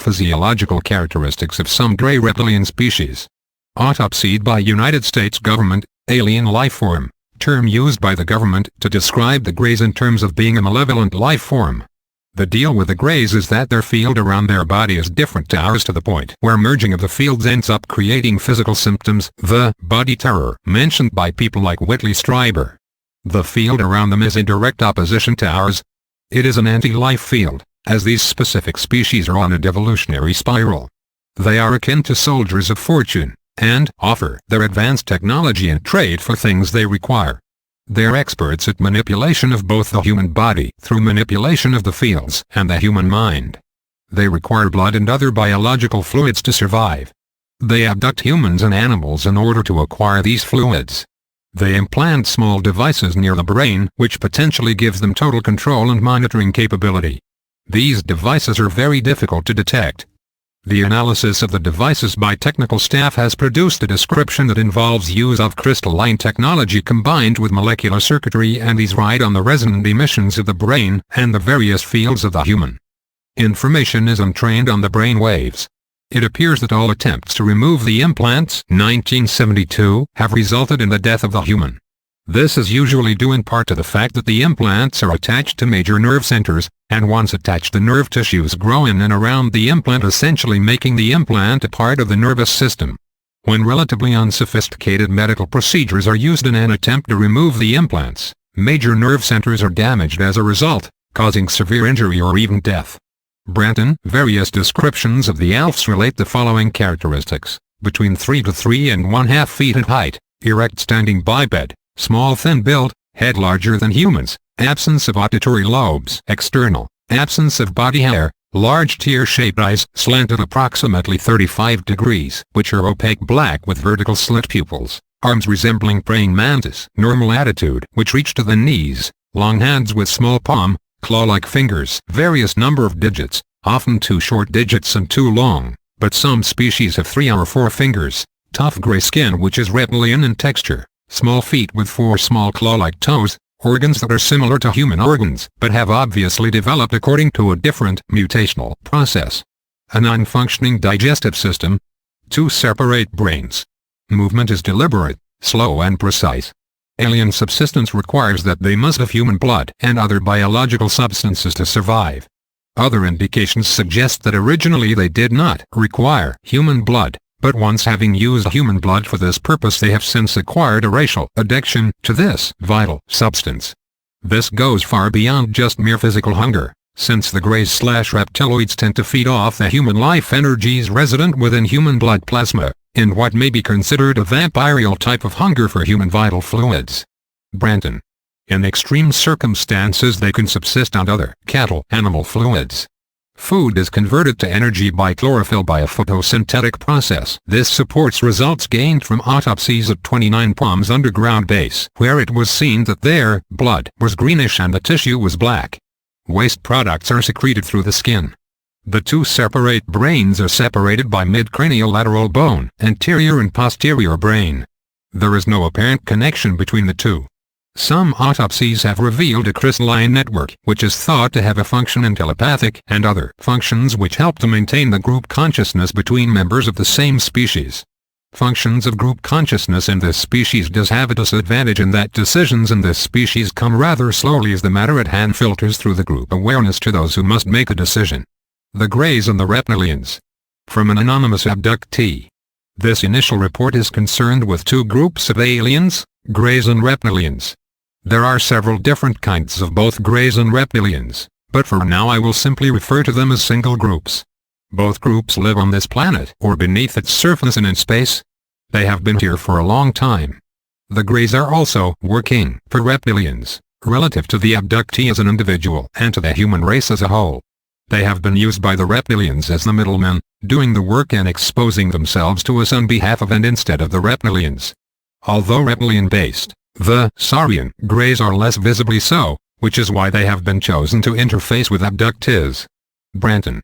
physiological characteristics of some gray reptilian species. Autopsied by United States government, alien lifeform, term used by the government to describe the Greys in terms of being a malevolent lifeform. The deal with the Greys is that their field around their body is different to ours to the point where merging of the fields ends up creating physical symptoms, the body terror mentioned by people like Whitley Strieber. The field around them is in direct opposition to ours. It is an anti-life field, as these specific species are on a devolutionary spiral. They are akin to soldiers of fortune, and offer their advanced technology and trade for things they require. They're experts at manipulation of both the human body through manipulation of the fields and the human mind. They require blood and other biological fluids to survive. They abduct humans and animals in order to acquire these fluids. They implant small devices near the brain which potentially gives them total control and monitoring capability. These devices are very difficult to detect. The analysis of the devices by technical staff has produced a description that involves use of crystalline technology combined with molecular circuitry, and these ride on the resonant emissions of the brain and the various fields of the human. Information is untrained on the brain waves. It appears that all attempts to remove the implants 1972 have resulted in the death of the human. This is usually due in part to the fact that the implants are attached to major nerve centers, and once attached the nerve tissues grow in and around the implant, essentially making the implant a part of the nervous system. When relatively unsophisticated medical procedures are used in an attempt to remove the implants, major nerve centers are damaged as a result, causing severe injury or even death. Branton, various descriptions of the ALFs relate the following characteristics: between 3 to 3.5 feet in height, erect standing biped, small thin build, head larger than humans, absence of auditory lobes external, absence of body hair, large tear-shaped eyes slanted approximately 35 degrees, which are opaque black with vertical slit pupils, arms resembling praying mantis, normal attitude which reach to the knees, long hands with small palm, claw-like fingers, various number of digits, often 2 short digits and 2 long, but some species have 3 or 4 fingers, tough gray skin which is reptilian in texture, small feet with 4 small claw-like toes, organs that are similar to human organs but have obviously developed according to a different mutational process. A non-functioning digestive system. 2 separate brains. Movement is deliberate, slow and precise. Alien subsistence requires that they must have human blood and other biological substances to survive. Other indications suggest that originally they did not require human blood, but once having used human blood for this purpose they have since acquired a racial addiction to this vital substance. This goes far beyond just mere physical hunger, since the Greys/reptiloids tend to feed off the human life energies resident within human blood plasma, in what may be considered a vampirial type of hunger for human vital fluids. Branton. In extreme circumstances they can subsist on other cattle animal fluids. Food is converted to energy by chlorophyll by a photosynthetic process. This supports results gained from autopsies at 29 Palms underground base, where it was seen that their blood was greenish and the tissue was black. Waste products are secreted through the skin. The 2 separate brains are separated by midcranial lateral bone, anterior and posterior brain. There is no apparent connection between the 2. Some autopsies have revealed a crystalline network which is thought to have a function in telepathic and other functions which help to maintain the group consciousness between members of the same species. Functions of group consciousness in this species does have a disadvantage in that decisions in this species come rather slowly as the matter at hand filters through the group awareness to those who must make a decision. The Greys and the Reptilians. From an anonymous abductee. This initial report is concerned with 2 groups of aliens, Greys and Reptilians. There are several different kinds of both Greys and Reptilians, but for now I will simply refer to them as single groups. Both groups live on this planet or beneath its surface and in space. They have been here for a long time. The Greys are also working for Reptilians, relative to the abductee as an individual and to the human race as a whole. They have been used by the Reptilians as the middlemen, doing the work and exposing themselves to us on behalf of and instead of the Reptilians. Although reptilian-based, the Saurian Greys are less visibly so, which is why they have been chosen to interface with abductees. Branton.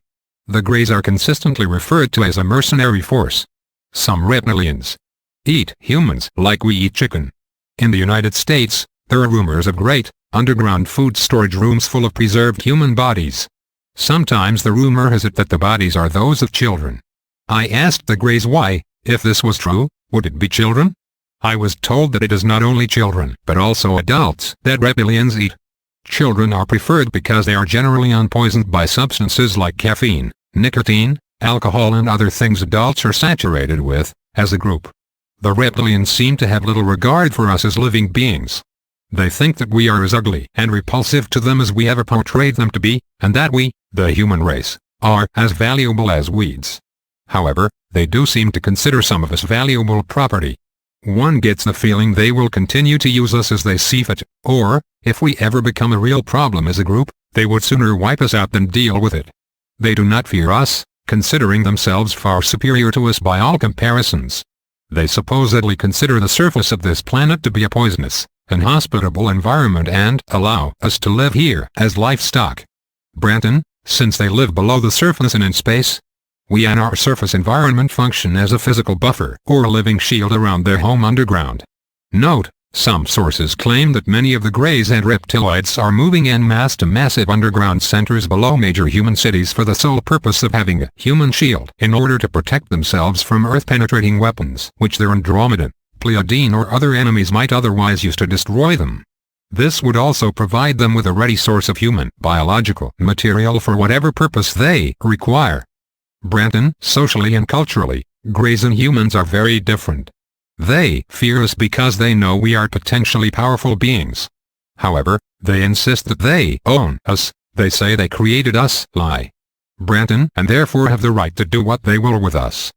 The Greys are consistently referred to as a mercenary force. Some Reptilians eat humans like we eat chicken. In the United States, there are rumors of great, underground food storage rooms full of preserved human bodies. Sometimes the rumor has it that the bodies are those of children. I asked the Greys why, if this was true, would it be children? I was told that it is not only children but also adults that reptilians eat. Children are preferred because they are generally unpoisoned by substances like caffeine, nicotine, alcohol and other things adults are saturated with, as a group. The reptilians seem to have little regard for us as living beings. They think that we are as ugly and repulsive to them as we ever portrayed them to be, and that we, the human race, are as valuable as weeds. However, they do seem to consider some of us valuable property. One gets the feeling they will continue to use us as they see fit, or, if we ever become a real problem as a group, they would sooner wipe us out than deal with it. They do not fear us, considering themselves far superior to us by all comparisons. They supposedly consider the surface of this planet to be a poisonous, inhospitable environment and allow us to live here as livestock. Branton, since they live below the surface and in space, we and our surface environment function as a physical buffer or a living shield around their home underground. Note, some sources claim that many of the Greys and reptiloids are moving en masse to massive underground centers below major human cities for the sole purpose of having a human shield in order to protect themselves from Earth-penetrating weapons which their Andromedan, Pleiadian or other enemies might otherwise use to destroy them. This would also provide them with a ready source of human biological material for whatever purpose they require. Branton, socially and culturally, Greys and humans are very different. They fear us because they know we are potentially powerful beings. However, they insist that they own us, they say they created us, lie. Branton, and therefore have the right to do what they will with us.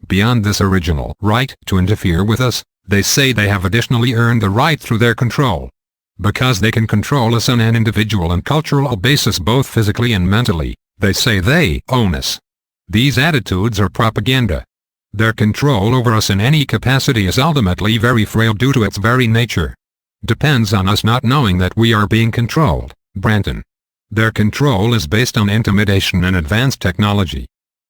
Beyond this original right to interfere with us, they say they have additionally earned the right through their control. Because they can control us on an individual and cultural basis both physically and mentally, they say they own us. These attitudes are propaganda. Their control over us in any capacity is ultimately very frail due to its very nature. Depends on us not knowing that we are being controlled, Branton. Their control is based on intimidation and advanced technology.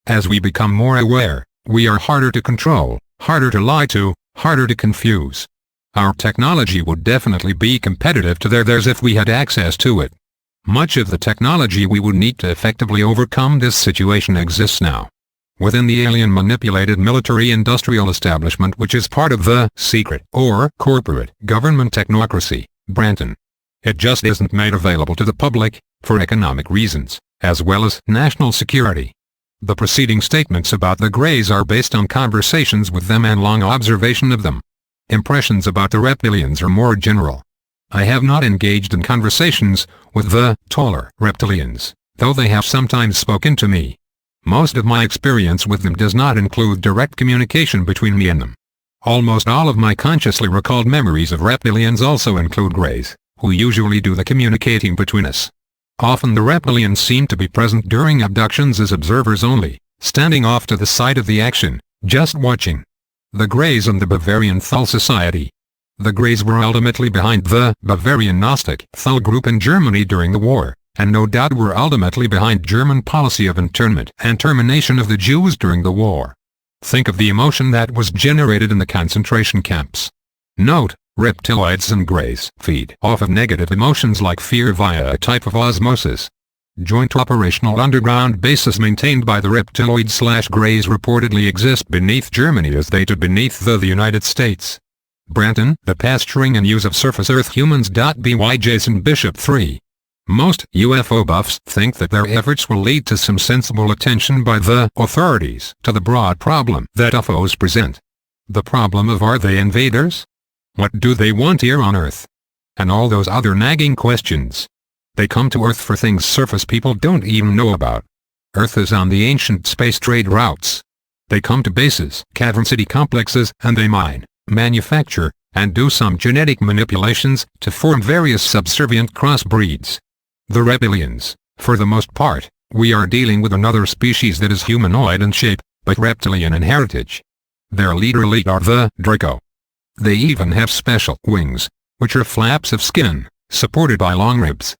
As we become more aware, we are harder to control, harder to lie to, harder to confuse. Our technology would definitely be competitive to theirs if we had access to it. Much of the technology we would need to effectively overcome this situation exists now. Within the alien-manipulated military-industrial establishment which is part of the secret or corporate government technocracy, Branton. It just isn't made available to the public, for economic reasons, as well as national security. The preceding statements about the Greys are based on conversations with them and long observation of them. Impressions about the reptilians are more general. I have not engaged in conversations with the taller reptilians, though they have sometimes spoken to me. Most of my experience with them does not include direct communication between me and them. Almost all of my consciously recalled memories of reptilians also include Greys, who usually do the communicating between us. Often the reptilians seem to be present during abductions as observers only, standing off to the side of the action, just watching. The Greys and the Bavarian Thule Society. The Greys were ultimately behind the Bavarian Gnostic Thule group in Germany during the war, and no doubt were ultimately behind German policy of internment and termination of the Jews during the war. Think of the emotion that was generated in the concentration camps. Note, reptiloids and Greys feed off of negative emotions like fear via a type of osmosis. Joint operational underground bases maintained by the reptiloids/Greys reportedly exist beneath Germany as they do beneath the United States. Branton, the pasturing and use of surface Earth humans. By Jason Bishop 3. Most UFO buffs think that their efforts will lead to some sensible attention by the authorities to the broad problem that UFOs present. The problem of are they invaders? What do they want here on Earth? And all those other nagging questions. They come to Earth for things surface people don't even know about. Earth is on the ancient space trade routes. They come to bases, cavern city complexes, and they mine, manufacture, and do some genetic manipulations to form various subservient crossbreeds. The reptilians, for the most part, we are dealing with another species that is humanoid in shape, but reptilian in heritage. Their leader elite are the Draco. They even have special wings, which are flaps of skin, supported by long ribs.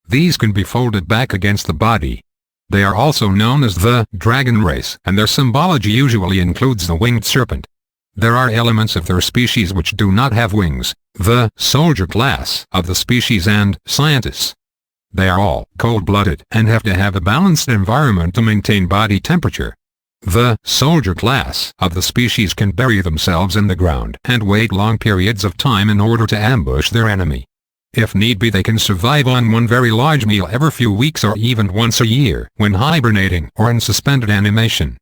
These can be folded back against the body. They are also known as the dragon race, and their symbology usually includes the winged serpent. There are elements of their species which do not have wings, the soldier class of the species and scientists. They are all cold-blooded and have to have a balanced environment to maintain body temperature. The soldier class of the species can bury themselves in the ground and wait long periods of time in order to ambush their enemy. If need be, they can survive on one very large meal every few weeks or even once a year when hibernating or in suspended animation.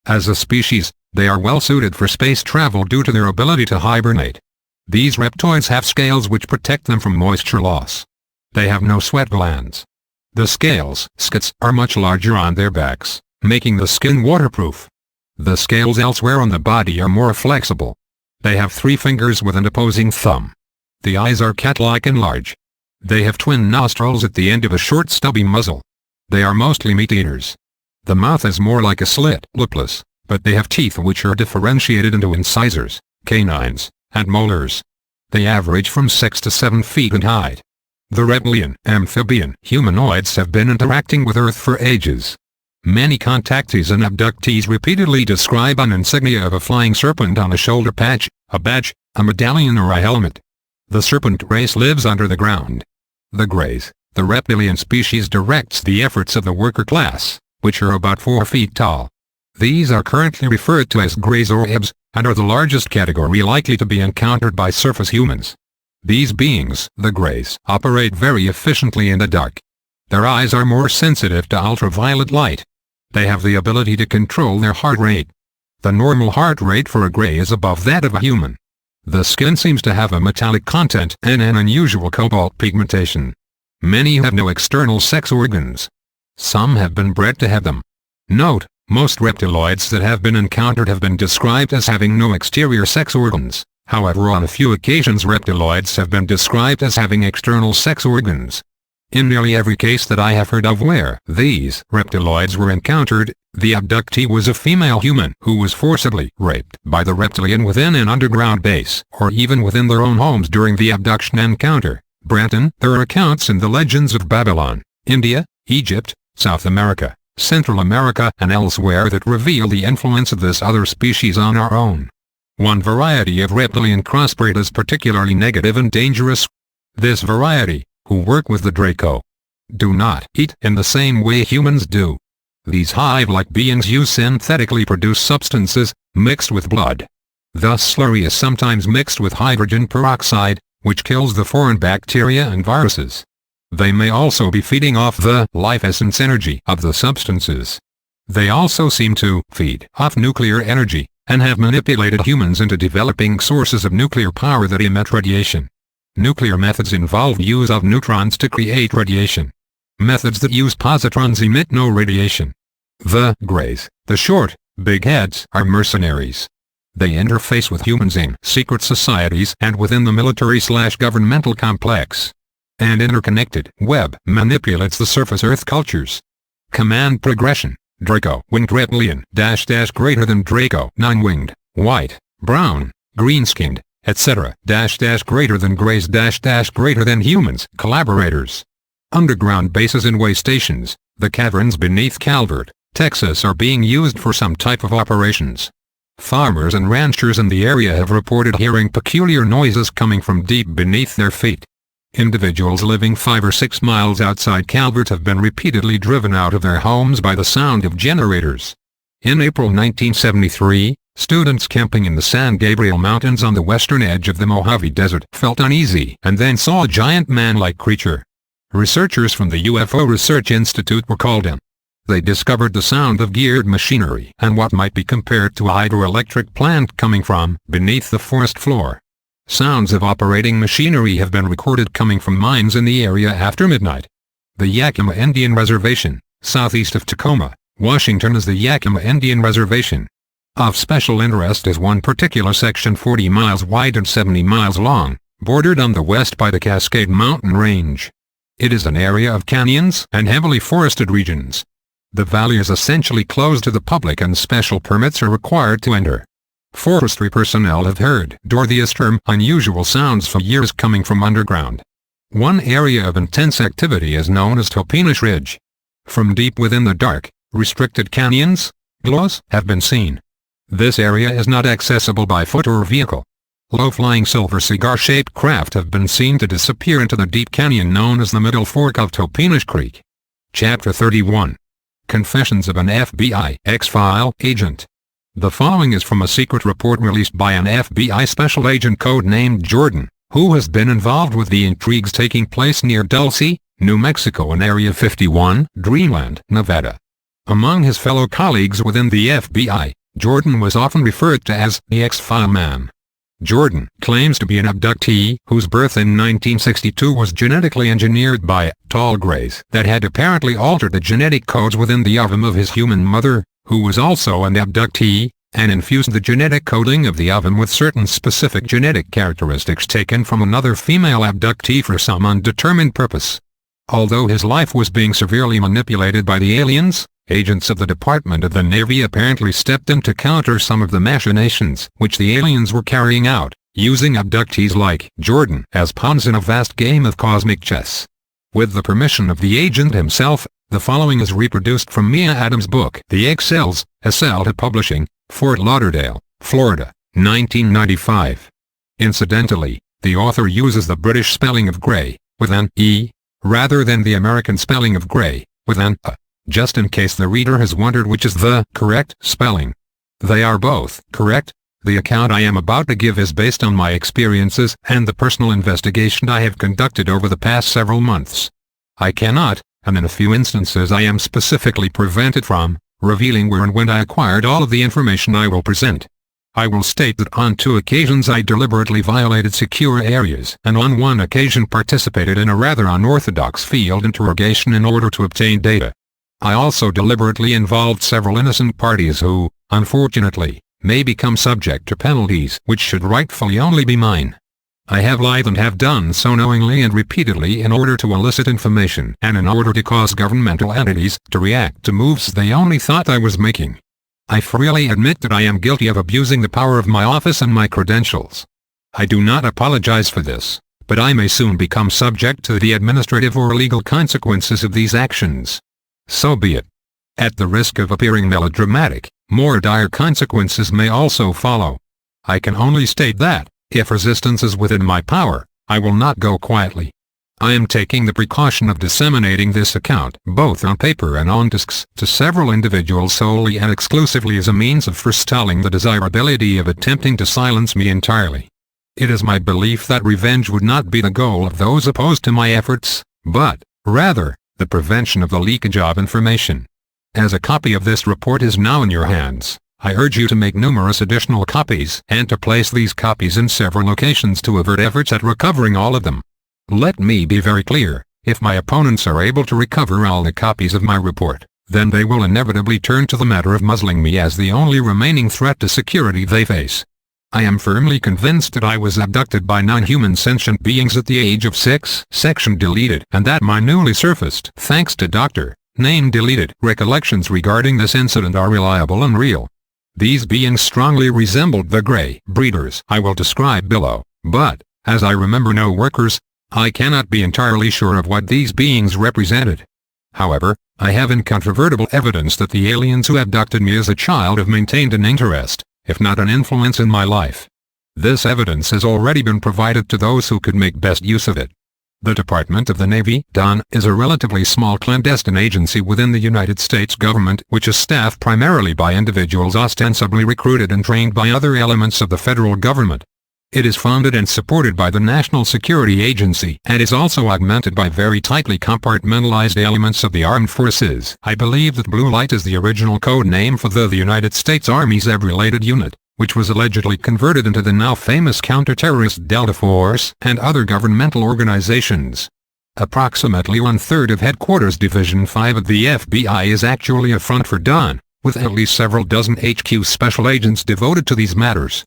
As a species, they are well suited for space travel due to their ability to hibernate. These reptoids have scales which protect them from moisture loss. They have no sweat glands. The scales, scutes, are much larger on their backs, making the skin waterproof. The scales elsewhere on the body are more flexible. They have 3 fingers with an opposing thumb. The eyes are cat-like and large. They have twin nostrils at the end of a short stubby muzzle. They are mostly meat-eaters. The mouth is more like a slit, lipless, but they have teeth which are differentiated into incisors, canines, and molars. They average from 6 to 7 feet in height. The reptilian, amphibian, humanoids have been interacting with Earth for ages. Many contactees and abductees repeatedly describe an insignia of a flying serpent on a shoulder patch, a badge, a medallion or a helmet. The serpent race lives under the ground. The Greys, the reptilian species, directs the efforts of the worker class, which are about 4 feet tall. These are currently referred to as Greys or Ibs, and are the largest category likely to be encountered by surface humans. These beings, the Greys, operate very efficiently in the dark. Their eyes are more sensitive to ultraviolet light. They have the ability to control their heart rate. The normal heart rate for a Grey is above that of a human. The skin seems to have a metallic content and an unusual cobalt pigmentation. Many have no external sex organs. Some have been bred to have them. Note, most reptiloids that have been encountered have been described as having no exterior sex organs. However, on a few occasions reptiloids have been described as having external sex organs. In nearly every case that I have heard of where these reptiloids were encountered, the abductee was a female human who was forcibly raped by the reptilian within an underground base, or even within their own homes during the abduction encounter. Branton, there are accounts in the legends of Babylon, India, Egypt, South America, Central America and elsewhere that reveal the influence of this other species on our own. One variety of reptilian crossbreed is particularly negative and dangerous. This variety, who work with the Draco, do not eat in the same way humans do. These hive-like beings use synthetically produced substances, mixed with blood. Thus slurry is sometimes mixed with hydrogen peroxide, which kills the foreign bacteria and viruses. They may also be feeding off the life essence energy of the substances. They also seem to feed off nuclear energy, and have manipulated humans into developing sources of nuclear power that emit radiation. Nuclear methods involve use of neutrons to create radiation. Methods that use positrons emit no radiation. The Greys, the short, big heads, are mercenaries. They interface with humans in secret societies and within the military/governmental complex. And interconnected web manipulates the surface Earth cultures. Command progression: Draco winged reptilian -- greater than Draco non-winged, white, brown, green-skinned, etc. -- greater than Greys -- greater than humans. Collaborators. Underground bases and way stations, the caverns beneath Calvert, Texas are being used for some type of operations. Farmers and ranchers in the area have reported hearing peculiar noises coming from deep beneath their feet. Individuals living 5 or 6 miles outside Calvert have been repeatedly driven out of their homes by the sound of generators. In April 1973, students camping in the San Gabriel Mountains on the western edge of the Mojave Desert felt uneasy and then saw a giant man-like creature. Researchers from the UFO Research Institute were called in. They discovered the sound of geared machinery and what might be compared to a hydroelectric plant coming from beneath the forest floor. Sounds of operating machinery have been recorded coming from mines in the area after midnight. The Yakima Indian Reservation, southeast of Tacoma, Washington, is the Yakima Indian Reservation. Of special interest is one particular section 40 miles wide and 70 miles long, bordered on the west by the Cascade Mountain Range. It is an area of canyons and heavily forested regions. The valley is essentially closed to the public and special permits are required to enter. Forestry personnel have heard Dorothy's term unusual sounds for years coming from underground. One area of intense activity is known as Topinish Ridge. From deep within the dark, restricted canyons, glows have been seen. This area is not accessible by foot or vehicle. low-flying silver cigar-shaped craft have been seen to disappear into the deep canyon known as the Middle Fork of Topinish Creek. Chapter 31. Confessions of an FBI X-File agent. The following is from a secret report released by an FBI special agent codenamed Jordan, who has been involved with the intrigues taking place near Dulce, New Mexico and Area 51, Greenland, Nevada. Among his fellow colleagues within the FBI, Jordan was often referred to as the X-File Man. Jordan claims to be an abductee whose birth in 1962 was genetically engineered by tall grays that had apparently altered the genetic codes within the ovum of his human mother, who was also an abductee, and infused the genetic coding of the ovum with certain specific genetic characteristics taken from another female abductee for some undetermined purpose. Although his life was being severely manipulated by the aliens, agents of the Department of the Navy apparently stepped in to counter some of the machinations which the aliens were carrying out, using abductees like Jordan as pawns in a vast game of cosmic chess. With the permission of the agent himself, the following is reproduced from Mia Adams' book The X-Cells, Esselta Publishing, Fort Lauderdale, Florida, 1995. Incidentally, the author uses the British spelling of grey, with an E, rather than the American spelling of grey, with an A, just in case the reader has wondered which is the correct spelling. They are both correct. The account I am about to give is based on my experiences and the personal investigation I have conducted over the past several months. I cannot, and in a few instances I am specifically prevented from, revealing where and when I acquired all of the information I will present. I will state that on 2 occasions I deliberately violated secure areas and on 1 occasion participated in a rather unorthodox field interrogation in order to obtain data. I also deliberately involved several innocent parties who, unfortunately, may become subject to penalties which should rightfully only be mine. I have lied and have done so knowingly and repeatedly in order to elicit information and in order to cause governmental entities to react to moves they only thought I was making. I freely admit that I am guilty of abusing the power of my office and my credentials. I do not apologize for this, but I may soon become subject to the administrative or legal consequences of these actions. So be it. At the risk of appearing melodramatic, more dire consequences may also follow. I can only state that, if resistance is within my power, I will not go quietly. I am taking the precaution of disseminating this account, both on paper and on discs, to several individuals solely and exclusively as a means of forestalling the desirability of attempting to silence me entirely. It is my belief that revenge would not be the goal of those opposed to my efforts, but, rather, the prevention of the leakage of information. As a copy of this report is now in your hands, I urge you to make numerous additional copies and to place these copies in several locations to avert efforts at recovering all of them. Let me be very clear, if my opponents are able to recover all the copies of my report, then they will inevitably turn to the matter of muzzling me as the only remaining threat to security they face. I am firmly convinced that I was abducted by non-human sentient beings at the age of 6, section deleted, and that my newly surfaced, thanks to Dr. Name deleted, recollections regarding this incident are reliable and real. These beings strongly resembled the gray breeders I will describe below, but, as I remember no workers, I cannot be entirely sure of what these beings represented. However, I have incontrovertible evidence that the aliens who abducted me as a child have maintained an interest, if not an influence in my life. This evidence has already been provided to those who could make best use of it. The Department of the Navy, DON, is a relatively small clandestine agency within the United States government which is staffed primarily by individuals ostensibly recruited and trained by other elements of the federal government. It is funded and supported by the National Security Agency and is also augmented by very tightly compartmentalized elements of the armed forces. I believe that Blue Light is the original code name for the United States Army's ebb-related unit, which was allegedly converted into the now famous counter-terrorist Delta Force and other governmental organizations. Approximately 1/3 of Headquarters Division 5 of the FBI is actually a front for DON, with at least several dozen HQ special agents devoted to these matters.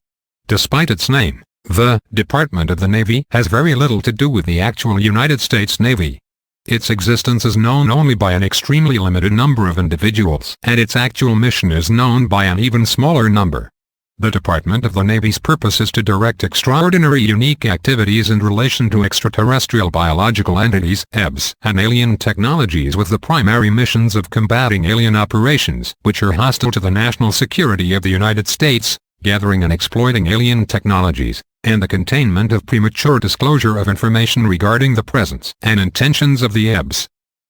Despite its name, the Department of the Navy has very little to do with the actual United States Navy. Its existence is known only by an extremely limited number of individuals, and its actual mission is known by an even smaller number. The Department of the Navy's purpose is to direct extraordinary unique activities in relation to extraterrestrial biological entities, EBs, and alien technologies with the primary missions of combating alien operations which are hostile to the national security of the United States, gathering and exploiting alien technologies, and the containment of premature disclosure of information regarding the presence and intentions of the EBs.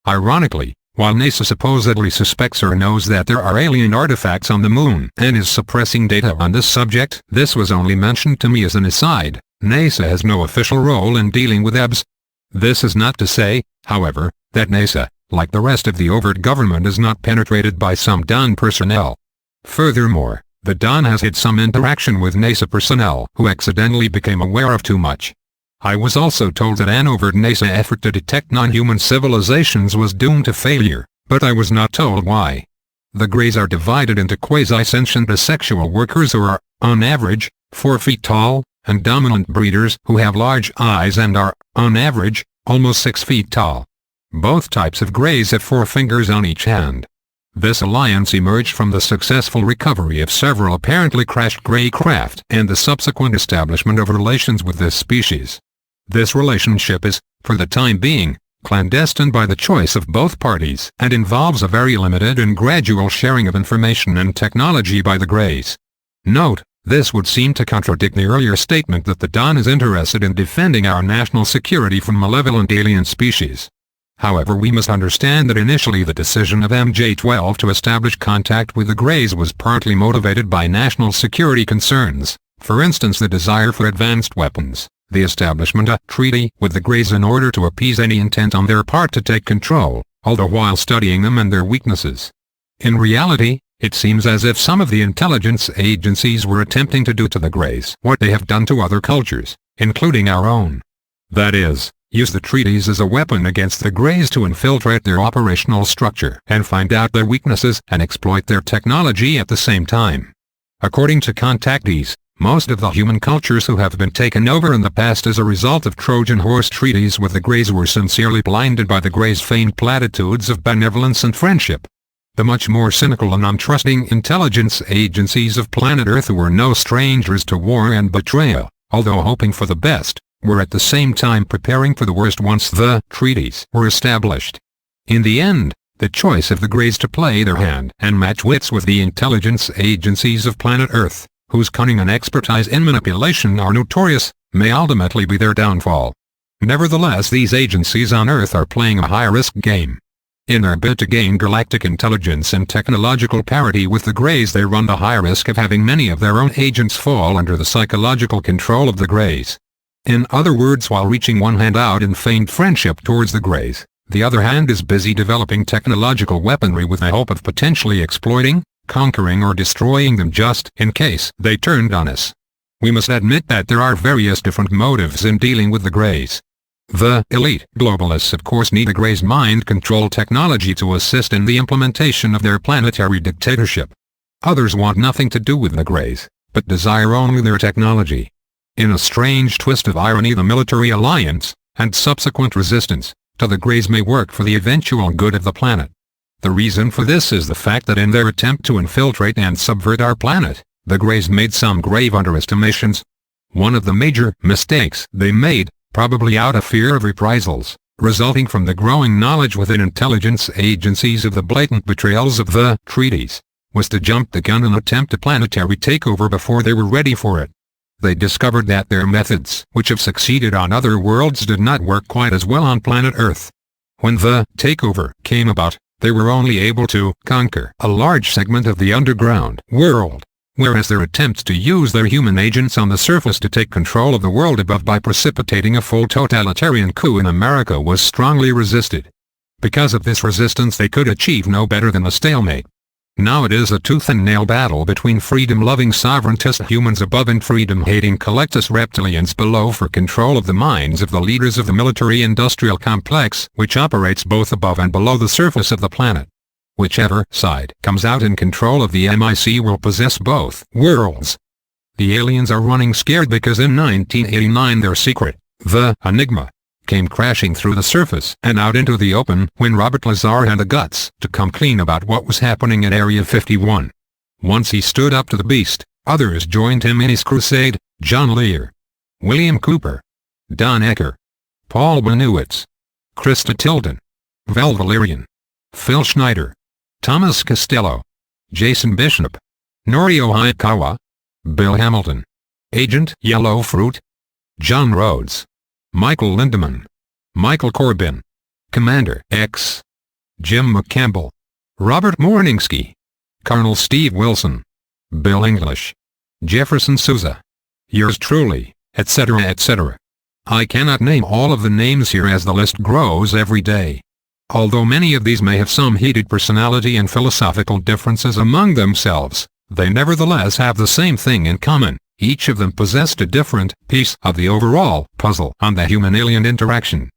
Ironically, while NASA supposedly suspects or knows that there are alien artifacts on the moon and is suppressing data on this subject, this was only mentioned to me as an aside. NASA has no official role in dealing with EBs. This is not to say, however, that NASA, like the rest of the overt government, is not penetrated by some DON personnel. Furthermore, the DON has had some interaction with NASA personnel who accidentally became aware of too much. I was also told that an overt NASA effort to detect non-human civilizations was doomed to failure, but I was not told why. The Greys are divided into quasi-sentient asexual workers who are, on average, 4 feet tall, and dominant breeders who have large eyes and are, on average, almost 6 feet tall. Both types of Greys have 4 fingers on each hand. This alliance emerged from the successful recovery of several apparently crashed Grey craft and the subsequent establishment of relations with this species. This relationship is, for the time being, clandestine by the choice of both parties and involves a very limited and gradual sharing of information and technology by the Greys. Note, this would seem to contradict the earlier statement that the DON is interested in defending our national security from malevolent alien species. However, we must understand that initially the decision of MJ-12 to establish contact with the Greys was partly motivated by national security concerns, for instance the desire for advanced weapons, the establishment of a treaty with the Greys in order to appease any intent on their part to take control, although while studying them and their weaknesses. In reality, it seems as if some of the intelligence agencies were attempting to do to the Greys what they have done to other cultures, including our own. That is, use the treaties as a weapon against the Greys to infiltrate their operational structure and find out their weaknesses and exploit their technology at the same time. According to contactees, most of the human cultures who have been taken over in the past as a result of Trojan horse treaties with the Greys were sincerely blinded by the Greys' feigned platitudes of benevolence and friendship. The much more cynical and untrusting intelligence agencies of planet Earth, who were no strangers to war and betrayal, although hoping for the best, were at the same time preparing for the worst once the treaties were established. In the end, the choice of the Greys to play their hand and match wits with the intelligence agencies of planet Earth, whose cunning and expertise in manipulation are notorious, may ultimately be their downfall. Nevertheless, these agencies on Earth are playing a high-risk game. In their bid to gain galactic intelligence and technological parity with the Greys, they run the high risk of having many of their own agents fall under the psychological control of the Greys. In other words, while reaching one hand out in feigned friendship towards the Greys, the other hand is busy developing technological weaponry with the hope of potentially exploiting, conquering or destroying them just in case they turned on us. We must admit that there are various different motives in dealing with the Greys. The elite globalists of course need the Greys' mind control technology to assist in the implementation of their planetary dictatorship. Others want nothing to do with the Greys, but desire only their technology. In a strange twist of irony, the military alliance, and subsequent resistance, to the Greys may work for the eventual good of the planet. The reason for this is the fact that in their attempt to infiltrate and subvert our planet, the Greys made some grave underestimations. One of the major mistakes they made, probably out of fear of reprisals, resulting from the growing knowledge within intelligence agencies of the blatant betrayals of the treaties, was to jump the gun and attempt a planetary takeover before they were ready for it. They discovered that their methods, which have succeeded on other worlds, did not work quite as well on planet Earth. When the takeover came about, they were only able to conquer a large segment of the underground world, whereas their attempts to use their human agents on the surface to take control of the world above by precipitating a full totalitarian coup in America was strongly resisted. Because of this resistance, they could achieve no better than a stalemate. Now it is a tooth-and-nail battle between freedom-loving sovereigntist humans above and freedom-hating collectus reptilians below for control of the minds of the leaders of the military-industrial complex, which operates both above and below the surface of the planet. Whichever side comes out in control of the MIC will possess both worlds. The aliens are running scared because in 1989 their secret, the Enigma, came crashing through the surface and out into the open when Robert Lazar had the guts to come clean about what was happening at Area 51. Once he stood up to the beast, others joined him in his crusade: John Lear, William Cooper, Don Ecker, Paul Bennewitz, Krista Tilden, Val Valerian, Phil Schneider, Thomas Costello, Jason Bishop, Norio Hayakawa, Bill Hamilton, Agent Yellow Fruit, John Rhodes, Michael Lindemann, Michael Corbin, Commander X, Jim McCampbell, Robert Morningsky, Colonel Steve Wilson, Bill English, Jefferson Sousa, yours truly, etc. etc. I cannot name all of the names here as the list grows every day. Although many of these may have some heated personality and philosophical differences among themselves, they nevertheless have the same thing in common. Each of them possessed a different piece of the overall puzzle on the human-alien interaction.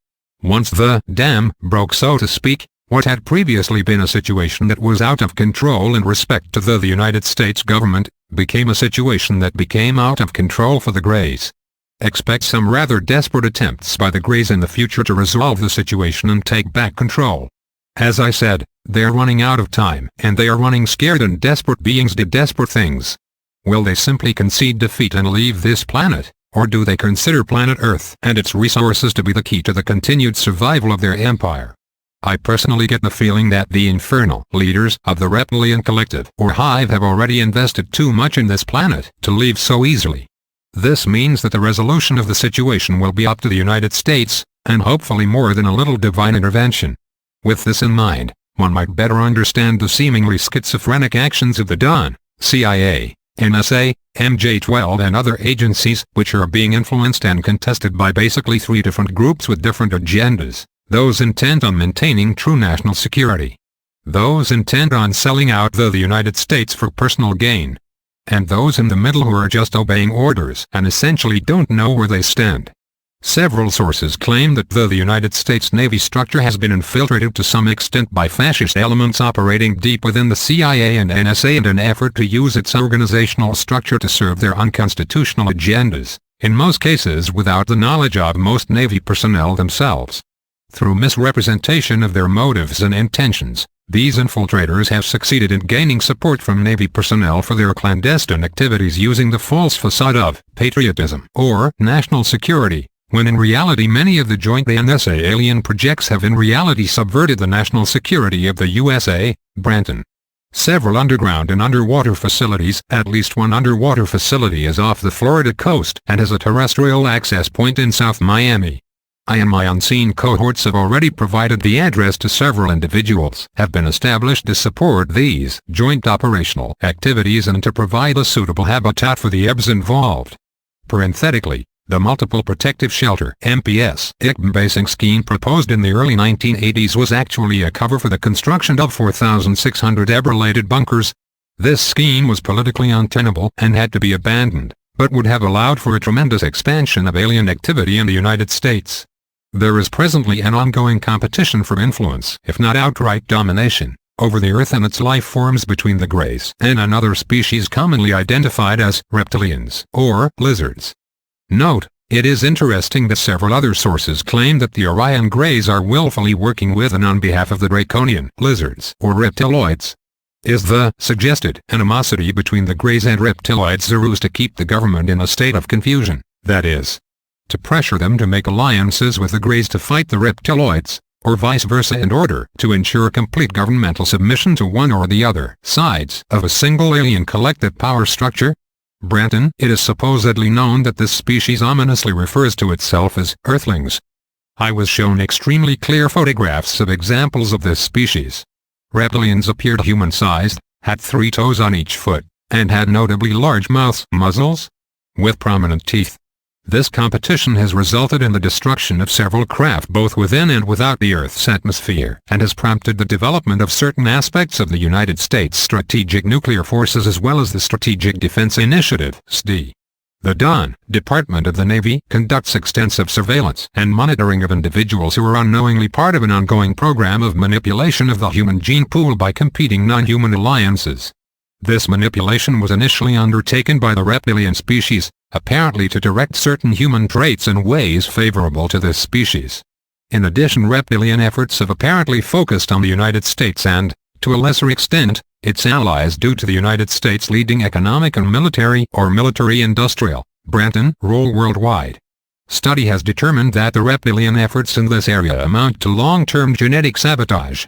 Once the dam broke, so to speak, what had previously been a situation that was out of control in respect to the United States government, became a situation that became out of control for the Greys. Expect some rather desperate attempts by the Greys in the future to resolve the situation and take back control. As I said, they are running out of time, and they are running scared, and desperate beings did desperate things. Will they simply concede defeat and leave this planet, or do they consider planet Earth and its resources to be the key to the continued survival of their empire? I personally get the feeling that the infernal leaders of the Reptilian Collective or Hive have already invested too much in this planet to leave so easily. This means that the resolution of the situation will be up to the United States, and hopefully more than a little divine intervention. With this in mind, one might better understand the seemingly schizophrenic actions of the DON, CIA, NSA, MJ-12 and other agencies, which are being influenced and contested by basically three different groups with different agendas: those intent on maintaining true national security, those intent on selling out the United States for personal gain, and those in the middle who are just obeying orders and essentially don't know where they stand. Several sources claim that the United States Navy structure has been infiltrated to some extent by fascist elements operating deep within the CIA and NSA in an effort to use its organizational structure to serve their unconstitutional agendas, in most cases without the knowledge of most Navy personnel themselves. Through misrepresentation of their motives and intentions, these infiltrators have succeeded in gaining support from Navy personnel for their clandestine activities using the false facade of patriotism or national security, when in reality many of the joint NSA alien projects have in reality subverted the national security of the USA. Branton. Several underground and underwater facilities. At least one underwater facility is off the Florida coast and has a terrestrial access point in South Miami. I and my unseen cohorts have already provided the address to several individuals have been established to support these joint operational activities and to provide a suitable habitat for the EBs involved. Parenthetically, the Multiple Protective Shelter (MPS) ICBM basing scheme proposed in the early 1980s was actually a cover for the construction of 4,600 EB-related bunkers. This scheme was politically untenable and had to be abandoned, but would have allowed for a tremendous expansion of alien activity in the United States. There is presently an ongoing competition for influence, if not outright domination, over the Earth and its life forms between the Greys and another species commonly identified as reptilians or lizards. Note, it is interesting that several other sources claim that the Orion Greys are willfully working with and on behalf of the Draconian lizards or reptiloids. Is the suggested animosity between the Greys and reptiloids a ruse to keep the government in a state of confusion, that is, to pressure them to make alliances with the Greys to fight the reptiloids, or vice versa, in order to ensure complete governmental submission to one or the other sides of a single alien collective power structure? Branton. It is supposedly known that this species ominously refers to itself as Earthlings. I was shown extremely clear photographs of examples of this species. Reptilians appeared human-sized, had 3 toes on each foot, and had notably large mouths, muzzles, with prominent teeth. This competition has resulted in the destruction of several craft both within and without the Earth's atmosphere, and has prompted the development of certain aspects of the United States Strategic Nuclear Forces as well as the Strategic Defense Initiative (SDI). The DON, Department of the Navy, conducts extensive surveillance and monitoring of individuals who are unknowingly part of an ongoing program of manipulation of the human gene pool by competing non-human alliances. This manipulation was initially undertaken by the reptilian species, apparently to direct certain human traits in ways favorable to this species. In addition, reptilian efforts have apparently focused on the United States and, to a lesser extent, its allies due to the United States' leading economic and military or military-industrial Branton role worldwide. Study has determined that the reptilian efforts in this area amount to long-term genetic sabotage.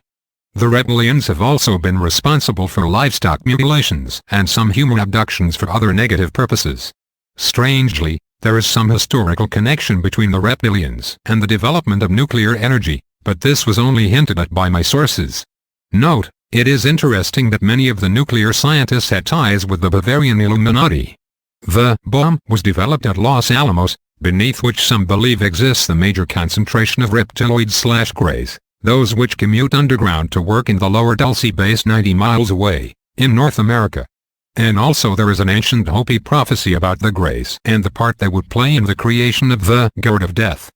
The reptilians have also been responsible for livestock mutilations and some human abductions for other negative purposes. Strangely, there is some historical connection between the reptilians and the development of nuclear energy, but this was only hinted at by my sources. Note, it is interesting that many of the nuclear scientists had ties with the Bavarian Illuminati. The bomb was developed at Los Alamos, beneath which some believe exists the major concentration of reptiloids/greys, those which commute underground to work in the lower Dulce base 90 miles away, in North America. And also there is an ancient Hopi prophecy about the greys and the part they would play in the creation of the God of Death.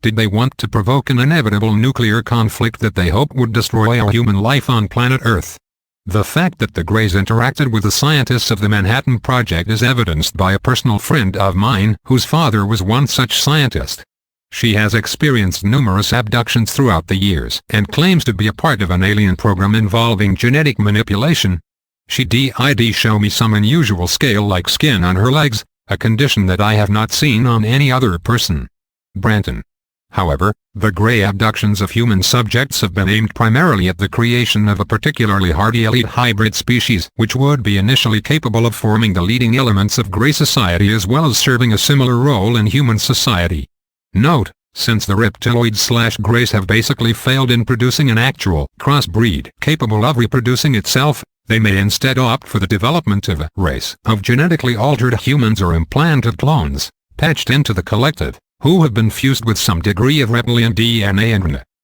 Did they want to provoke an inevitable nuclear conflict that they hoped would destroy all human life on planet Earth? The fact that the greys interacted with the scientists of the Manhattan Project is evidenced by a personal friend of mine whose father was one such scientist. She has experienced numerous abductions throughout the years and claims to be a part of an alien program involving genetic manipulation. She did show me some unusual scale-like skin on her legs, a condition that I have not seen on any other person. Branton. However, the grey abductions of human subjects have been aimed primarily at the creation of a particularly hardy elite hybrid species which would be initially capable of forming the leading elements of grey society as well as serving a similar role in human society. Note, since the reptiloids/greys have basically failed in producing an actual crossbreed capable of reproducing itself, they may instead opt for the development of a race of genetically altered humans or implanted clones, patched into the collective, who have been fused with some degree of reptilian DNA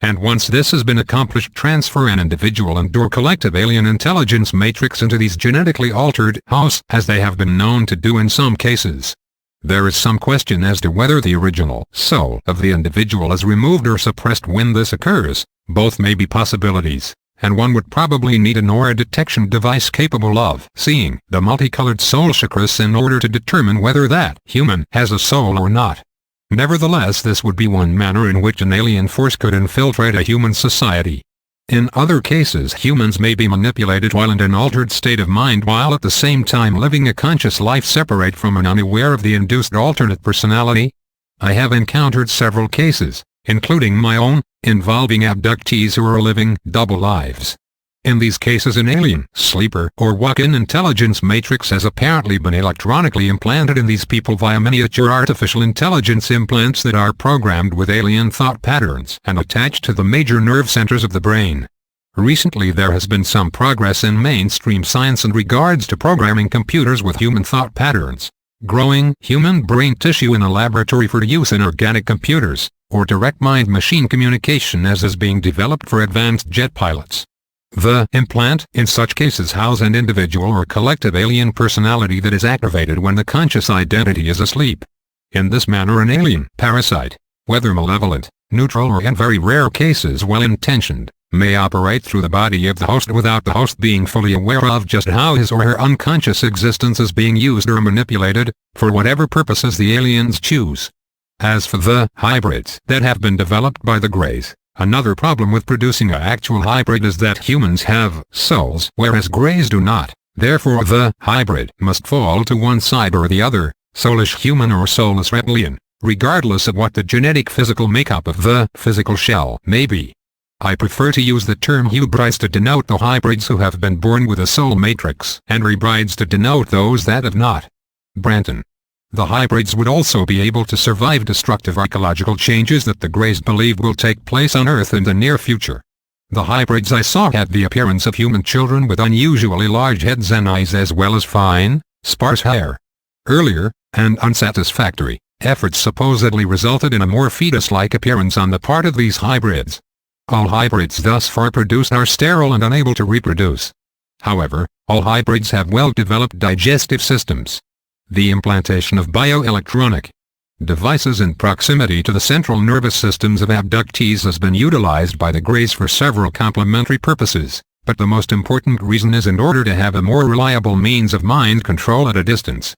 and once this has been accomplished transfer an individual and/or collective alien intelligence matrix into these genetically altered hosts as they have been known to do in some cases. There is some question as to whether the original soul of the individual is removed or suppressed when this occurs. Both may be possibilities, and one would probably need an aura detection device capable of seeing the multicolored soul chakras in order to determine whether that human has a soul or not. Nevertheless, this would be one manner in which an alien force could infiltrate a human society. In other cases, humans may be manipulated while in an altered state of mind while at the same time living a conscious life separate from and unaware of the induced alternate personality. I have encountered several cases, including my own, involving abductees who are living double lives. In these cases an alien, sleeper, or walk-in intelligence matrix has apparently been electronically implanted in these people via miniature artificial intelligence implants that are programmed with alien thought patterns and attached to the major nerve centers of the brain. Recently there has been some progress in mainstream science in regards to programming computers with human thought patterns, growing human brain tissue in a laboratory for use in organic computers, or direct mind-machine communication as is being developed for advanced jet pilots. The implant in such cases house an individual or collective alien personality that is activated when the conscious identity is asleep. In this manner an alien parasite, whether malevolent, neutral or in very rare cases well-intentioned, may operate through the body of the host without the host being fully aware of just how his or her unconscious existence is being used or manipulated, for whatever purposes the aliens choose. As for the hybrids that have been developed by the greys, another problem with producing an actual hybrid is that humans have souls whereas greys do not. Therefore the hybrid must fall to one side or the other, soulish human or soulless reptilian, regardless of what the genetic physical makeup of the physical shell may be. I prefer to use the term hybrids to denote the hybrids who have been born with a soul matrix, and hybrids to denote those that have not. Branton. The hybrids would also be able to survive destructive ecological changes that the greys believe will take place on Earth in the near future. The hybrids I saw had the appearance of human children with unusually large heads and eyes as well as fine, sparse hair. Earlier, and unsatisfactory, efforts supposedly resulted in a more fetus-like appearance on the part of these hybrids. All hybrids thus far produced are sterile and unable to reproduce. However, all hybrids have well-developed digestive systems. The implantation of bioelectronic devices in proximity to the central nervous systems of abductees has been utilized by the greys for several complementary purposes, but the most important reason is in order to have a more reliable means of mind control at a distance.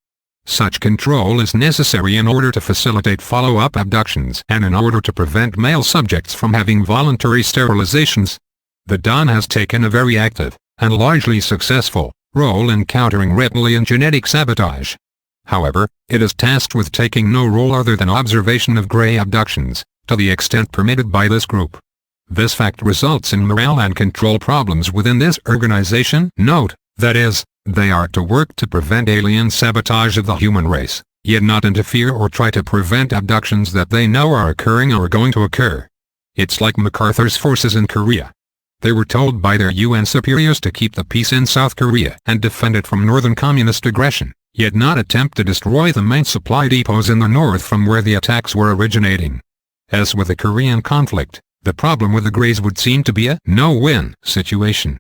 Such control is necessary in order to facilitate follow-up abductions and in order to prevent male subjects from having voluntary sterilizations. The Dawn has taken a very active, and largely successful, role in countering reptilian genetic sabotage. However, it is tasked with taking no role other than observation of grey abductions, to the extent permitted by this group. This fact results in morale and control problems within this organization. Note, that is, they are to work to prevent alien sabotage of the human race, yet not interfere or try to prevent abductions that they know are occurring or are going to occur. It's like MacArthur's forces in Korea. They were told by their UN superiors to keep the peace in South Korea and defend it from northern communist aggression, yet not attempt to destroy the main supply depots in the north from where the attacks were originating. As with the Korean conflict, the problem with the Greys would seem to be a no-win situation.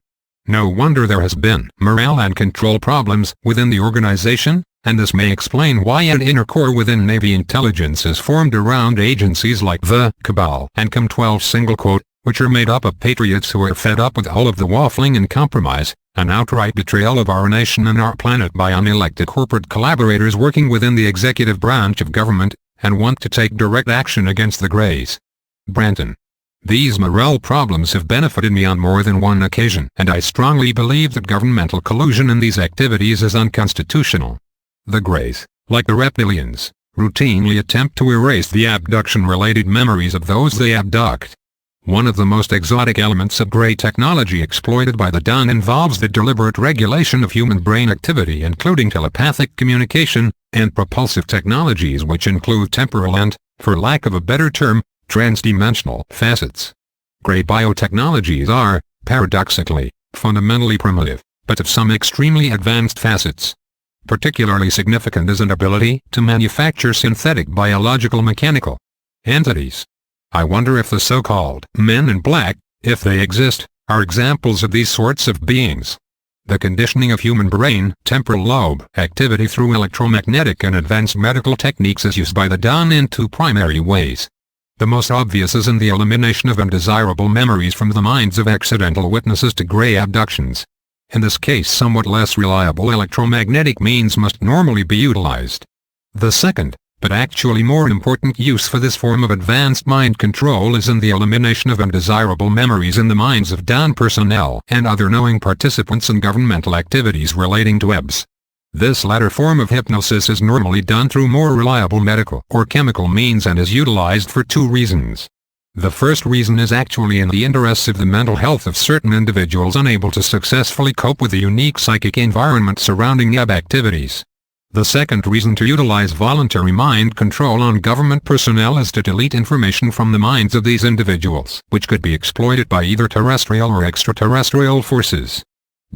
No wonder there has been morale and control problems within the organization, and this may explain why an inner core within Navy intelligence is formed around agencies like the Cabal and Com-12, which are made up of patriots who are fed up with all of the waffling and compromise, an outright betrayal of our nation and our planet by unelected corporate collaborators working within the executive branch of government, and want to take direct action against the Greys. Branton. These morale problems have benefited me on more than one occasion, and I strongly believe that governmental collusion in these activities is unconstitutional. The Greys, like the reptilians, routinely attempt to erase the abduction-related memories of those they abduct. One of the most exotic elements of Grey technology exploited by the Dawn involves the deliberate regulation of human brain activity, including telepathic communication, and propulsive technologies which include temporal and, for lack of a better term, transdimensional facets. Grey biotechnologies are, paradoxically, fundamentally primitive, but have some extremely advanced facets. Particularly significant is an ability to manufacture synthetic biological mechanical entities. I wonder if the so-called men in black, if they exist, are examples of these sorts of beings. The conditioning of human brain temporal lobe activity through electromagnetic and advanced medical techniques is used by the Dawn in two primary ways. The most obvious is in the elimination of undesirable memories from the minds of accidental witnesses to Grey abductions. In this case, somewhat less reliable electromagnetic means must normally be utilized. The second, but actually more important use for this form of advanced mind control is in the elimination of undesirable memories in the minds of Dawn personnel and other knowing participants in governmental activities relating to EBS. This latter form of hypnosis is normally done through more reliable medical or chemical means and is utilized for two reasons. The first reason is actually in the interests of the mental health of certain individuals unable to successfully cope with the unique psychic environment surrounding EB activities. The second reason to utilize voluntary mind control on government personnel is to delete information from the minds of these individuals, which could be exploited by either terrestrial or extraterrestrial forces.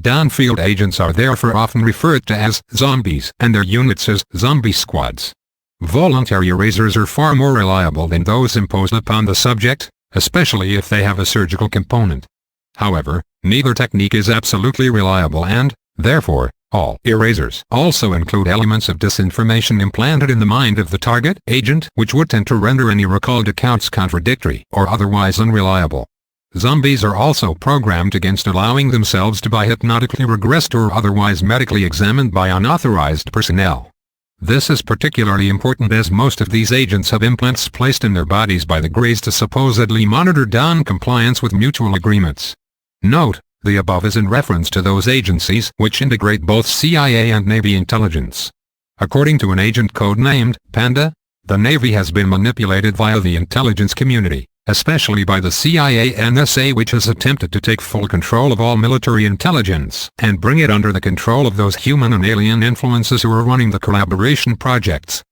Dawn field agents are therefore often referred to as zombies and their units as zombie squads. Voluntary erasers are far more reliable than those imposed upon the subject, especially if they have a surgical component. However, neither technique is absolutely reliable and, therefore, all erasers also include elements of disinformation implanted in the mind of the target agent which would tend to render any recalled accounts contradictory or otherwise unreliable. Zombies are also programmed against allowing themselves to be hypnotically regressed or otherwise medically examined by unauthorized personnel. This is particularly important as most of these agents have implants placed in their bodies by the Greys to supposedly monitor Dawn compliance with mutual agreements. Note, the above is in reference to those agencies which integrate both CIA and Navy intelligence. According to an agent codenamed Panda, the Navy has been manipulated via the intelligence community, especially by the CIA NSA, which has attempted to take full control of all military intelligence and bring it under the control of those human and alien influences who are running the collaboration projects.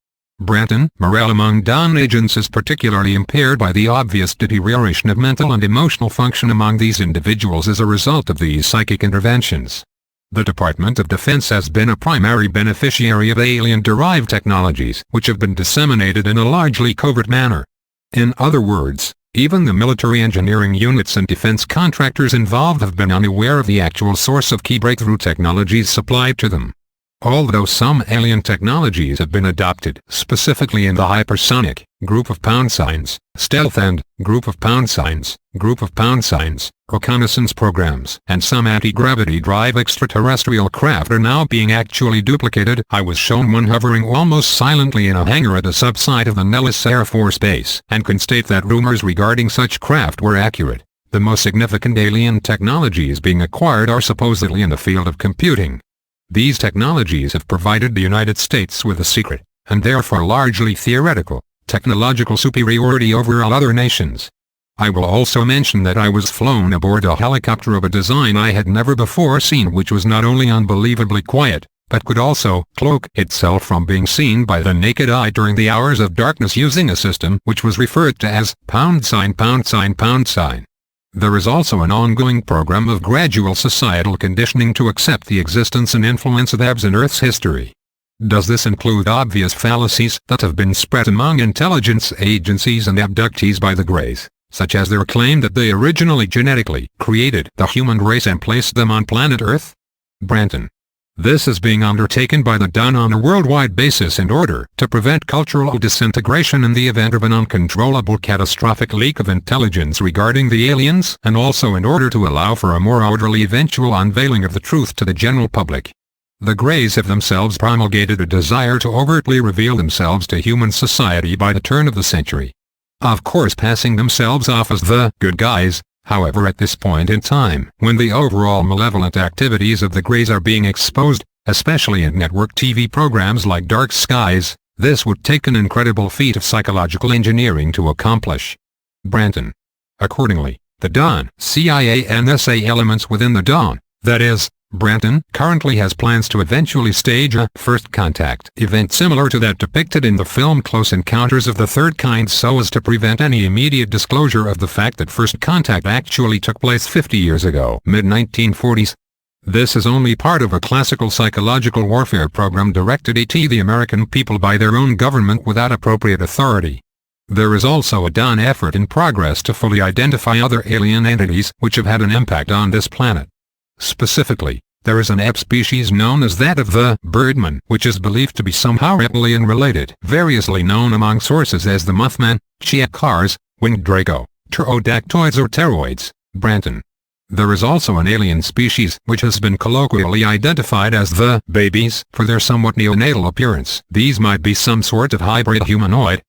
Branton, morale among Dawn agents is particularly impaired by the obvious deterioration of mental and emotional function among these individuals as a result of these psychic interventions. The Department of Defense has been a primary beneficiary of alien-derived technologies which have been disseminated in a largely covert manner. In other words, even the military engineering units and defense contractors involved have been unaware of the actual source of key breakthrough technologies supplied to them. Although some alien technologies have been adopted, specifically in the hypersonic, group of pound signs, stealth and, group of pound signs, reconnaissance programs, and some anti-gravity drive extraterrestrial craft are now being actually duplicated. I was shown one hovering almost silently in a hangar at a subsite of the Nellis Air Force Base, and can state that rumors regarding such craft were accurate. The most significant alien technologies being acquired are supposedly in the field of computing. These technologies have provided the United States with a secret, and therefore largely theoretical, technological superiority over all other nations. I will also mention that I was flown aboard a helicopter of a design I had never before seen, which was not only unbelievably quiet, but could also cloak itself from being seen by the naked eye during the hours of darkness using a system which was referred to as $. There is also an ongoing program of gradual societal conditioning to accept the existence and influence of EBs in Earth's history. Does this include obvious fallacies that have been spread among intelligence agencies and abductees by the Greys, such as their claim that they originally genetically created the human race and placed them on planet Earth? Branton. This is being undertaken by the Dawn on a worldwide basis in order to prevent cultural disintegration in the event of an uncontrollable catastrophic leak of intelligence regarding the aliens, and also in order to allow for a more orderly eventual unveiling of the truth to the general public. The Greys have themselves promulgated a desire to overtly reveal themselves to human society by the turn of the century. Of course, passing themselves off as the good guys. However, at this point in time, when the overall malevolent activities of the Greys are being exposed, especially in network TV programs like Dark Skies, this would take an incredible feat of psychological engineering to accomplish. Branton. Accordingly, the Dawn, CIA NSA elements within the Dawn, that is, Branton currently has plans to eventually stage a First Contact event similar to that depicted in the film Close Encounters of the Third Kind so as to prevent any immediate disclosure of the fact that First Contact actually took place 50 years ago, mid-1940s. This is only part of a classical psychological warfare program directed at the American people by their own government without appropriate authority. There is also a Dawn effort in progress to fully identify other alien entities which have had an impact on this planet. Specifically, there is an ape species known as that of the Birdman, which is believed to be somehow reptilian-related, variously known among sources as the Mothman, Chiakars, Winged Draco, Pterodactoids or Pteroids. Branton. There is also an alien species which has been colloquially identified as the Babies for their somewhat neonatal appearance. These might be some sort of hybrid humanoid.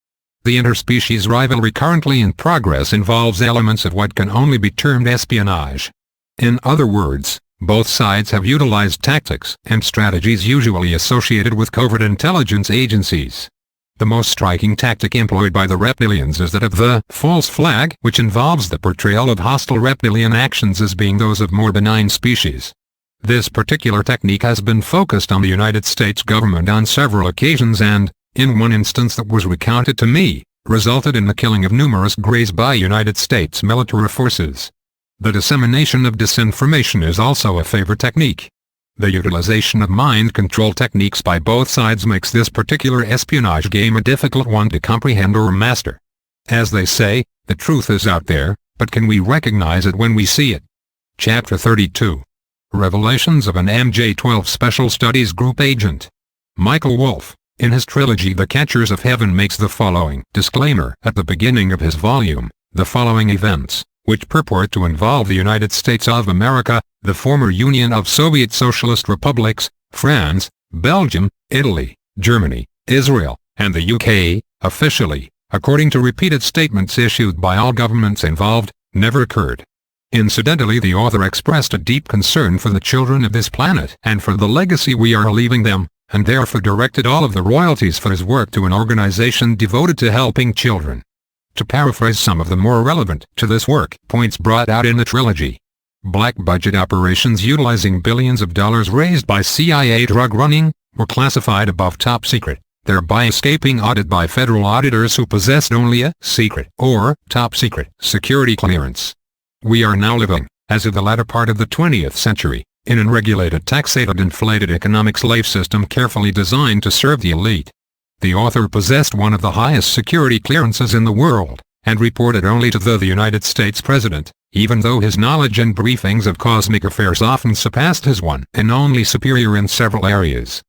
The interspecies rivalry currently in progress involves elements of what can only be termed espionage. In other words, both sides have utilized tactics and strategies usually associated with covert intelligence agencies. The most striking tactic employed by the reptilians is that of the false flag, which involves the portrayal of hostile reptilian actions as being those of more benign species. This particular technique has been focused on the United States government on several occasions and, in one instance that was recounted to me, resulted in the killing of numerous Greys by United States military forces. The dissemination of disinformation is also a favorite technique. The utilization of mind control techniques by both sides makes this particular espionage game a difficult one to comprehend or master. As they say, the truth is out there, but can we recognize it when we see it? Chapter 32. Revelations of an MJ-12 Special Studies Group Agent. Michael Wolff, in his trilogy The Catchers of Heaven, makes the following disclaimer at the beginning of his volume: the following events, which purport to involve the United States of America, the former Union of Soviet Socialist Republics, France, Belgium, Italy, Germany, Israel, and the UK, officially, according to repeated statements issued by all governments involved, never occurred. Incidentally, the author expressed a deep concern for the children of this planet and for the legacy we are leaving them, and therefore directed all of the royalties for his work to an organization devoted to helping children. To paraphrase some of the more relevant to this work points brought out in the trilogy: black budget operations utilizing billions of dollars raised by CIA drug running were classified above top secret, thereby escaping audit by federal auditors who possessed only a secret or top secret security clearance. We are now living, as of the latter part of the 20th century, in an unregulated, taxated, inflated economic slave system carefully designed to serve the elite. The author possessed one of the highest security clearances in the world, and reported only to the United States President, even though his knowledge and briefings of cosmic affairs often surpassed his one, and only superior in several areas.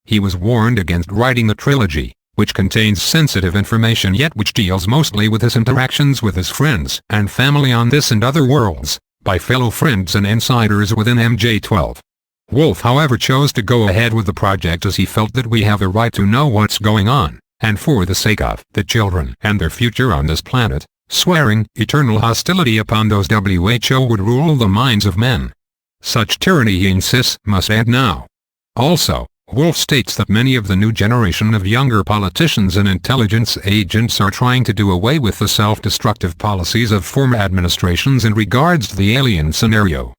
He was warned against writing the trilogy, which contains sensitive information yet which deals mostly with his interactions with his friends and family on this and other worlds, by fellow friends and insiders within MJ-12. Wolff, however, chose to go ahead with the project as he felt that we have a right to know what's going on, and for the sake of the children and their future on this planet, swearing eternal hostility upon those WHO would rule the minds of men. Such tyranny, he insists, must end now. Also, Wolff states that many of the new generation of younger politicians and intelligence agents are trying to do away with the self-destructive policies of former administrations in regards to the alien scenario.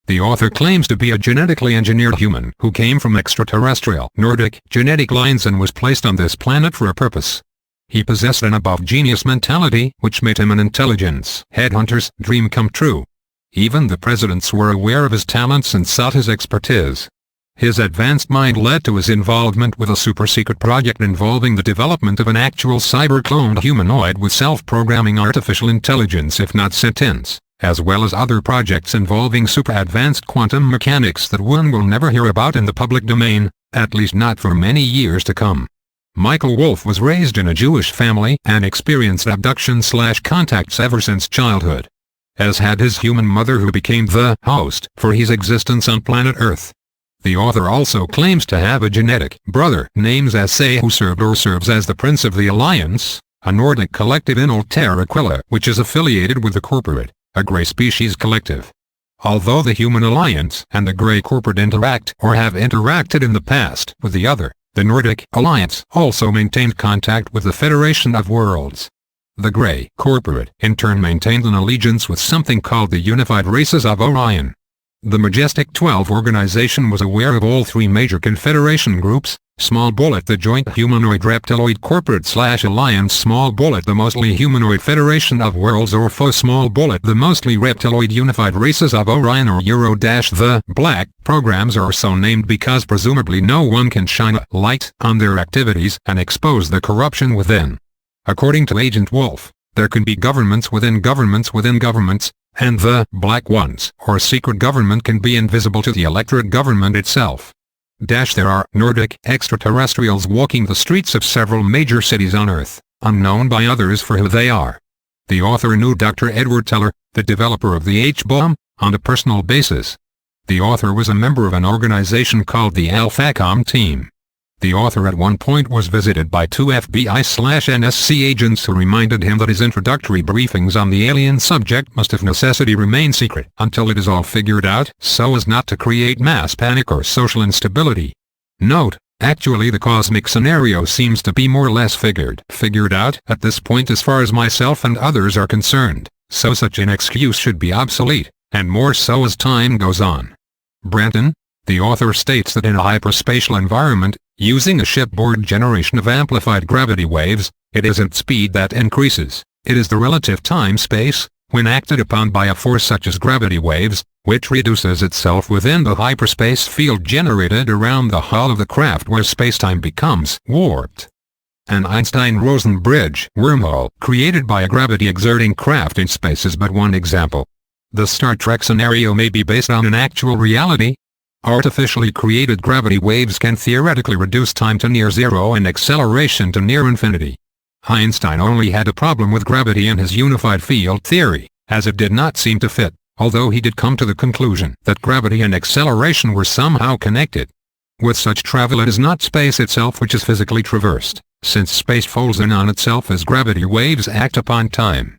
The author claims to be a genetically engineered human who came from extraterrestrial Nordic genetic lines and was placed on this planet for a purpose. He possessed an above-genius mentality which made him an intelligence headhunter's dream come true. Even the presidents were aware of his talents and sought his expertise. His advanced mind led to his involvement with a super-secret project involving the development of an actual cyber-cloned humanoid with self-programming artificial intelligence if not sentience, as well as other projects involving super-advanced quantum mechanics that one will never hear about in the public domain, at least not for many years to come. Michael Wolff was raised in a Jewish family and experienced abduction/contacts ever since childhood. As had his human mother who became the host for his existence on planet Earth. The author also claims to have a genetic brother named Ase who served or serves as the Prince of the Alliance, a Nordic collective in Terra Aquila which is affiliated with the Corporate, a Grey species collective. Although the Human Alliance and the Grey Corporate interact or have interacted in the past with the other, the Nordic Alliance also maintained contact with the Federation of Worlds. The Grey Corporate in turn maintained an allegiance with something called the Unified Races of Orion. The Majestic 12 organization was aware of all three major Confederation groups, Small Bullet the Joint Humanoid Reptiloid Corporate/Alliance, Small Bullet the Mostly Humanoid Federation of Worlds or FO, Small Bullet the Mostly Reptiloid Unified Races of Orion or Euro-the Black programs are so named because presumably no one can shine a light on their activities and expose the corruption within. According to Agent Wolff, there can be governments within governments within governments, and the black ones or secret government can be invisible to the electorate government itself. There are Nordic extraterrestrials walking the streets of several major cities on Earth, unknown by others for who they are. The author knew Dr. Edward Teller, the developer of the H-bomb, on a personal basis. The author was a member of an organization called the AlphaCom Team. The author at one point was visited by two FBI/NSC agents who reminded him that his introductory briefings on the alien subject must of necessity remain secret until it is all figured out so as not to create mass panic or social instability. Note, actually the cosmic scenario seems to be more or less figured out at this point as far as myself and others are concerned, so such an excuse should be obsolete, and more so as time goes on. Branton, the author states that in a hyperspatial environment, using a shipboard generation of amplified gravity waves, it isn't speed that increases, it is the relative time-space, when acted upon by a force such as gravity waves, which reduces itself within the hyperspace field generated around the hull of the craft where spacetime becomes warped. An Einstein-Rosen bridge wormhole created by a gravity-exerting craft in space is but one example. The Star Trek scenario may be based on an actual reality. Artificially created gravity waves can theoretically reduce time to near zero and acceleration to near infinity. Einstein only had a problem with gravity in his unified field theory, as it did not seem to fit, although he did come to the conclusion that gravity and acceleration were somehow connected. With such travel it is not space itself which is physically traversed, since space folds in on itself as gravity waves act upon time.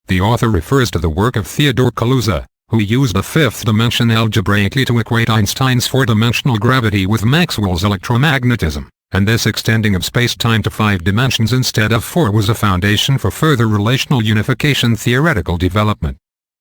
The author refers to the work of Theodore Kaluza, who used the fifth dimension algebraically to equate Einstein's four-dimensional gravity with Maxwell's electromagnetism, and this extending of space-time to 5 dimensions instead of 4 was a foundation for further relational unification theoretical development.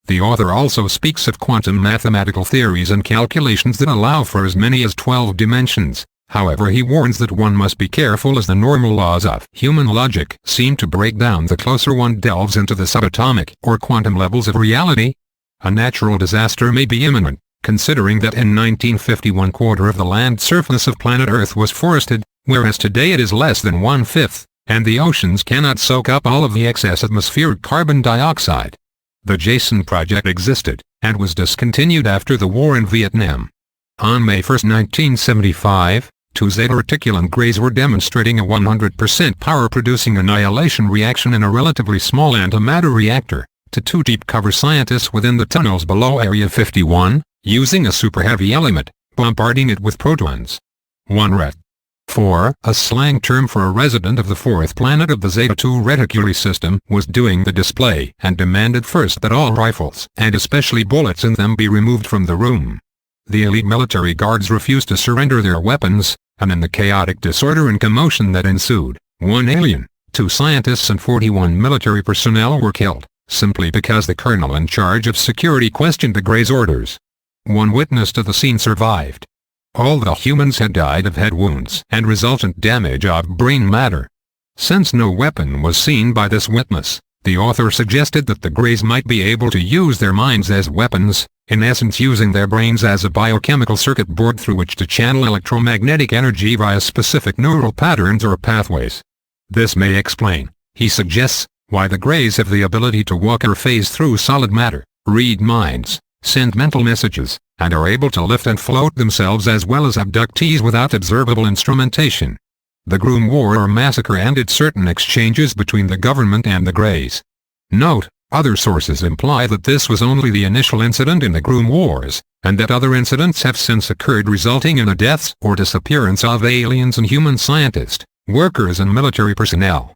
The author also speaks of quantum mathematical theories and calculations that allow for as many as 12 dimensions. However, he warns that one must be careful as the normal laws of human logic seem to break down the closer one delves into the subatomic or quantum levels of reality. A natural disaster may be imminent, considering that in 1951 1/4 of the land surface of planet Earth was forested, whereas today it is less than 1/5, and the oceans cannot soak up all of the excess atmospheric carbon dioxide. The Jason Project existed, and was discontinued after the war in Vietnam. On May 1, 1975, 2 Zeta Reticulum Greys were demonstrating a 100% power-producing annihilation reaction in a relatively small antimatter reactor, to 2 deep-cover scientists within the tunnels below Area 51, using a super-heavy element, bombarding it with protons. 1 Ret. 4, a slang term for a resident of the 4th planet of the Zeta 2 Reticuli system, was doing the display and demanded first that all rifles, and especially bullets in them, be removed from the room. The elite military guards refused to surrender their weapons, and in the chaotic disorder and commotion that ensued, 1 alien, 2 scientists and 41 military personnel were killed, simply because the colonel in charge of security questioned the Greys' orders. One witness to the scene survived. All the humans had died of head wounds and resultant damage of brain matter. Since no weapon was seen by this witness, the author suggested that the Greys might be able to use their minds as weapons, in essence using their brains as a biochemical circuit board through which to channel electromagnetic energy via specific neural patterns or pathways. This may explain, he suggests, why the Greys have the ability to walk or phase through solid matter, read minds, send mental messages, and are able to lift and float themselves as well as abductees without observable instrumentation. The Groom War or massacre ended certain exchanges between the government and the Greys. Note, other sources imply that this was only the initial incident in the Groom Wars, and that other incidents have since occurred resulting in the deaths or disappearance of aliens and human scientists, workers and military personnel.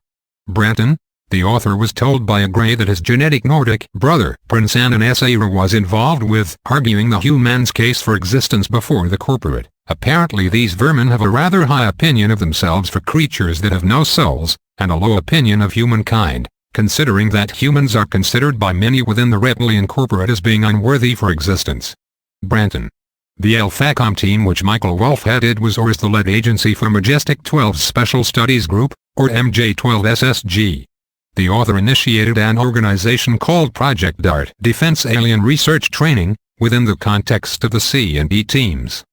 Brenton, the author, was told by a Grey that his genetic Nordic brother, Prince Ananias was involved with arguing the human's case for existence before the corporate. Apparently these vermin have a rather high opinion of themselves for creatures that have no souls, and a low opinion of humankind, considering that humans are considered by many within the reptilian corporate as being unworthy for existence. Branton. The Alphacom team which Michael Wolff headed was or is the lead agency for Majestic 12's Special Studies Group, or MJ-12 SSG. The author initiated an organization called Project DART, Defense Alien Research Training, within the context of the C&E teams.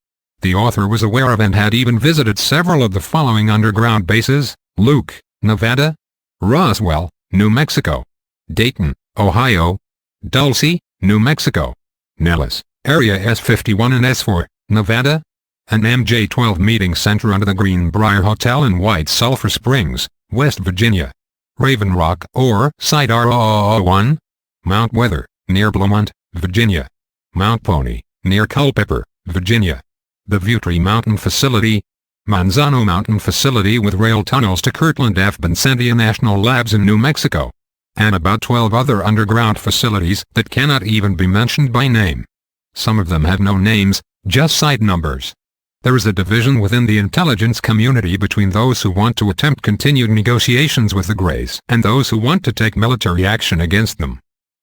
The author was aware of and had even visited several of the following underground bases: Luke, Nevada; Roswell, New Mexico; Dayton, Ohio; Dulce, New Mexico; Nellis, Area S51 and S4, Nevada; an MJ-12 meeting center under the Greenbrier Hotel in White Sulphur Springs, West Virginia; Raven Rock or Site R001; Mount Weather, near Beaumont, Virginia; Mount Pony, near Culpeper, Virginia; the Viewtree Mountain Facility; Manzano Mountain Facility with rail tunnels to Kirtland F. Vincentia National Labs in New Mexico; and about 12 other underground facilities that cannot even be mentioned by name. Some of them have no names, just site numbers. There is a division within the intelligence community between those who want to attempt continued negotiations with the Greys and those who want to take military action against them.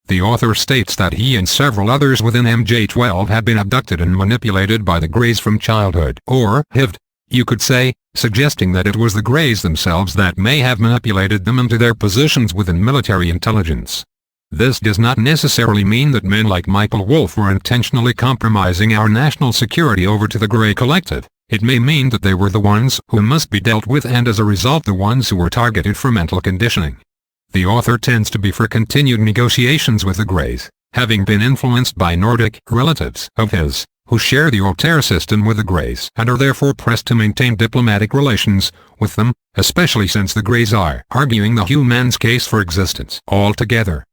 The author states that he and several others within MJ-12 had been abducted and manipulated by the Greys from childhood, or HIVed, you could say, suggesting that it was the Greys themselves that may have manipulated them into their positions within military intelligence. This does not necessarily mean that men like Michael Wolff were intentionally compromising our national security over to the Grey Collective. It may mean that they were the ones who must be dealt with and as a result the ones who were targeted for mental conditioning. The author tends to be for continued negotiations with the Greys, having been influenced by Nordic relatives of his, who share the Altair system with the Greys and are therefore pressed to maintain diplomatic relations with them, especially since the Greys are arguing the human's case for existence altogether.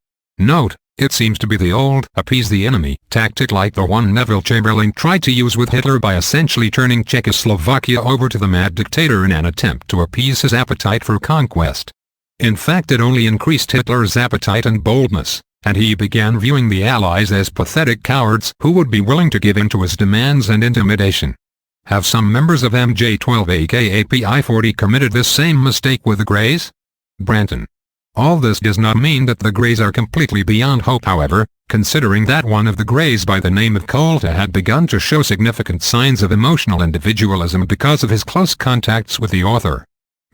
Note, it seems to be the old appease the enemy tactic like the one Neville Chamberlain tried to use with Hitler by essentially turning Czechoslovakia over to the mad dictator in an attempt to appease his appetite for conquest. In fact, it only increased Hitler's appetite and boldness, and he began viewing the Allies as pathetic cowards who would be willing to give in to his demands and intimidation. Have some members of MJ-12 aka PI-40 committed this same mistake with the Greys? Branton. All this does not mean that the Greys are completely beyond hope, however, considering that one of the Greys by the name of Colta had begun to show significant signs of emotional individualism because of his close contacts with the author.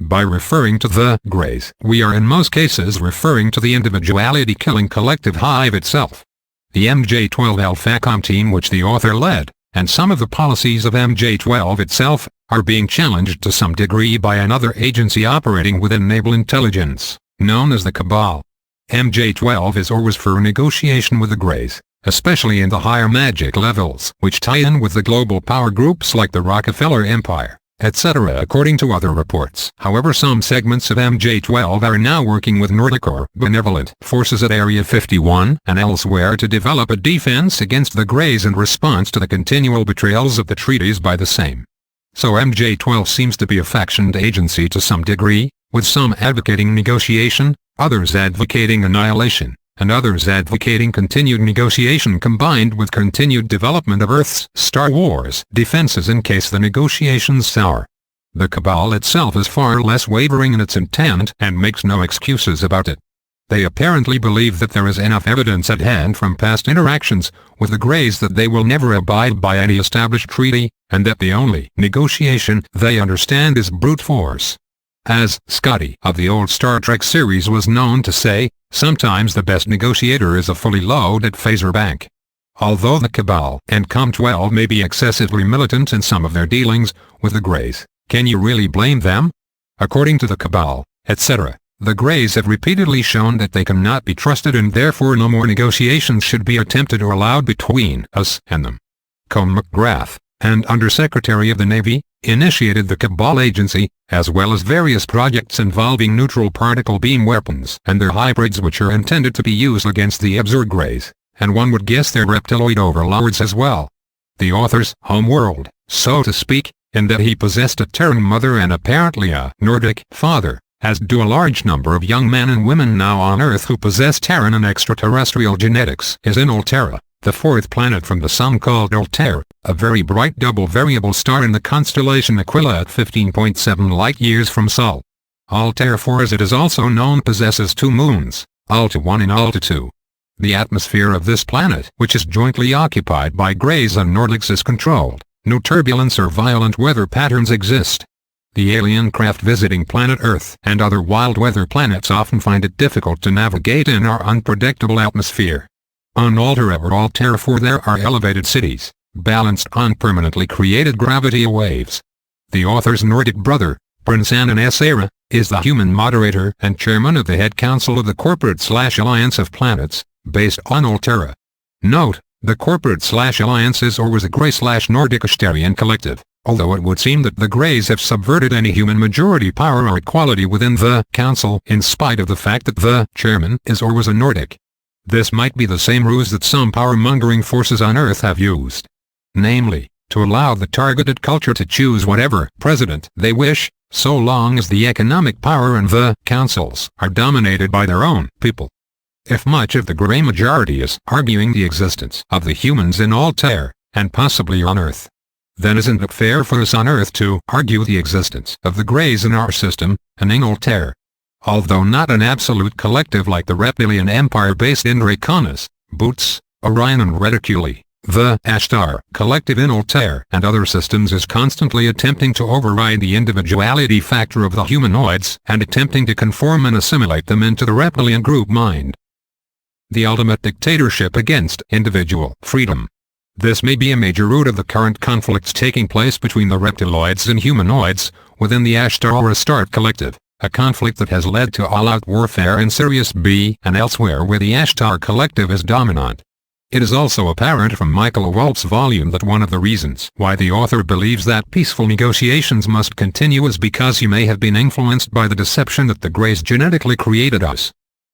By referring to the Greys, we are in most cases referring to the individuality-killing collective hive itself. The MJ-12 Alphacom team which the author led, and some of the policies of MJ-12 itself, are being challenged to some degree by another agency operating within naval intelligence, known as the Cabal. MJ-12 is or was for negotiation with the Greys, especially in the higher magic levels, which tie in with the global power groups like the Rockefeller Empire, etc. according to other reports. However, some segments of MJ-12 are now working with Nordic or benevolent forces at Area 51 and elsewhere to develop a defense against the Greys in response to the continual betrayals of the treaties by the same. So MJ-12 seems to be a factioned agency to some degree, with some advocating negotiation, others advocating annihilation, and others advocating continued negotiation combined with continued development of Earth's Star Wars defenses in case the negotiations sour. The Cabal itself is far less wavering in its intent and makes no excuses about it. They apparently believe that there is enough evidence at hand from past interactions with the Greys that they will never abide by any established treaty, and that the only negotiation they understand is brute force. As Scotty of the old Star Trek series was known to say, sometimes the best negotiator is a fully loaded phaser bank. Although the Cabal and Com-12 may be excessively militant in some of their dealings with the Greys, can you really blame them? According to the Cabal, etc., the Greys have repeatedly shown that they cannot be trusted and therefore no more negotiations should be attempted or allowed between us and them. Colm McGrath, and Undersecretary of the Navy, initiated the Cabal Agency, as well as various projects involving neutral particle beam weapons and their hybrids which are intended to be used against the absurd Greys, and one would guess their reptiloid overlords as well. The author's homeworld, so to speak, in that he possessed a Terran mother and apparently a Nordic father, as do a large number of young men and women now on Earth who possess Terran and extraterrestrial genetics, is in Altera, the fourth planet from the Sun called Altair, a very bright double variable star in the constellation Aquila at 15.7 light-years from Sol. Altair 4, as it is also known, possesses two moons, Alta 1 and Alta 2. The atmosphere of this planet, which is jointly occupied by Greys and Nordics, is controlled. No turbulence or violent weather patterns exist. The alien craft visiting planet Earth and other wild weather planets often find it difficult to navigate in our unpredictable atmosphere. On Altair 4 there are elevated cities, balanced on permanently created gravity waves. The author's Nordic brother, Prince Annan Essera, is the human moderator and chairman of the head council of the Corporate/Alliance of Planets, based on Altair. Note, the Corporate/Alliance is or was a Grey/Nordic Asterian collective, although it would seem that the Greys have subverted any human majority power or equality within the council in spite of the fact that the chairman is or was a Nordic. This might be the same ruse that some power-mongering forces on Earth have used. Namely, to allow the targeted culture to choose whatever president they wish, so long as the economic power and the councils are dominated by their own people. If much of the Grey majority is arguing the existence of the humans in Altair, and possibly on Earth, then isn't it fair for us on Earth to argue the existence of the Greys in our system, and in Altair? Although not an absolute collective like the reptilian empire based in Draconis, Boots, Orion and Reticuli, the Ashtar collective in Altair and other systems is constantly attempting to override the individuality factor of the humanoids and attempting to conform and assimilate them into the reptilian group mind. The ultimate dictatorship against individual freedom. This may be a major root of the current conflicts taking place between the reptiloids and humanoids within the Ashtar or Astarte collective, a conflict that has led to all-out warfare in Sirius B and elsewhere where the Ashtar collective is dominant. It is also apparent from Michael Walt's volume that one of the reasons why the author believes that peaceful negotiations must continue is because he may have been influenced by the deception that the Greys genetically created us.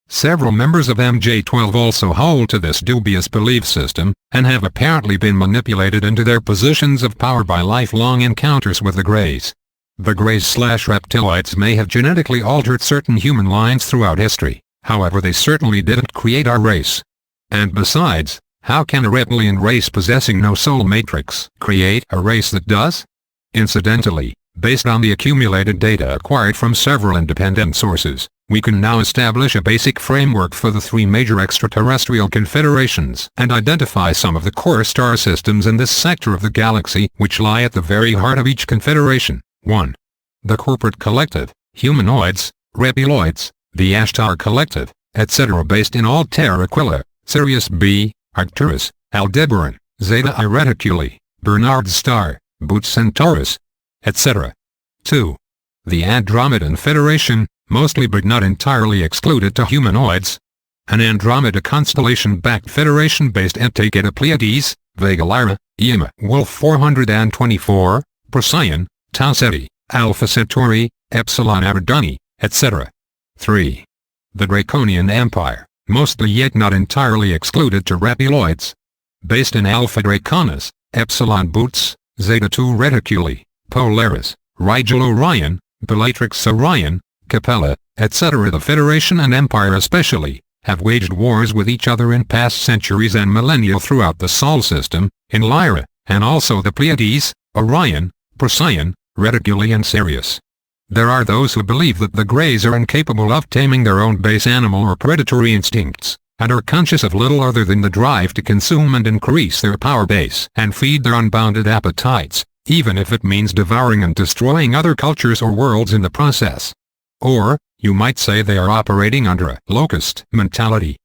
Several members of MJ-12 also hold to this dubious belief system, and have apparently been manipulated into their positions of power by lifelong encounters with the Greys. The Greys/reptiloids may have genetically altered certain human lines throughout history, however they certainly didn't create our race. And besides, how can a reptilian race possessing no soul matrix create a race that does? Incidentally, based on the accumulated data acquired from several independent sources, we can now establish a basic framework for the three major extraterrestrial confederations and identify some of the core star systems in this sector of the galaxy which lie at the very heart of each confederation. 1. The Corporate Collective, Humanoids, Reptiloids, the Ashtar Collective, etc. based in Altair Aquila, Sirius B, Arcturus, Aldebaran, Zeta I Reticuli, Bernard's Star, Boots Centaurus, etc. 2. The Andromedan Federation, mostly but not entirely excluded to humanoids. An Andromeda constellation-backed federation-based entity at Pleiades, Vega Lyra, Yima, Wolf 424, Procyon, Tau Ceti, Alpha Centauri, Epsilon Aberdani, etc. 3. The Draconian Empire, mostly yet not entirely excluded to reptiloids. Based in Alpha Draconis, Epsilon Boots, Zeta 2 Reticuli, Polaris, Rigel Orion, Bellatrix Orion, Capella, etc. The Federation and Empire especially, have waged wars with each other in past centuries and millennia throughout the Sol system, in Lyra, and also the Pleiades, Orion, Procyon, Reticuli and Sirius. There are those who believe that the Greys are incapable of taming their own base animal or predatory instincts, and are conscious of little other than the drive to consume and increase their power base and feed their unbounded appetites, even if it means devouring and destroying other cultures or worlds in the process. Or, you might say they are operating under a locust mentality.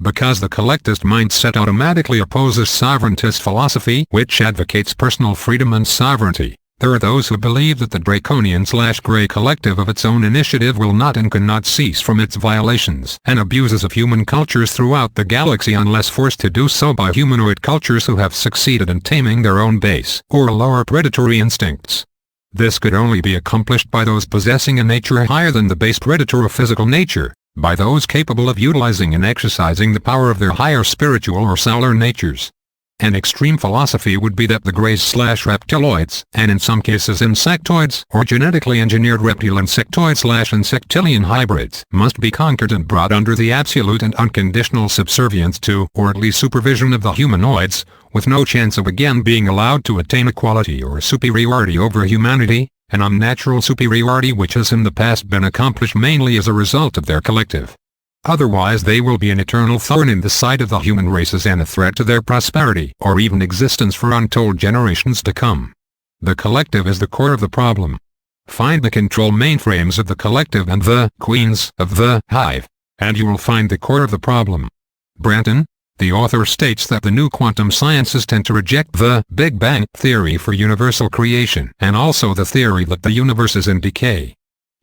Because the collectivist mindset automatically opposes sovereigntist philosophy, which advocates personal freedom and sovereignty. There are those who believe that the draconian/grey collective of its own initiative will not and cannot cease from its violations and abuses of human cultures throughout the galaxy unless forced to do so by humanoid cultures who have succeeded in taming their own base or lower predatory instincts. This could only be accomplished by those possessing a nature higher than the base predator of physical nature, by those capable of utilizing and exercising the power of their higher spiritual or solar natures. An extreme philosophy would be that the Greys/reptiloids, and in some cases insectoids or genetically engineered reptile-insectoid/insectilian hybrids, must be conquered and brought under the absolute and unconditional subservience to, or at least supervision of the humanoids, with no chance of again being allowed to attain equality or superiority over humanity, an unnatural superiority which has in the past been accomplished mainly as a result of their collective. Otherwise they will be an eternal thorn in the side of the human races and a threat to their prosperity or even existence for untold generations to come. The collective is the core of the problem. Find the control mainframes of the collective and the queens of the hive, and you will find the core of the problem. Branton, the author, states that the new quantum sciences tend to reject the Big Bang theory for universal creation and also the theory that the universe is in decay.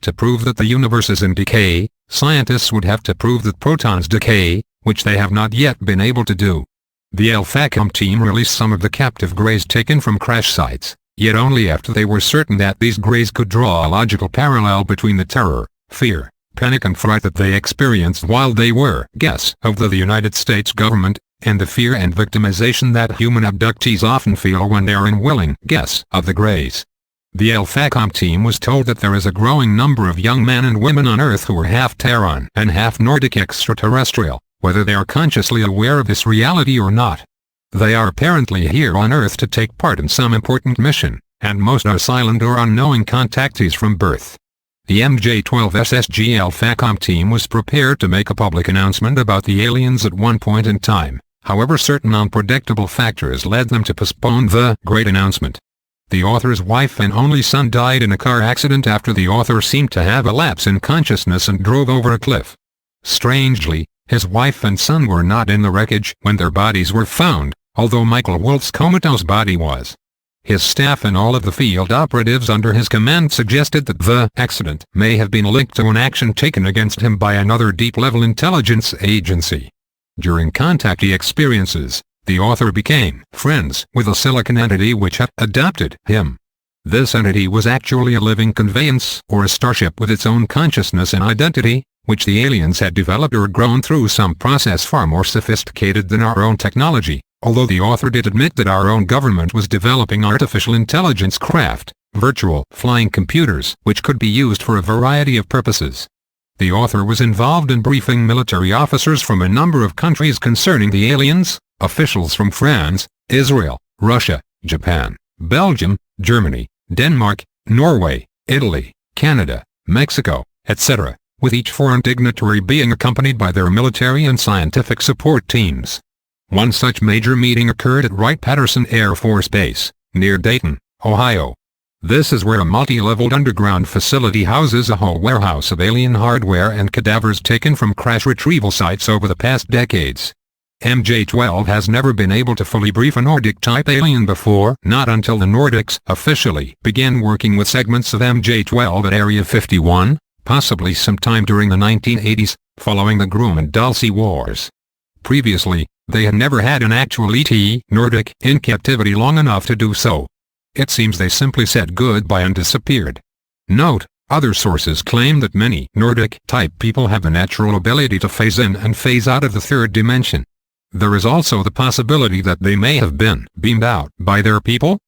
To prove that the universe is in decay, scientists would have to prove that protons decay, which they have not yet been able to do. The Alphacom team released some of the captive Greys taken from crash sites, yet only after they were certain that these Greys could draw a logical parallel between the terror, fear, panic and fright that they experienced while they were guests of the United States government, and the fear and victimization that human abductees often feel when they are unwilling guests of the Greys. The Alphacom team was told that there is a growing number of young men and women on Earth who are half Terran and half Nordic extraterrestrial, whether they are consciously aware of this reality or not. They are apparently here on Earth to take part in some important mission, and most are silent or unknowing contactees from birth. The MJ-12 SSG Alphacom team was prepared to make a public announcement about the aliens at one point in time, however certain unpredictable factors led them to postpone the great announcement. The author's wife and only son died in a car accident after the author seemed to have a lapse in consciousness and drove over a cliff. Strangely, his wife and son were not in the wreckage when their bodies were found, although Michael Wolff's comatose body was. His staff and all of the field operatives under his command suggested that the accident may have been linked to an action taken against him by another deep-level intelligence agency. During contactee experiences, the author became friends with a silicon entity which had adopted him. This entity was actually a living conveyance or a starship with its own consciousness and identity, which the aliens had developed or grown through some process far more sophisticated than our own technology, although the author did admit that our own government was developing artificial intelligence craft, virtual flying computers, which could be used for a variety of purposes. The author was involved in briefing military officers from a number of countries concerning the aliens, officials from France, Israel, Russia, Japan, Belgium, Germany, Denmark, Norway, Italy, Canada, Mexico, etc., with each foreign dignitary being accompanied by their military and scientific support teams. One such major meeting occurred at Wright-Patterson Air Force Base, near Dayton, Ohio. This is where a multi-leveled underground facility houses a whole warehouse of alien hardware and cadavers taken from crash retrieval sites over the past decades. MJ-12 has never been able to fully brief a Nordic-type alien before, not until the Nordics officially began working with segments of MJ-12 at Area 51, possibly sometime during the 1980s, following the Groom and Dulce wars. Previously, they had never had an actual ET Nordic in captivity long enough to do so. It seems they simply said goodbye and disappeared. Note, other sources claim that many Nordic-type people have a natural ability to phase in and phase out of the third dimension. There is also the possibility that they may have been beamed out by their people.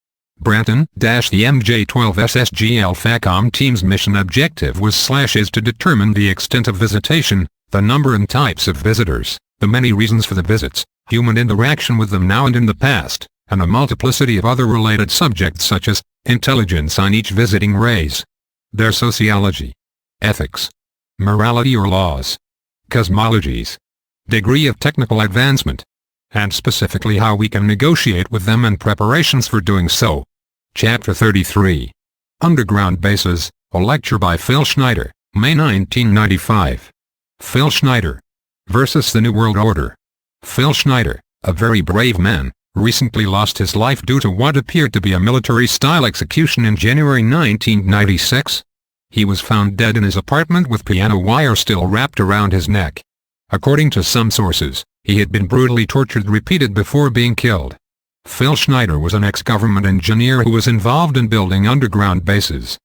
Branton - the MJ-12 SSG Alphacom team's mission objective was/is to determine the extent of visitation, the number and types of visitors, the many reasons for the visits, human interaction with them now and in the past, and a multiplicity of other related subjects such as intelligence on each visiting race. their sociology, ethics, morality or laws, cosmologies, degree of technical advancement, and specifically how we can negotiate with them and preparations for doing so. Chapter 33. Underground Bases, a lecture by Phil Schneider, May 1995. Phil Schneider versus the New World Order. Phil Schneider, a very brave man, recently lost his life due to what appeared to be a military-style execution in January 1996. He was found dead in his apartment with piano wire still wrapped around his neck. According to some sources, he had been brutally tortured repeatedly before being killed. Phil Schneider was an ex-government engineer who was involved in building underground bases.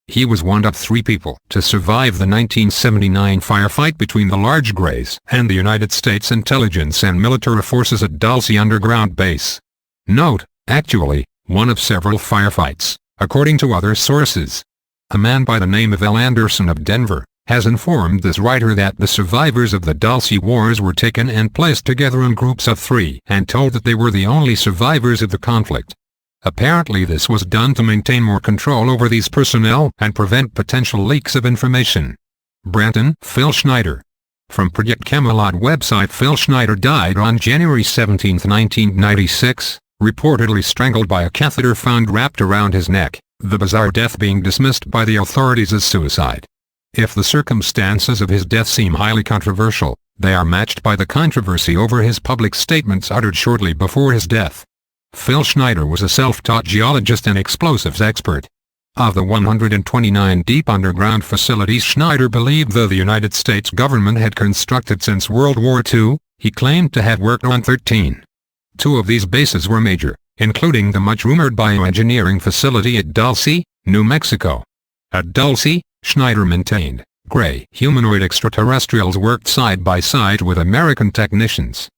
He was one of 3 people to survive the 1979 firefight between the Large Greys and the United States intelligence and military forces at Dulce underground base. Note, actually, one of several firefights, according to other sources. A man by the name of L. Anderson of Denver has informed this writer that the survivors of the Dulce Wars were taken and placed together in groups of 3 and told that they were the only survivors of the conflict. Apparently this was done to maintain more control over these personnel and prevent potential leaks of information. Brenton, Phil Schneider. From Project Camelot website. Phil Schneider died on January 17, 1996, reportedly strangled by a catheter found wrapped around his neck, the bizarre death being dismissed by the authorities as suicide. If the circumstances of his death seem highly controversial, they are matched by the controversy over his public statements uttered shortly before his death. Phil Schneider was a self-taught geologist and explosives expert. Of the 129 deep underground facilities Schneider believed the United States government had constructed since World War II, he claimed to have worked on 13. 2 of these bases were major, including the much-rumored bioengineering facility at Dulce, New Mexico. At Dulce, Schneider maintained, gray humanoid extraterrestrials worked side by side with American technicians.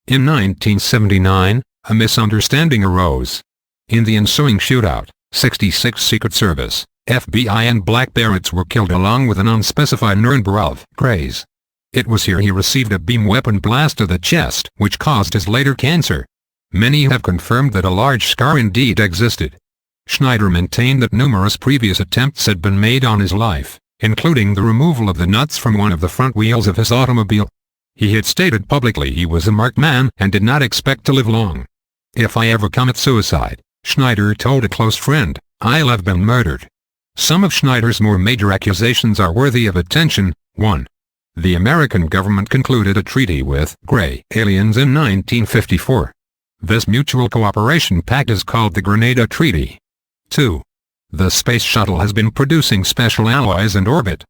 In 1979, a misunderstanding arose. In the ensuing shootout, 66 Secret Service, FBI and Black Berets were killed along with an unspecified number of Greys. It was here he received a beam weapon blast to the chest, which caused his later cancer. Many have confirmed that a large scar indeed existed. Schneider maintained that numerous previous attempts had been made on his life, including the removal of the nuts from one of the front wheels of his automobile. He had stated publicly he was a marked man and did not expect to live long. "If I ever commit suicide," Schneider told a close friend, "I'll have been murdered." Some of Schneider's more major accusations are worthy of attention. 1. The American government concluded a treaty with Gray aliens in 1954. This mutual cooperation pact is called the Grenada Treaty. 2. The space shuttle has been producing special alloys in orbit.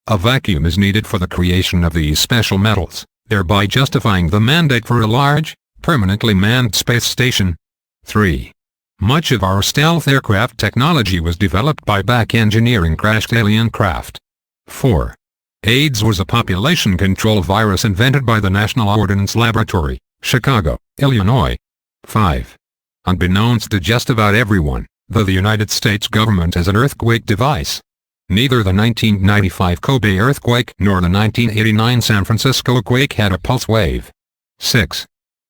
A vacuum is needed for the creation of these special metals, thereby justifying the mandate for a large, permanently manned space station. 3. Much of our stealth aircraft technology was developed by back engineering crashed alien craft. 4. AIDS was a population control virus invented by the National Ordnance Laboratory, Chicago, Illinois. 5. Unbeknownst to just about everyone, the United States government has an earthquake device. Neither the 1995 Kobe earthquake nor the 1989 San Francisco quake had a pulse wave. 6.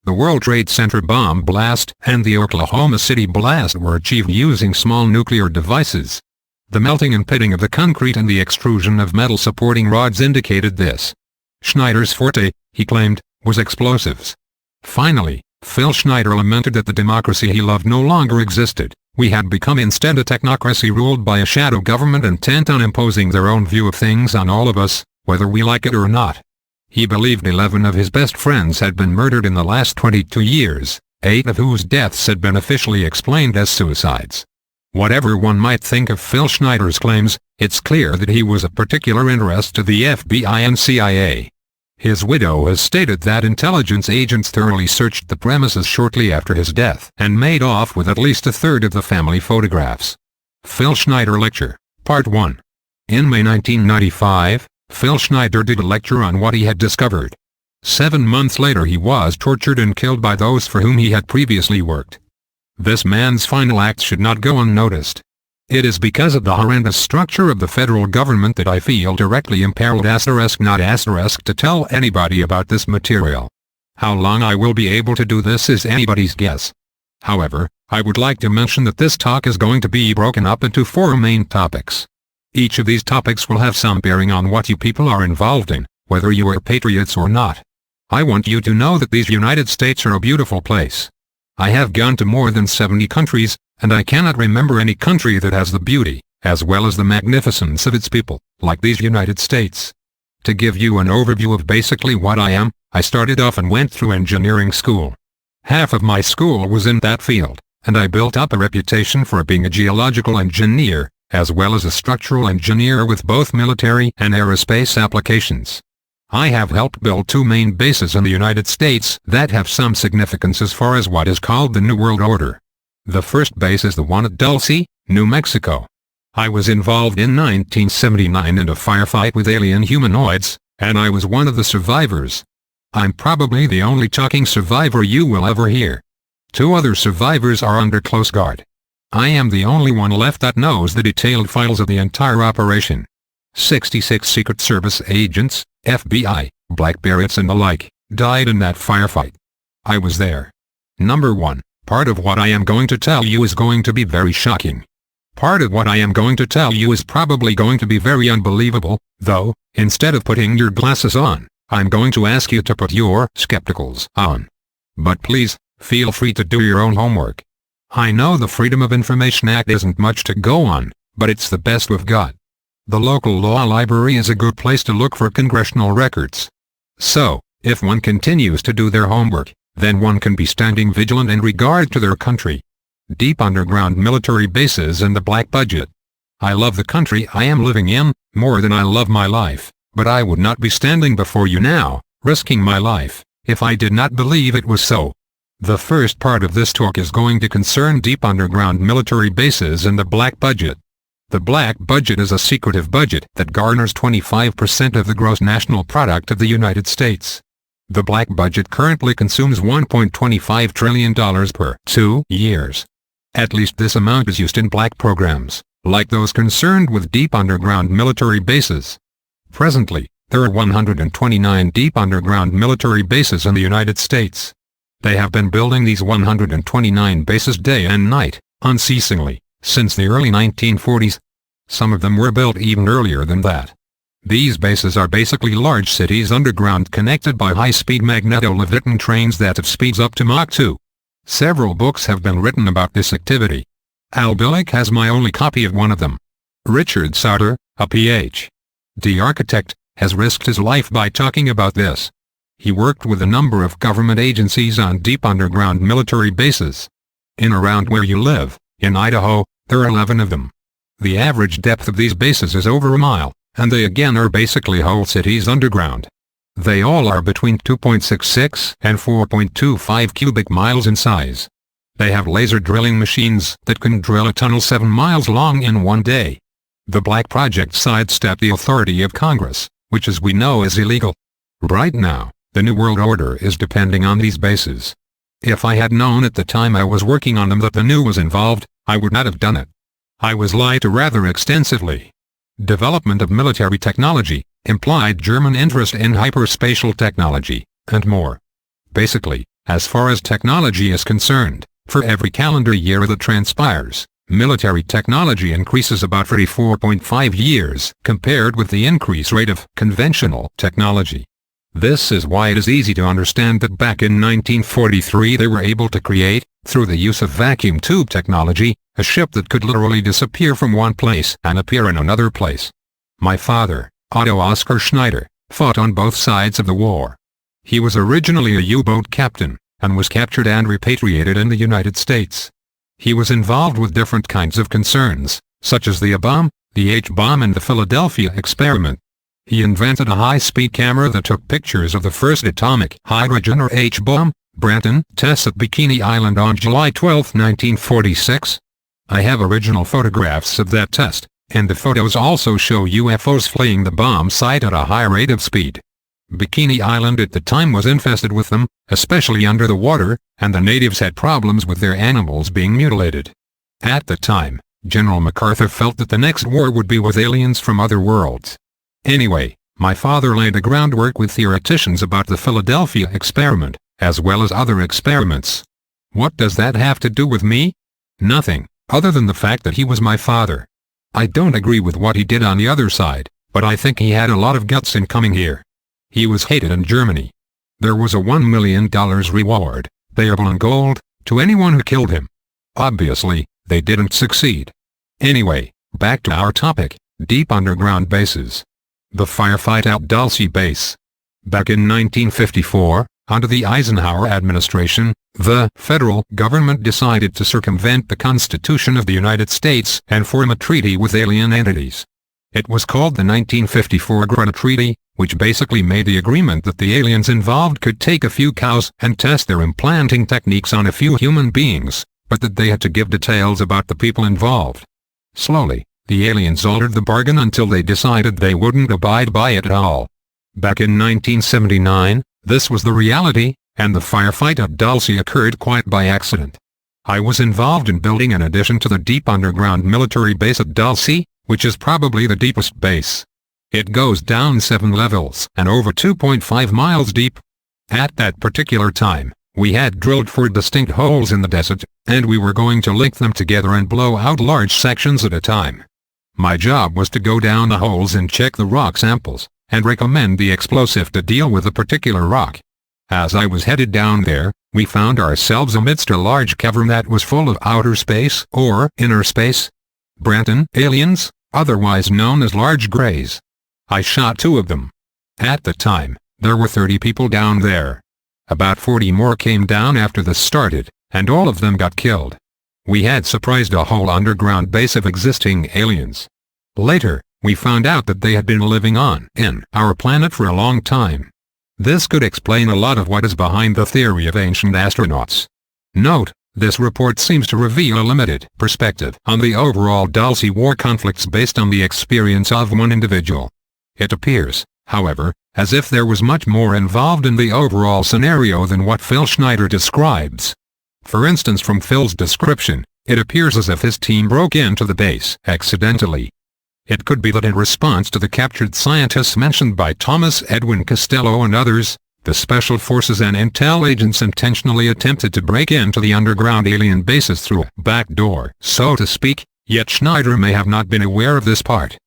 The World Trade Center bomb blast and the Oklahoma City blast were achieved using small nuclear devices. The melting and pitting of the concrete and the extrusion of metal supporting rods indicated this. Schneider's forte, he claimed, was explosives. Finally, Phil Schneider lamented that the democracy he loved no longer existed. We had become instead a technocracy ruled by a shadow government intent on imposing their own view of things on all of us, whether we like it or not. He believed 11 of his best friends had been murdered in the last 22 years, 8 of whose deaths had been officially explained as suicides. Whatever one might think of Phil Schneider's claims, it's clear that he was of particular interest to the FBI and CIA. His widow has stated that intelligence agents thoroughly searched the premises shortly after his death and made off with at least a third of the family photographs. Phil Schneider Lecture, Part 1. In May 1995, Phil Schneider did a lecture on what he had discovered. 7 months later he was tortured and killed by those for whom he had previously worked. This man's final act should not go unnoticed. It is because of the horrendous structure of the federal government that I feel directly imperiled *not* to tell anybody about this material. How long I will be able to do this is anybody's guess. However, I would like to mention that this talk is going to be broken up into 4 main topics. Each of these topics will have some bearing on what you people are involved in, whether you are patriots or not. I want you to know that these United States are a beautiful place. I have gone to more than 70 countries, and I cannot remember any country that has the beauty, as well as the magnificence of its people, like these United States. To give you an overview of basically what I am, I started off and went through engineering school. Half of my school was in that field, and I built up a reputation for being a geological engineer, as well as a structural engineer with both military and aerospace applications. I have helped build two main bases in the United States that have some significance as far as what is called the New World Order. The first base is the one at Dulce, New Mexico. I was involved in 1979 in a firefight with alien humanoids, and I was one of the survivors. I'm probably the only talking survivor you will ever hear. 2 other survivors are under close guard. I am the only one left that knows the detailed files of the entire operation. 66 Secret Service agents, FBI, Black Berets and the like, died in that firefight. I was there. Number 1, part of what I am going to tell you is going to be very shocking. Part of what I am going to tell you is probably going to be very unbelievable, though, instead of putting your glasses on, I'm going to ask you to put your skepticals on. But please, feel free to do your own homework. I know the Freedom of Information Act isn't much to go on, but it's the best we've got. The local law library is a good place to look for congressional records. So, if one continues to do their homework, then one can be standing vigilant in regard to their country. Deep underground military bases and the black budget. I love the country I am living in, more than I love my life, but I would not be standing before you now, risking my life, if I did not believe it was so. The first part of this talk is going to concern deep underground military bases and the black budget. The black budget is a secretive budget that garners 25% of the gross national product of the United States. The black budget currently consumes $1.25 trillion per 2 years. At least this amount is used in black programs, like those concerned with deep underground military bases. Presently, there are 129 deep underground military bases in the United States. They have been building these 129 bases day and night, unceasingly, since the early 1940s. Some of them were built even earlier than that. These bases are basically large cities underground connected by high-speed magneto-levitin trains that have speeds up to Mach 2. Several books have been written about this activity. Al Billick has my only copy of one of them. Richard Sauter, a Ph.D. architect, has risked his life by talking about this. He worked with a number of government agencies on deep underground military bases. In around where you live, in Idaho, there are 11 of them. The average depth of these bases is over a mile, and they again are basically whole cities underground. They all are between 2.66 and 4.25 cubic miles in size. They have laser drilling machines that can drill a tunnel 7 miles long in one day. The Black Project sidestepped the authority of Congress, which as we know is illegal. Right now, the New World Order is depending on these bases. If I had known at the time I was working on them that the new was involved, I would not have done it. I was lied to rather extensively. Development of military technology, implied German interest in hyperspatial technology, and more. Basically, as far as technology is concerned, for every calendar year that transpires, military technology increases about 34.5 years compared with the increase rate of conventional technology. This is why it is easy to understand that back in 1943 they were able to create, through the use of vacuum tube technology, a ship that could literally disappear from one place and appear in another place. My father, Otto Oskar Schneider, fought on both sides of the war. He was originally a U-boat captain, and was captured and repatriated in the United States. He was involved with different kinds of concerns, such as the A-bomb, the H-bomb and the Philadelphia experiment. He invented a high-speed camera that took pictures of the first atomic hydrogen or H-bomb, Branton test at Bikini Island on July 12, 1946. I have original photographs of that test, and the photos also show UFOs fleeing the bomb site at a high rate of speed. Bikini Island at the time was infested with them, especially under the water, and the natives had problems with their animals being mutilated. At the time, General MacArthur felt that the next war would be with aliens from other worlds. Anyway, my father laid the groundwork with theoreticians about the Philadelphia experiment, as well as other experiments. What does that have to do with me? Nothing, other than the fact that he was my father. I don't agree with what he did on the other side, but I think he had a lot of guts in coming here. He was hated in Germany. There was a $1 million reward, payable in gold, to anyone who killed him. Obviously, they didn't succeed. Anyway, back to our topic, deep underground bases. The firefight at Dulce base. Back in 1954, under the Eisenhower administration, the federal government decided to circumvent the Constitution of the United States and form a treaty with alien entities. It was called the 1954 Greta Treaty, which basically made the agreement that the aliens involved could take a few cows and test their implanting techniques on a few human beings, but that they had to give details about the people involved. Slowly, the aliens altered the bargain until they decided they wouldn't abide by it at all. Back in 1979, this was the reality, and the firefight at Dulce occurred quite by accident. I was involved in building an addition to the deep underground military base at Dulce, which is probably the deepest base. It goes down 7 levels and over 2.5 miles deep. At that particular time, we had drilled 4 distinct holes in the desert, and we were going to link them together and blow out large sections at a time. My job was to go down the holes and check the rock samples, and recommend the explosive to deal with a particular rock. As I was headed down there, we found ourselves amidst a large cavern that was full of outer space or inner space. Branton aliens, otherwise known as large greys. I shot 2 of them. At the time, there were 30 people down there. About 40 more came down after this started, and all of them got killed. We had surprised a whole underground base of existing aliens. Later, we found out that they had been living in our planet for a long time. This could explain a lot of what is behind the theory of ancient astronauts. Note, this report seems to reveal a limited perspective on the overall Dulce war conflicts based on the experience of one individual. It appears, however, as if there was much more involved in the overall scenario than what Phil Schneider describes. For instance, from Phil's description, it appears as if his team broke into the base accidentally. It could be that in response to the captured scientists mentioned by Thomas Edwin Costello and others, the special forces and intel agents intentionally attempted to break into the underground alien bases through a back door, so to speak, yet Schneider may have not been aware of this part.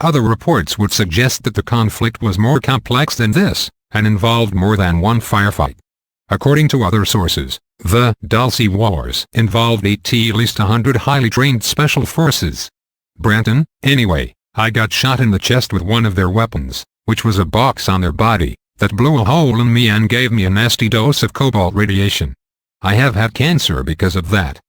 Other reports would suggest that the conflict was more complex than this, and involved more than one firefight. According to other sources, the Dulce Wars involved at least 100 highly trained special forces. Branton, anyway, I got shot in the chest with one of their weapons, which was a box on their body, that blew a hole in me and gave me a nasty dose of cobalt radiation. I have had cancer because of that.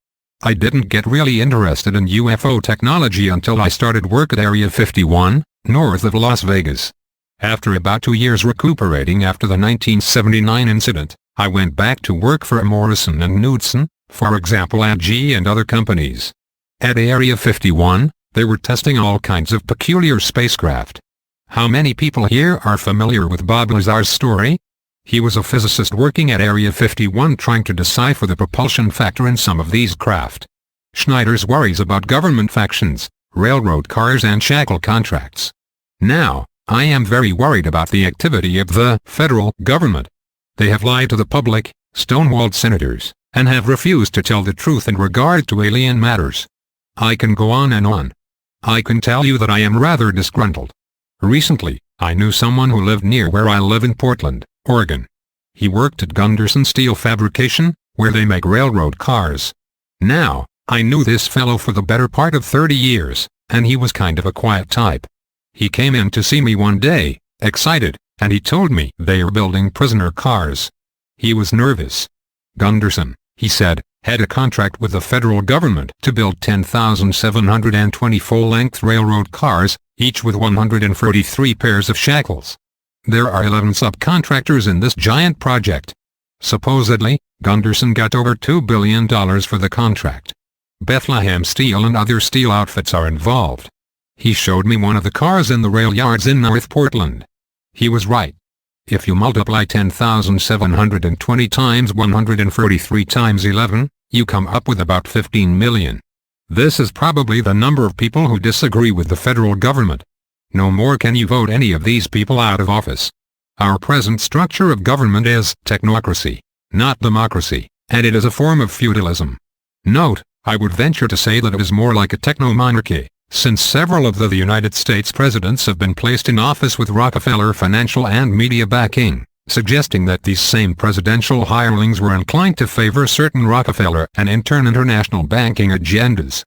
I didn't get really interested in UFO technology until I started work at Area 51, north of Las Vegas. After about 2 years recuperating after the 1979 incident, I went back to work for Morrison and Knudsen, for example at GE and other companies. At Area 51, they were testing all kinds of peculiar spacecraft. How many people here are familiar with Bob Lazar's story? He was a physicist working at Area 51 trying to decipher the propulsion factor in some of these craft. Schneider's worries about government factions, railroad cars and shackle contracts. Now, I am very worried about the activity of the federal government. They have lied to the public, stonewalled senators, and have refused to tell the truth in regard to alien matters. I can go on and on. I can tell you that I am rather disgruntled. Recently, I knew someone who lived near where I live in Portland, Oregon. He worked at Gunderson Steel Fabrication, where they make railroad cars. Now, I knew this fellow for the better part of 30 years, and he was kind of a quiet type. He came in to see me one day, excited, and he told me they are building prisoner cars. He was nervous. Gunderson, he said, had a contract with the federal government to build 10,720 full-length railroad cars, each with 143 pairs of shackles. There are 11 subcontractors in this giant project. Supposedly, Gunderson got over $2 billion for the contract. Bethlehem Steel and other steel outfits are involved. He showed me one of the cars in the rail yards in North Portland. He was right. If you multiply 10,720 times 143 times 11, you come up with about 15 million. This is probably the number of people who disagree with the federal government. No more can you vote any of these people out of office. Our present structure of government is technocracy, not democracy, and it is a form of feudalism. Note, I would venture to say that it is more like a techno-monarchy, since several of the United States presidents have been placed in office with Rockefeller financial and media backing, suggesting that these same presidential hirelings were inclined to favor certain Rockefeller and in turn international banking agendas.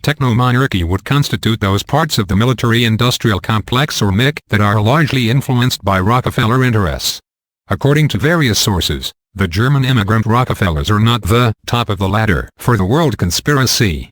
Technomonarchy would constitute those parts of the military-industrial complex or MIC that are largely influenced by Rockefeller interests. According to various sources, the German immigrant Rockefellers are not the top of the ladder for the world conspiracy.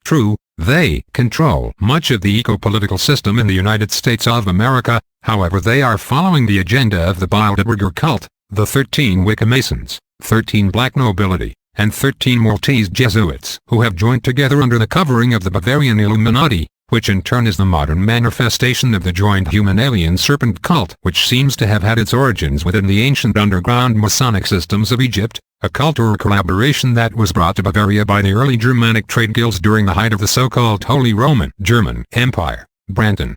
True, they control much of the eco-political system in the United States of America, however they are following the agenda of the Bilderberger cult, the 13 Wicca Masons, 13 black nobility, and 13 Maltese Jesuits who have joined together under the covering of the Bavarian Illuminati, which in turn is the modern manifestation of the joined human alien serpent cult, which seems to have had its origins within the ancient underground Masonic systems of Egypt, a cult or collaboration that was brought to Bavaria by the early Germanic trade guilds during the height of the so-called Holy Roman German Empire. Branton.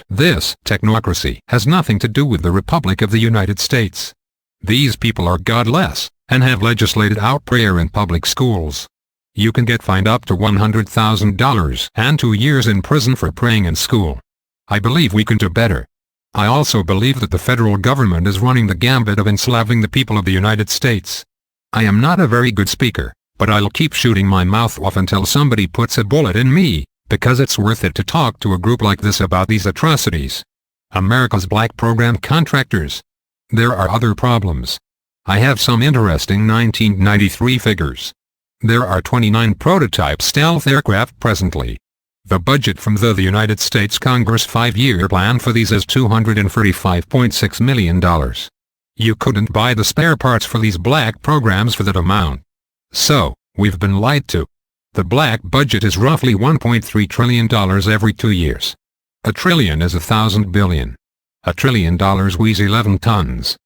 This technocracy has nothing to do with the Republic of the United States. These people are godless, and have legislated out prayer in public schools. You can get fined up to $100,000 and 2 years in prison for praying in school. I believe we can do better. I also believe that the federal government is running the gambit of enslaving the people of the United States. I am not a very good speaker, but I'll keep shooting my mouth off until somebody puts a bullet in me, because it's worth it to talk to a group like this about these atrocities. America's black program contractors. There are other problems. I have some interesting 1993 figures. There are 29 prototype stealth aircraft presently. The budget from the United States Congress 5-year plan for these is $235.6 million. You couldn't buy the spare parts for these black programs for that amount. So, we've been lied to. The black budget is roughly $1.3 trillion every 2 years. A trillion is 1,000 billion. $1 trillion weighs 11 tons.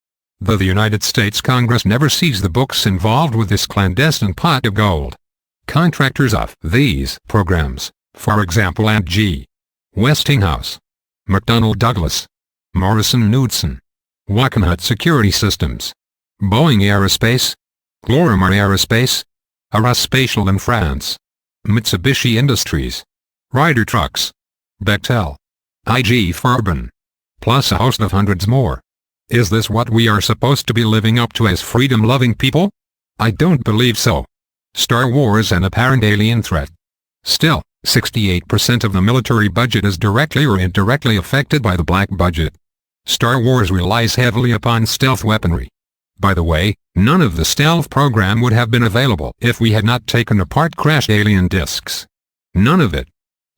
The United States Congress never sees the books involved with this clandestine pot of gold. Contractors of these programs, for example G. Westinghouse, McDonnell Douglas, Morrison-Knudsen, Wackenhut Security Systems, Boeing Aerospace, Gloromar Aerospace, Aerospatial in France, Mitsubishi Industries, Ryder Trucks, Bechtel, IG Farben, plus a host of hundreds more. Is this what we are supposed to be living up to as freedom-loving people? I don't believe so. Star Wars an apparent alien threat. Still, 68% of the military budget is directly or indirectly affected by the black budget. Star Wars relies heavily upon stealth weaponry. By the way, none of the stealth program would have been available if we had not taken apart crashed alien discs. None of it.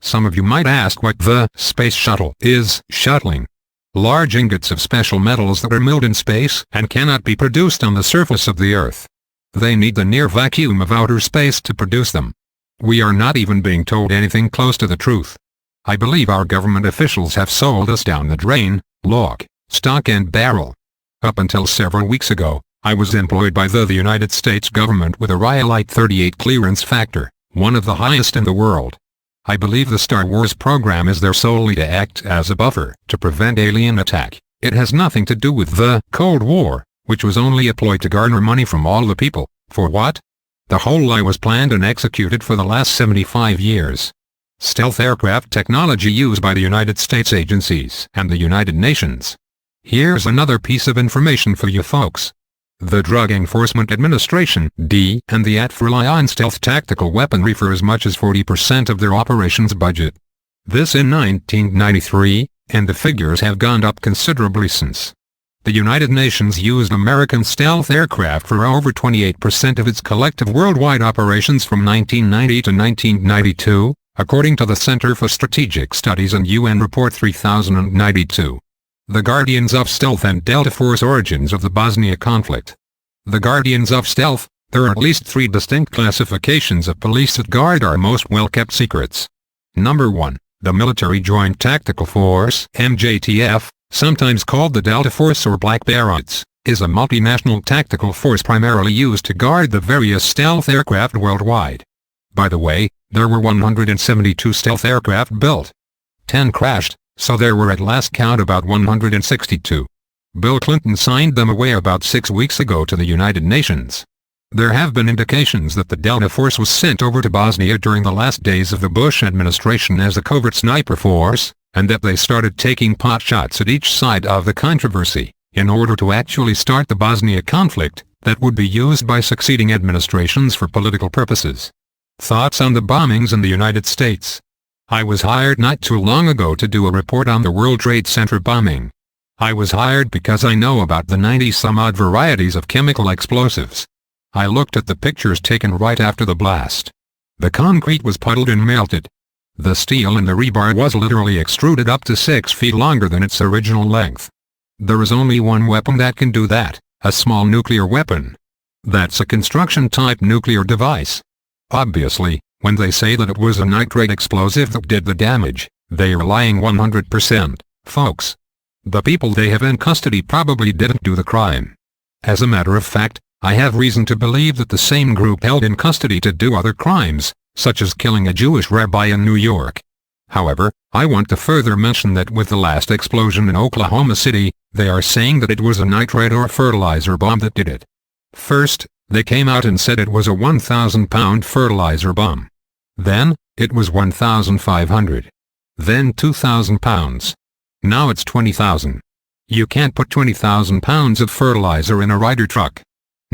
Some of you might ask what the space shuttle is shuttling. Large ingots of special metals that are milled in space and cannot be produced on the surface of the Earth. They need the near vacuum of outer space to produce them. We are not even being told anything close to the truth. I believe our government officials have sold us down the drain, lock, stock and barrel. Up until several weeks ago, I was employed by the United States government with a Rhyolite 38 clearance factor, one of the highest in the world. I believe the Star Wars program is there solely to act as a buffer to prevent alien attack. It has nothing to do with the Cold War, which was only a ploy to garner money from all the people. For what? The whole lie was planned and executed for the last 75 years. Stealth aircraft technology used by the United States agencies and the United Nations. Here's another piece of information for you folks. The Drug Enforcement Administration, D, and the ATF rely on stealth tactical weaponry for as much as 40% of their operations budget. This in 1993, and the figures have gone up considerably since. The United Nations used American stealth aircraft for over 28% of its collective worldwide operations from 1990 to 1992, according to the Center for Strategic Studies and UN Report 3092. The Guardians of Stealth and Delta Force Origins of the Bosnia Conflict. The Guardians of Stealth. There are at least 3 distinct classifications of police that guard our most well-kept secrets. Number 1, the Military Joint Tactical Force, MJTF, sometimes called the Delta Force or Black Berets, is a multinational tactical force primarily used to guard the various stealth aircraft worldwide. By the way, there were 172 stealth aircraft built. 10 crashed, so there were at last count about 162. Bill Clinton signed them away about 6 weeks ago to the United Nations. There have been indications that the Delta Force was sent over to Bosnia during the last days of the Bush administration as a covert sniper force, and that they started taking potshots at each side of the controversy, in order to actually start the Bosnia conflict, that would be used by succeeding administrations for political purposes. Thoughts on the bombings in the United States? I was hired not too long ago to do a report on the World Trade Center bombing. I was hired because I know about the 90-some-odd varieties of chemical explosives. I looked at the pictures taken right after the blast. The concrete was puddled and melted. The steel in the rebar was literally extruded up to 6 feet longer than its original length. There is only one weapon that can do that, a small nuclear weapon. That's a construction-type nuclear device. Obviously, when they say that it was a nitrate explosive that did the damage, they are lying 100%, folks. The people they have in custody probably didn't do the crime. As a matter of fact, I have reason to believe that the same group held in custody to do other crimes, such as killing a Jewish rabbi in New York. However, I want to further mention that with the last explosion in Oklahoma City, they are saying that it was a nitrate or fertilizer bomb that did it. First, they came out and said it was a 1,000-pound fertilizer bomb. Then, it was 1,500. Then 2,000 pounds. Now it's 20,000. You can't put 20,000 pounds of fertilizer in a Ryder truck.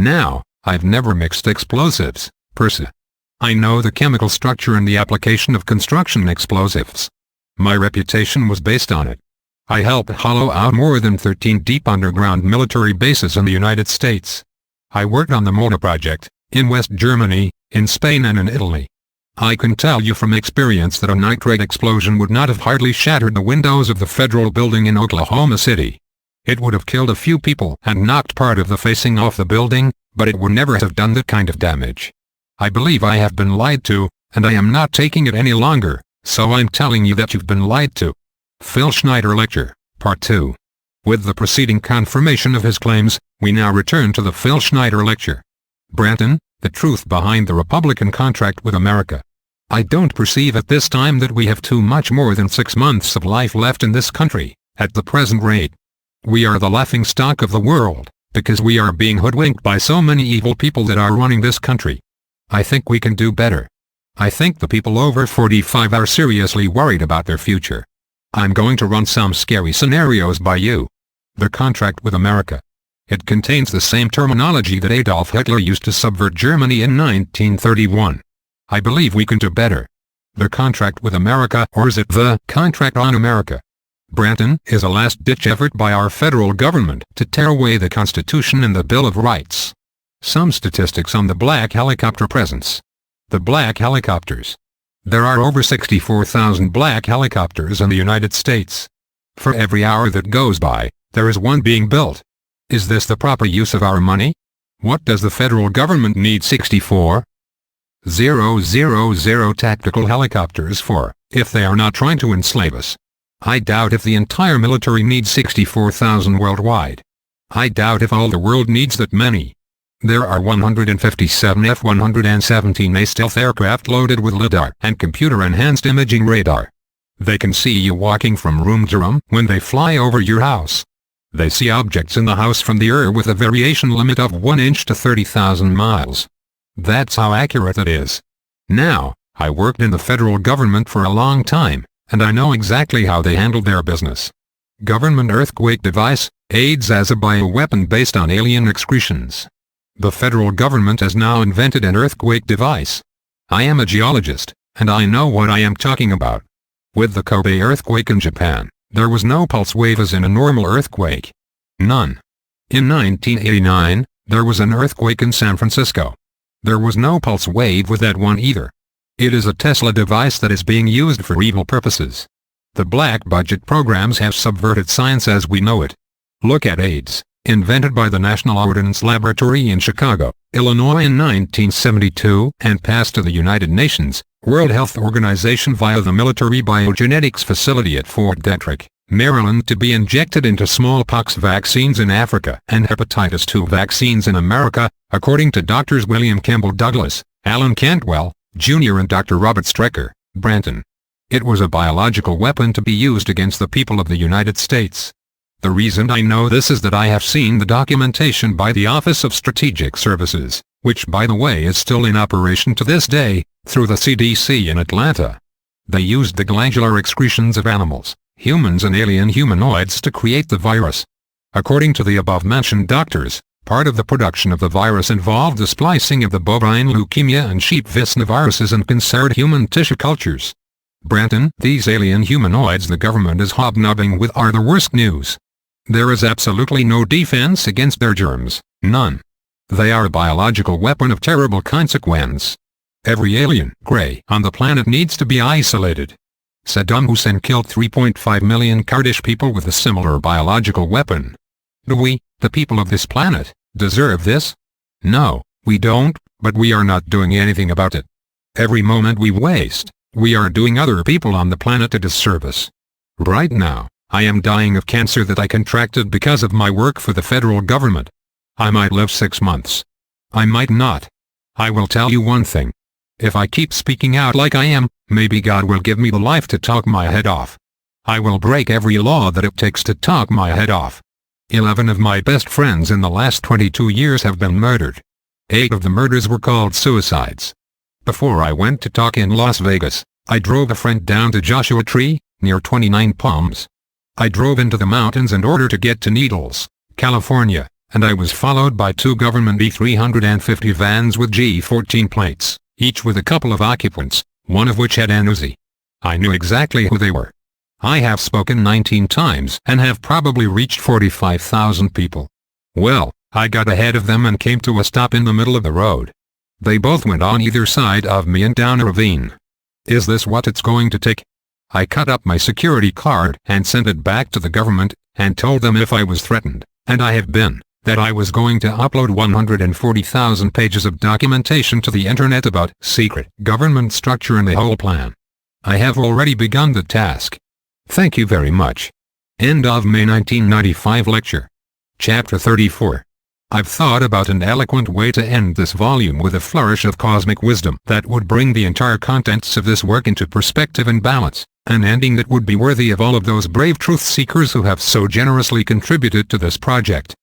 Now, I've never mixed explosives, per se. I know the chemical structure and the application of construction explosives. My reputation was based on it. I helped hollow out more than 13 deep underground military bases in the United States. I worked on the Moda project, in West Germany, in Spain and in Italy. I can tell you from experience that a nitrate explosion would not have hardly shattered the windows of the federal building in Oklahoma City. It would have killed a few people and knocked part of the facing off the building, but it would never have done that kind of damage. I believe I have been lied to, and I am not taking it any longer, so I'm telling you that you've been lied to. Phil Schneider Lecture, Part 2. With the preceding confirmation of his claims, we now return to the Phil Schneider Lecture. Branton, the truth behind the Republican contract with America. I don't perceive at this time that we have too much more than 6 months of life left in this country, at the present rate. We are the laughingstock of the world, because we are being hoodwinked by so many evil people that are running this country. I think we can do better. I think the people over 45 are seriously worried about their future. I'm going to run some scary scenarios by you. The contract with America. It contains the same terminology that Adolf Hitler used to subvert Germany in 1931. I believe we can do better. The contract with America, or is it the contract on America? Branton, is a last-ditch effort by our federal government to tear away the Constitution and the Bill of Rights. Some statistics on the black helicopter presence. The black helicopters. There are over 64,000 black helicopters in the United States. For every hour that goes by, there is one being built. Is this the proper use of our money? What does the federal government need 64,000 tactical helicopters for, if they are not trying to enslave us? I doubt if the entire military needs 64,000 worldwide. I doubt if all the world needs that many. There are 157 F-117A stealth aircraft loaded with LiDAR and computer-enhanced imaging radar. They can see you walking from room to room when they fly over your house. They see objects in the house from the air with a variation limit of 1 inch to 30,000 miles. That's how accurate it is. Now, I worked in the federal government for a long time, and I know exactly how they handled their business. Government earthquake device, AIDS as a bioweapon based on alien excretions. The federal government has now invented an earthquake device. I am a geologist, and I know what I am talking about. With the Kobe earthquake in Japan, there was no pulse wave as in a normal earthquake. None. In 1989, there was an earthquake in San Francisco. There was no pulse wave with that one either. It is a Tesla device that is being used for evil purposes. The black budget programs have subverted science as we know it. Look at AIDS, invented by the National Ordnance Laboratory in Chicago, Illinois in 1972 and passed to the United Nations, World Health Organization via the Military Biogenetics Facility at Fort Detrick, Maryland to be injected into smallpox vaccines in Africa and hepatitis II vaccines in America, according to Drs. William Campbell Douglas, Alan Cantwell, Jr. and Dr. Robert Strecker, Branton. It was a biological weapon to be used against the people of the United States. The reason I know this is that I have seen the documentation by the Office of Strategic Services, which by the way is still in operation to this day, through the CDC in Atlanta. They used the glandular excretions of animals, humans and alien humanoids to create the virus. According to the above-mentioned doctors, part of the production of the virus involved the splicing of the bovine leukemia and sheep visna viruses and conserved human tissue cultures. Branton, these alien humanoids the government is hobnobbing with are the worst news. There is absolutely no defense against their germs, none. They are a biological weapon of terrible consequence. Every alien gray on the planet needs to be isolated. Saddam Hussein killed 3.5 million Kurdish people with a similar biological weapon. Do we, the people of this planet, deserve this? No, we don't, but we are not doing anything about it. Every moment we waste, we are doing other people on the planet a disservice. Right now, I am dying of cancer that I contracted because of my work for the federal government. I might live 6 months. I might not. I will tell you one thing. If I keep speaking out like I am, maybe God will give me the life to talk my head off. I will break every law that it takes to talk my head off. 11 of my best friends in the last 22 years have been murdered. 8 of the murders were called suicides. Before I went to talk in Las Vegas, I drove a friend down to Joshua Tree, near 29 Palms. I drove into the mountains in order to get to Needles, California, and I was followed by 2 government E-350 vans with G-14 plates, each with a couple of occupants, one of which had an Uzi. I knew exactly who they were. I have spoken 19 times and have probably reached 45,000 people. Well, I got ahead of them and came to a stop in the middle of the road. They both went on either side of me and down a ravine. Is this what it's going to take? I cut up my security card and sent it back to the government, and told them if I was threatened, and I have been, that I was going to upload 140,000 pages of documentation to the internet about secret government structure and the whole plan. I have already begun the task. Thank you very much. End of May 1995 lecture. Chapter 34. I've thought about an eloquent way to end this volume with a flourish of cosmic wisdom that would bring the entire contents of this work into perspective and balance, an ending that would be worthy of all of those brave truth seekers who have so generously contributed to this project.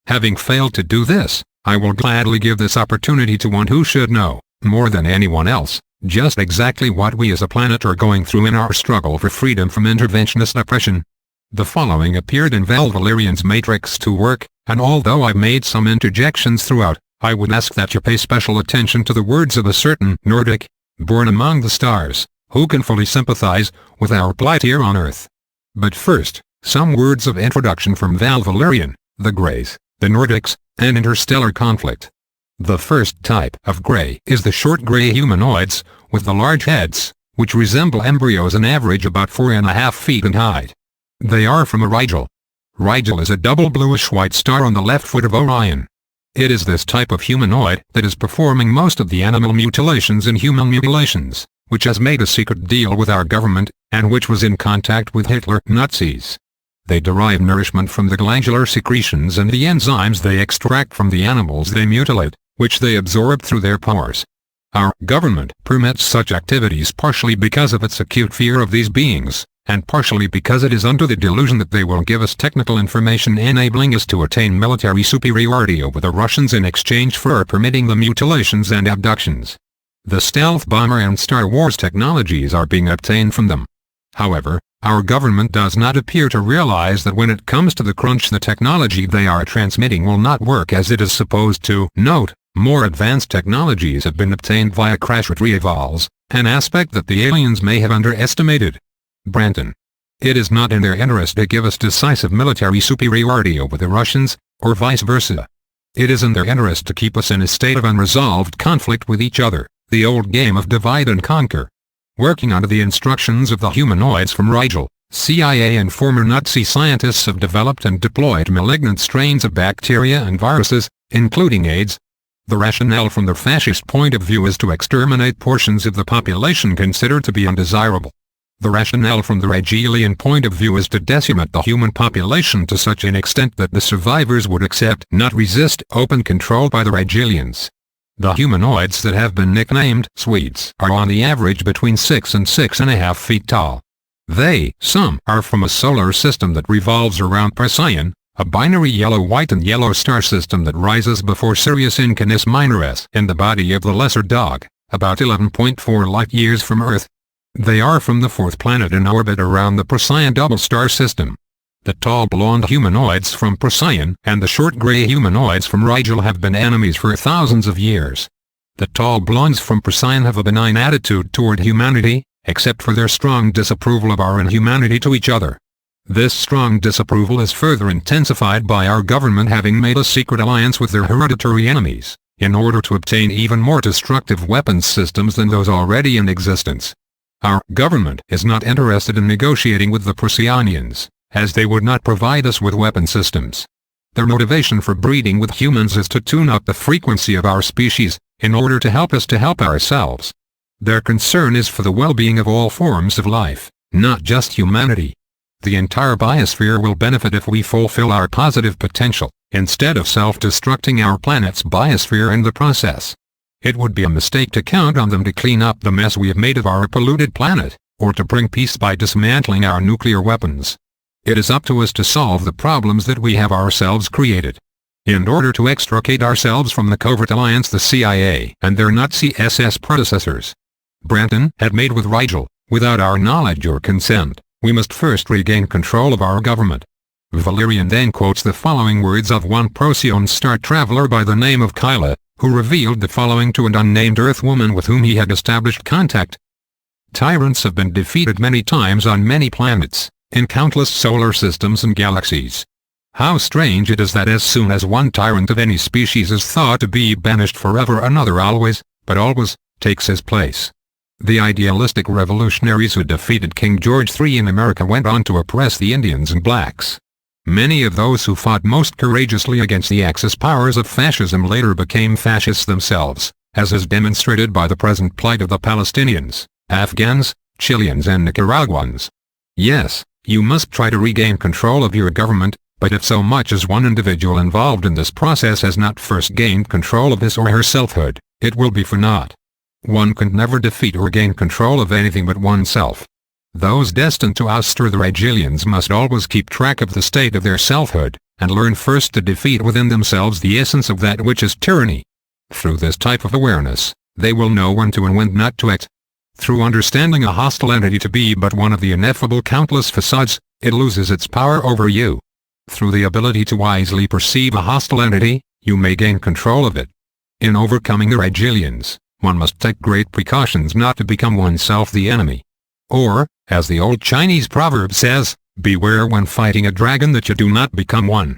Having failed to do this, I will gladly give this opportunity to one who should know, more than anyone else, just exactly what we as a planet are going through in our struggle for freedom from interventionist oppression. The following appeared in Val Valerian's Matrix to Work, and although I've made some interjections throughout, I would ask that you pay special attention to the words of a certain Nordic, born among the stars, who can fully sympathize with our plight here on Earth. But first, some words of introduction from Val Valerian, the Greys, the Nordics, and interstellar conflict. The first type of gray is the short gray humanoids, with the large heads, which resemble embryos and average about 4.5 feet in height. They are from Rigel. Rigel is a double bluish-white star on the left foot of Orion. It is this type of humanoid that is performing most of the animal mutilations and human mutilations, which has made a secret deal with our government, and which was in contact with Hitler Nazis. They derive nourishment from the glandular secretions and the enzymes they extract from the animals they mutilate, which they absorb through their pores. Our government permits such activities partially because of its acute fear of these beings, and partially because it is under the delusion that they will give us technical information enabling us to attain military superiority over the Russians in exchange for permitting the mutilations and abductions. The stealth bomber and Star Wars technologies are being obtained from them. However, our government does not appear to realize that when it comes to the crunch the technology they are transmitting will not work as it is supposed to. Note, more advanced technologies have been obtained via crash retrievals, an aspect that the aliens may have underestimated. Branton. It is not in their interest to give us decisive military superiority over the Russians, or vice versa. It is in their interest to keep us in a state of unresolved conflict with each other, the old game of divide and conquer. Working under the instructions of the humanoids from Rigel, CIA and former Nazi scientists have developed and deployed malignant strains of bacteria and viruses, including AIDS. The rationale from the fascist point of view is to exterminate portions of the population considered to be undesirable. The rationale from the Rigelian point of view is to decimate the human population to such an extent that the survivors would accept, not resist, open control by the Rigelians. The humanoids that have been nicknamed Swedes are on the average between 6 and 6.5 feet tall. Some are from a solar system that revolves around Procyon, a binary yellow-white and yellow star system that rises before Sirius in Canis Minoris in the body of the Lesser Dog, about 11.4 light-years from Earth. They are from the fourth planet in orbit around the Procyon double star system. The tall blonde humanoids from Procyon and the short gray humanoids from Rigel have been enemies for thousands of years. The tall blondes from Procyon have a benign attitude toward humanity, except for their strong disapproval of our inhumanity to each other. This strong disapproval is further intensified by our government having made a secret alliance with their hereditary enemies, in order to obtain even more destructive weapons systems than those already in existence. Our government is not interested in negotiating with the Procyonians, as they would not provide us with weapon systems. Their motivation for breeding with humans is to tune up the frequency of our species, in order to help us to help ourselves. Their concern is for the well-being of all forms of life, not just humanity. The entire biosphere will benefit if we fulfill our positive potential, instead of self-destructing our planet's biosphere in the process. It would be a mistake to count on them to clean up the mess we have made of our polluted planet, or to bring peace by dismantling our nuclear weapons. It is up to us to solve the problems that we have ourselves created. In order to extricate ourselves from the covert alliance the CIA and their Nazi SS predecessors, Branton had made with Rigel, without our knowledge or consent, we must first regain control of our government. Valerian then quotes the following words of one Procyon star traveler by the name of Kyla, who revealed the following to an unnamed Earth woman with whom he had established contact. Tyrants have been defeated many times on many planets, in countless solar systems and galaxies. How strange it is that as soon as one tyrant of any species is thought to be banished forever, another always, but always, takes his place. The idealistic revolutionaries who defeated King George III in America went on to oppress the Indians and blacks. Many of those who fought most courageously against the Axis powers of fascism later became fascists themselves, as is demonstrated by the present plight of the Palestinians, Afghans, Chileans and Nicaraguans. Yes, you must try to regain control of your government, but if so much as one individual involved in this process has not first gained control of his or her selfhood, it will be for naught. One can never defeat or gain control of anything but oneself. Those destined to ouster the Rigelians must always keep track of the state of their selfhood, and learn first to defeat within themselves the essence of that which is tyranny. Through this type of awareness, they will know when to and when not to act. Through understanding a hostile entity to be but one of the ineffable countless facades, it loses its power over you. Through the ability to wisely perceive a hostile entity, you may gain control of it. In overcoming the Rigelians, one must take great precautions not to become oneself the enemy. Or, as the old Chinese proverb says, beware when fighting a dragon that you do not become one.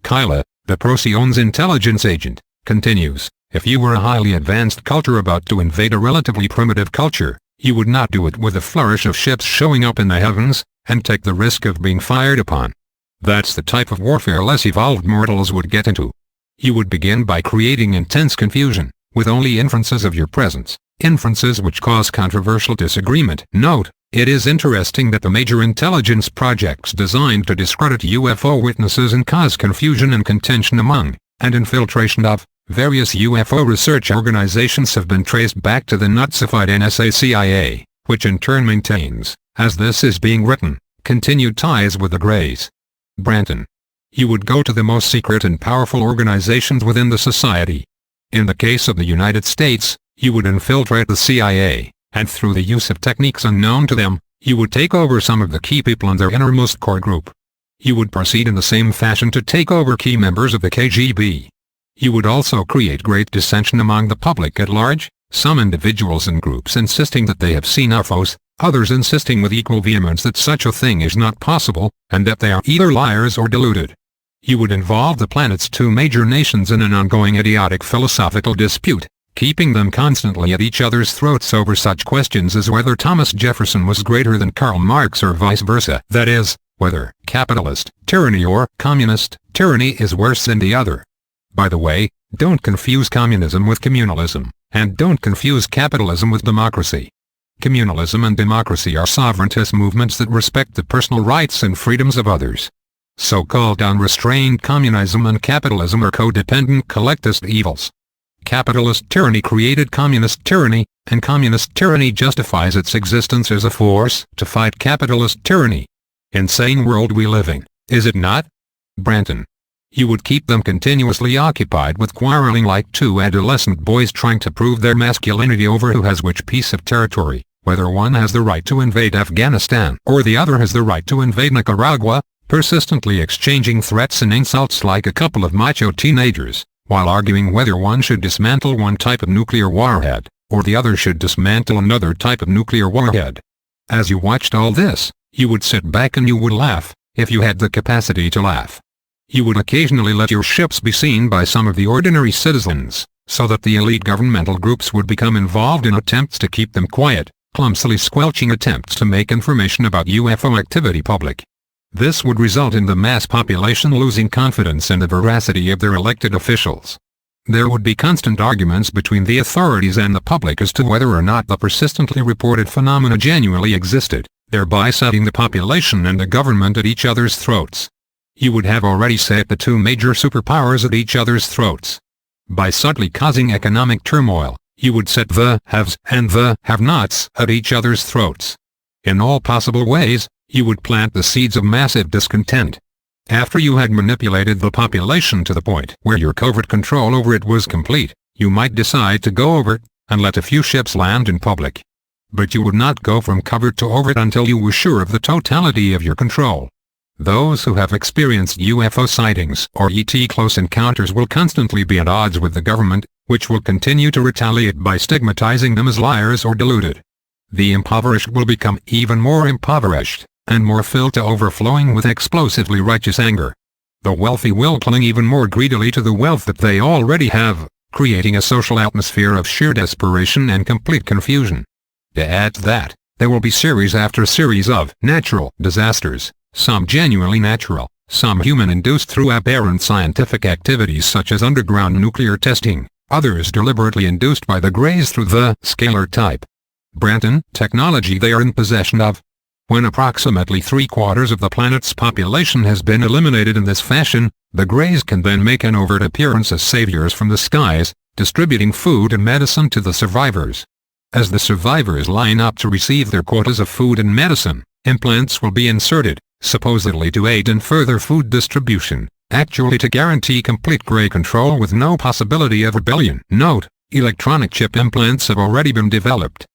Kyla, the Procyon's intelligence agent, continues, if you were a highly advanced culture about to invade a relatively primitive culture, you would not do it with a flourish of ships showing up in the heavens, and take the risk of being fired upon. That's the type of warfare less evolved mortals would get into. You would begin by creating intense confusion, with only inferences of your presence, inferences which cause controversial disagreement. Note, it is interesting that the major intelligence projects designed to discredit UFO witnesses and cause confusion and contention among, and infiltration of, various UFO research organizations have been traced back to the Nazified NSA-CIA, which in turn maintains, as this is being written, continued ties with the Greys. Branton. You would go to the most secret and powerful organizations within the society. In the case of the United States, you would infiltrate the CIA, and through the use of techniques unknown to them, you would take over some of the key people in their innermost core group. You would proceed in the same fashion to take over key members of the KGB. You would also create great dissension among the public at large, some individuals and groups insisting that they have seen UFOs, others insisting with equal vehemence that such a thing is not possible, and that they are either liars or deluded. You would involve the planet's two major nations in an ongoing idiotic philosophical dispute, keeping them constantly at each other's throats over such questions as whether Thomas Jefferson was greater than Karl Marx or vice versa. That is, whether capitalist tyranny or communist tyranny is worse than the other. By the way, don't confuse communism with communalism, and don't confuse capitalism with democracy. Communalism and democracy are sovereigntist movements that respect the personal rights and freedoms of others. So-called unrestrained communism and capitalism are codependent collectivist evils. Capitalist tyranny created communist tyranny, and communist tyranny justifies its existence as a force to fight capitalist tyranny. Insane world we live in, is it not? Branton. You would keep them continuously occupied with quarreling like two adolescent boys trying to prove their masculinity over who has which piece of territory, whether one has the right to invade Afghanistan or the other has the right to invade Nicaragua, persistently exchanging threats and insults like a couple of macho teenagers, while arguing whether one should dismantle one type of nuclear warhead, or the other should dismantle another type of nuclear warhead. As you watched all this, you would sit back and you would laugh, if you had the capacity to laugh. You would occasionally let your ships be seen by some of the ordinary citizens, so that the elite governmental groups would become involved in attempts to keep them quiet, clumsily squelching attempts to make information about UFO activity public. This would result in the mass population losing confidence in the veracity of their elected officials. There would be constant arguments between the authorities and the public as to whether or not the persistently reported phenomena genuinely existed, thereby setting the population and the government at each other's throats. You would have already set the two major superpowers at each other's throats. By subtly causing economic turmoil, you would set the haves and the have-nots at each other's throats. In all possible ways, you would plant the seeds of massive discontent. After you had manipulated the population to the point where your covert control over it was complete, you might decide to go overt, and let a few ships land in public. But you would not go from covert to overt until you were sure of the totality of your control. Those who have experienced UFO sightings or ET close encounters will constantly be at odds with the government, which will continue to retaliate by stigmatizing them as liars or deluded. The impoverished will become even more impoverished, and more filled to overflowing with explosively righteous anger. The wealthy will cling even more greedily to the wealth that they already have, creating a social atmosphere of sheer desperation and complete confusion. To add to that, there will be series after series of natural disasters, some genuinely natural, some human-induced through aberrant scientific activities such as underground nuclear testing, others deliberately induced by the Greys through the scalar type. Branton, technology they are in possession of. When approximately 3/4 of the planet's population has been eliminated in this fashion, the Greys can then make an overt appearance as saviors from the skies, distributing food and medicine to the survivors. As the survivors line up to receive their quotas of food and medicine, implants will be inserted, supposedly to aid in further food distribution, actually to guarantee complete Grey control with no possibility of rebellion. Note, electronic chip implants have already been developed.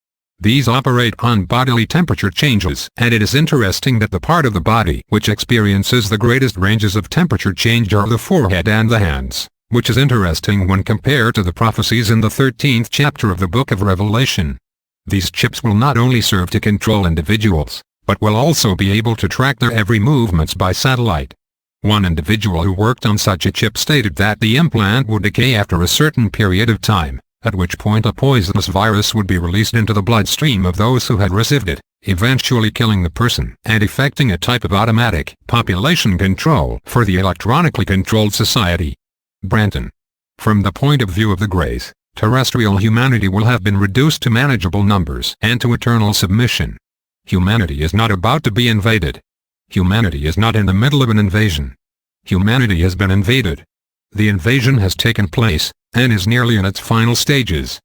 These operate on bodily temperature changes, and it is interesting that the part of the body which experiences the greatest ranges of temperature change are the forehead and the hands, which is interesting when compared to the prophecies in the 13th chapter of the Book of Revelation. These chips will not only serve to control individuals, but will also be able to track their every movements by satellite. One individual who worked on such a chip stated that the implant would decay after a certain period of time, at which point a poisonous virus would be released into the bloodstream of those who had received it, eventually killing the person and effecting a type of automatic population control for the electronically controlled society. Branton. From the point of view of the Greys, terrestrial humanity will have been reduced to manageable numbers and to eternal submission. Humanity is not about to be invaded. Humanity is not in the middle of an invasion. Humanity has been invaded. The invasion has taken place, and is nearly in its final stages.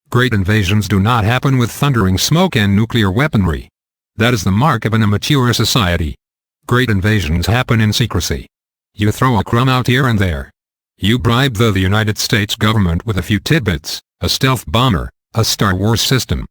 Great invasions do not happen with thundering smoke and nuclear weaponry. That is the mark of an immature society. Great invasions happen in secrecy. You throw a crumb out here and there. You bribe the United States government with a few tidbits, a stealth bomber, a Star Wars system.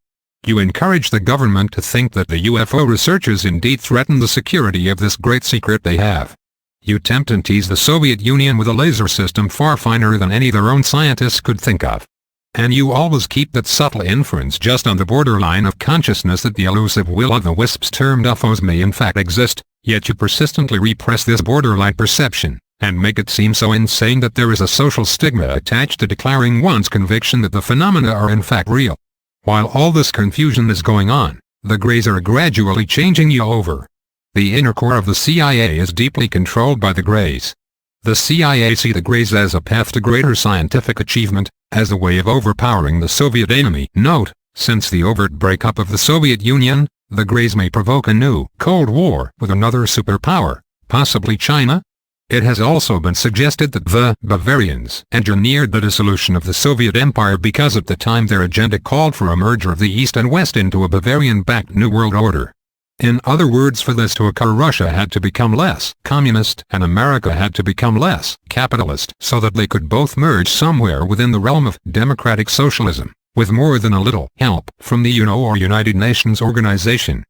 You encourage the government to think that the UFO researchers indeed threaten the security of this great secret they have. You tempt and tease the Soviet Union with a laser system far finer than any their own scientists could think of. And you always keep that subtle inference just on the borderline of consciousness that the elusive will-o'-the-wisps termed UFOs may in fact exist, yet you persistently repress this borderline perception, and make it seem so insane that there is a social stigma attached to declaring one's conviction that the phenomena are in fact real. While all this confusion is going on, the Greys are gradually changing you over. The inner core of the CIA is deeply controlled by the Greys. The CIA see the Greys as a path to greater scientific achievement, as a way of overpowering the Soviet enemy. Note, since the overt breakup of the Soviet Union, the Greys may provoke a new Cold War with another superpower, possibly China. It has also been suggested that the Bavarians engineered the dissolution of the Soviet Empire because at the time their agenda called for a merger of the East and West into a Bavarian-backed New World Order. In other words, for this to occur, Russia had to become less communist and America had to become less capitalist so that they could both merge somewhere within the realm of democratic socialism, with more than a little help from the UN or United Nations organization.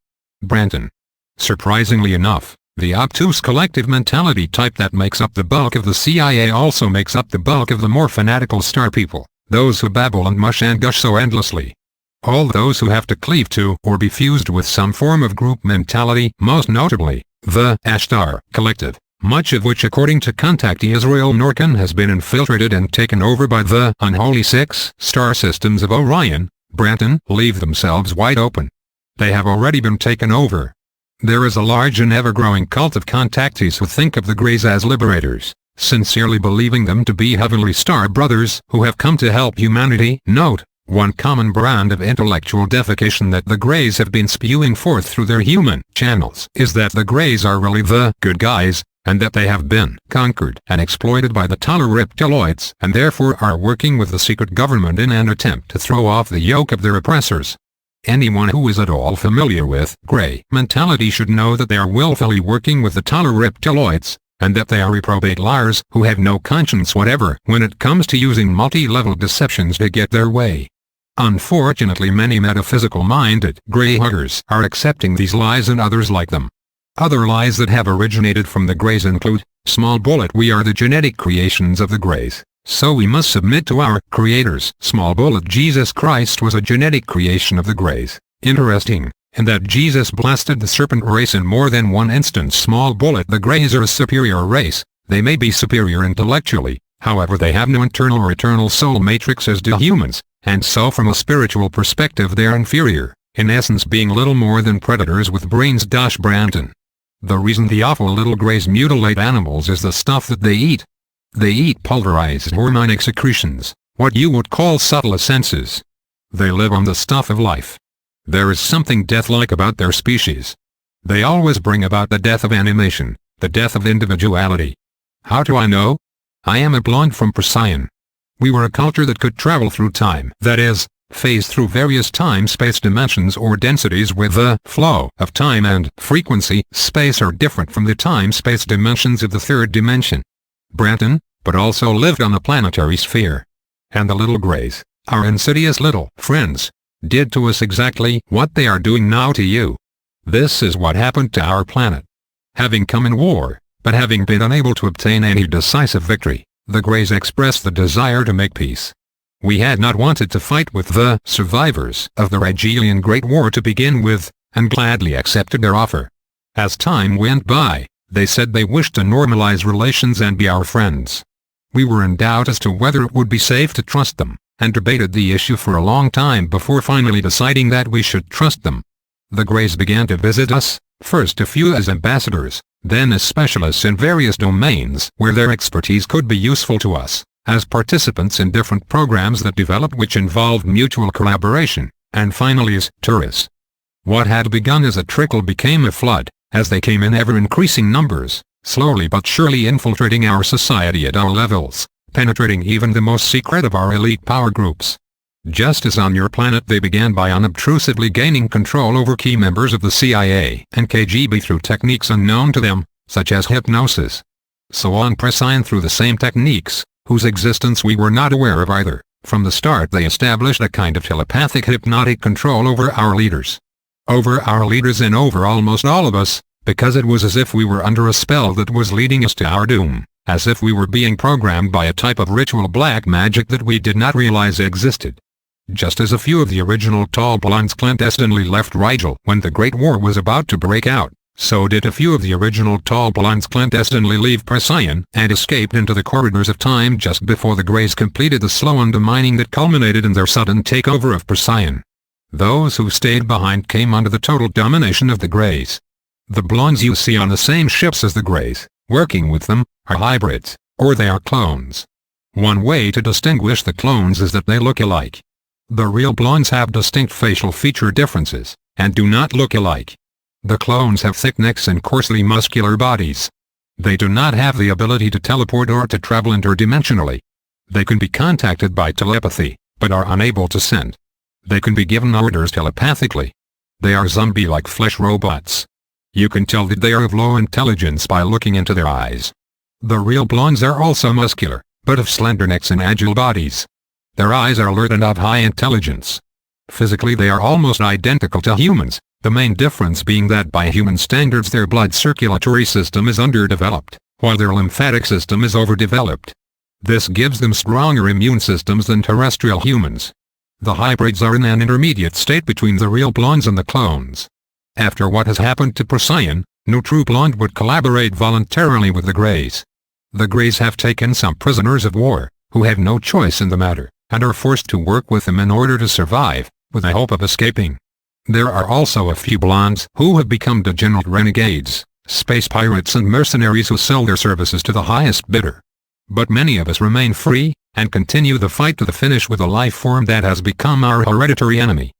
Branton. Surprisingly enough, the obtuse collective mentality type that makes up the bulk of the CIA also makes up the bulk of the more fanatical star people, those who babble and mush and gush so endlessly. All those who have to cleave to or be fused with some form of group mentality, most notably, the Ashtar Collective, much of which according to contactee Israel Norkin has been infiltrated and taken over by the unholy six-star systems of Orion, Branton, leave themselves wide open. They have already been taken over. There is a large and ever-growing cult of contactees who think of the Greys as liberators, sincerely believing them to be heavenly star brothers who have come to help humanity. Note, one common brand of intellectual defecation that the Greys have been spewing forth through their human channels is that the Greys are really the good guys, and that they have been conquered and exploited by the Reptiloids and therefore are working with the secret government in an attempt to throw off the yoke of their oppressors. Anyone who is at all familiar with Grey mentality should know that they are willfully working with the Reptiloids, and that they are reprobate liars who have no conscience whatever when it comes to using multi-level deceptions to get their way. Unfortunately, many metaphysical-minded Grey huggers are accepting these lies and others like them. Other lies that have originated from the Greys include, small bullet, we are the genetic creations of the Greys, so we must submit to our creators. Small bullet, Jesus Christ was a genetic creation of the Greys. Interesting, in that Jesus blasted the serpent race in more than one instance. Small bullet, the Greys are a superior race. They may be superior intellectually, however they have no internal or eternal soul matrix as do humans, and so from a spiritual perspective they are inferior, in essence being little more than predators with brains. Branton. The reason the awful little Greys mutilate animals is the stuff that they eat. They eat pulverized hormonic secretions, what you would call subtle essences. They live on the stuff of life. There is something death-like about their species. They always bring about the death of animation, the death of individuality. How do I know? I am a blonde from Procyon. We were a culture that could travel through time, that is, phase through various time-space dimensions or densities where the flow of time and frequency space are different from the time-space dimensions of the third dimension. Branton, but also lived on a planetary sphere. And the little Greys, our insidious little friends, did to us exactly what they are doing now to you. This is what happened to our planet. Having come in war, but having been unable to obtain any decisive victory, the Greys expressed the desire to make peace. We had not wanted to fight with the survivors of the Rigelian Great War to begin with, and gladly accepted their offer. As time went by, they said they wished to normalize relations and be our friends. We were in doubt as to whether it would be safe to trust them, and debated the issue for a long time before finally deciding that we should trust them. The Greys began to visit us, first a few as ambassadors, then as specialists in various domains where their expertise could be useful to us, as participants in different programs that developed which involved mutual collaboration, and finally as tourists. What had begun as a trickle became a flood, as they came in ever-increasing numbers, slowly but surely infiltrating our society at all levels, penetrating even the most secret of our elite power groups. Just as on your planet they began by unobtrusively gaining control over key members of the CIA and KGB through techniques unknown to them, such as hypnosis. So on Procyon through the same techniques, whose existence we were not aware of either. From the start they established a kind of telepathic hypnotic control over our leaders. Over our leaders and over almost all of us, because it was as if we were under a spell that was leading us to our doom, as if we were being programmed by a type of ritual black magic that we did not realize existed. Just as a few of the original tall blondes clandestinely left Rigel when the Great War was about to break out, so did a few of the original tall blondes clandestinely leave Procyon and escaped into the corridors of time just before the Greys completed the slow undermining that culminated in their sudden takeover of Procyon. Those who stayed behind came under the total domination of the Greys. The blondes you see on the same ships as the Greys, working with them, are hybrids, or they are clones. One way to distinguish the clones is that they look alike. The real blondes have distinct facial feature differences, and do not look alike. The clones have thick necks and coarsely muscular bodies. They do not have the ability to teleport or to travel interdimensionally. They can be contacted by telepathy, but are unable to send. They can be given orders telepathically. They are zombie-like flesh robots. You can tell that they are of low intelligence by looking into their eyes. The real blondes are also muscular, but of slender necks and agile bodies. Their eyes are alert and of high intelligence. Physically they are almost identical to humans, the main difference being that by human standards their blood circulatory system is underdeveloped, while their lymphatic system is overdeveloped. This gives them stronger immune systems than terrestrial humans. The hybrids are in an intermediate state between the real blondes and the clones. After what has happened to Procyon, no true blonde would collaborate voluntarily with the Greys. The Greys have taken some prisoners of war, who have no choice in the matter, and are forced to work with them in order to survive, with the hope of escaping. There are also a few blondes who have become degenerate renegades, space pirates and mercenaries who sell their services to the highest bidder. But many of us remain free, and continue the fight to the finish with a life form that has become our hereditary enemy.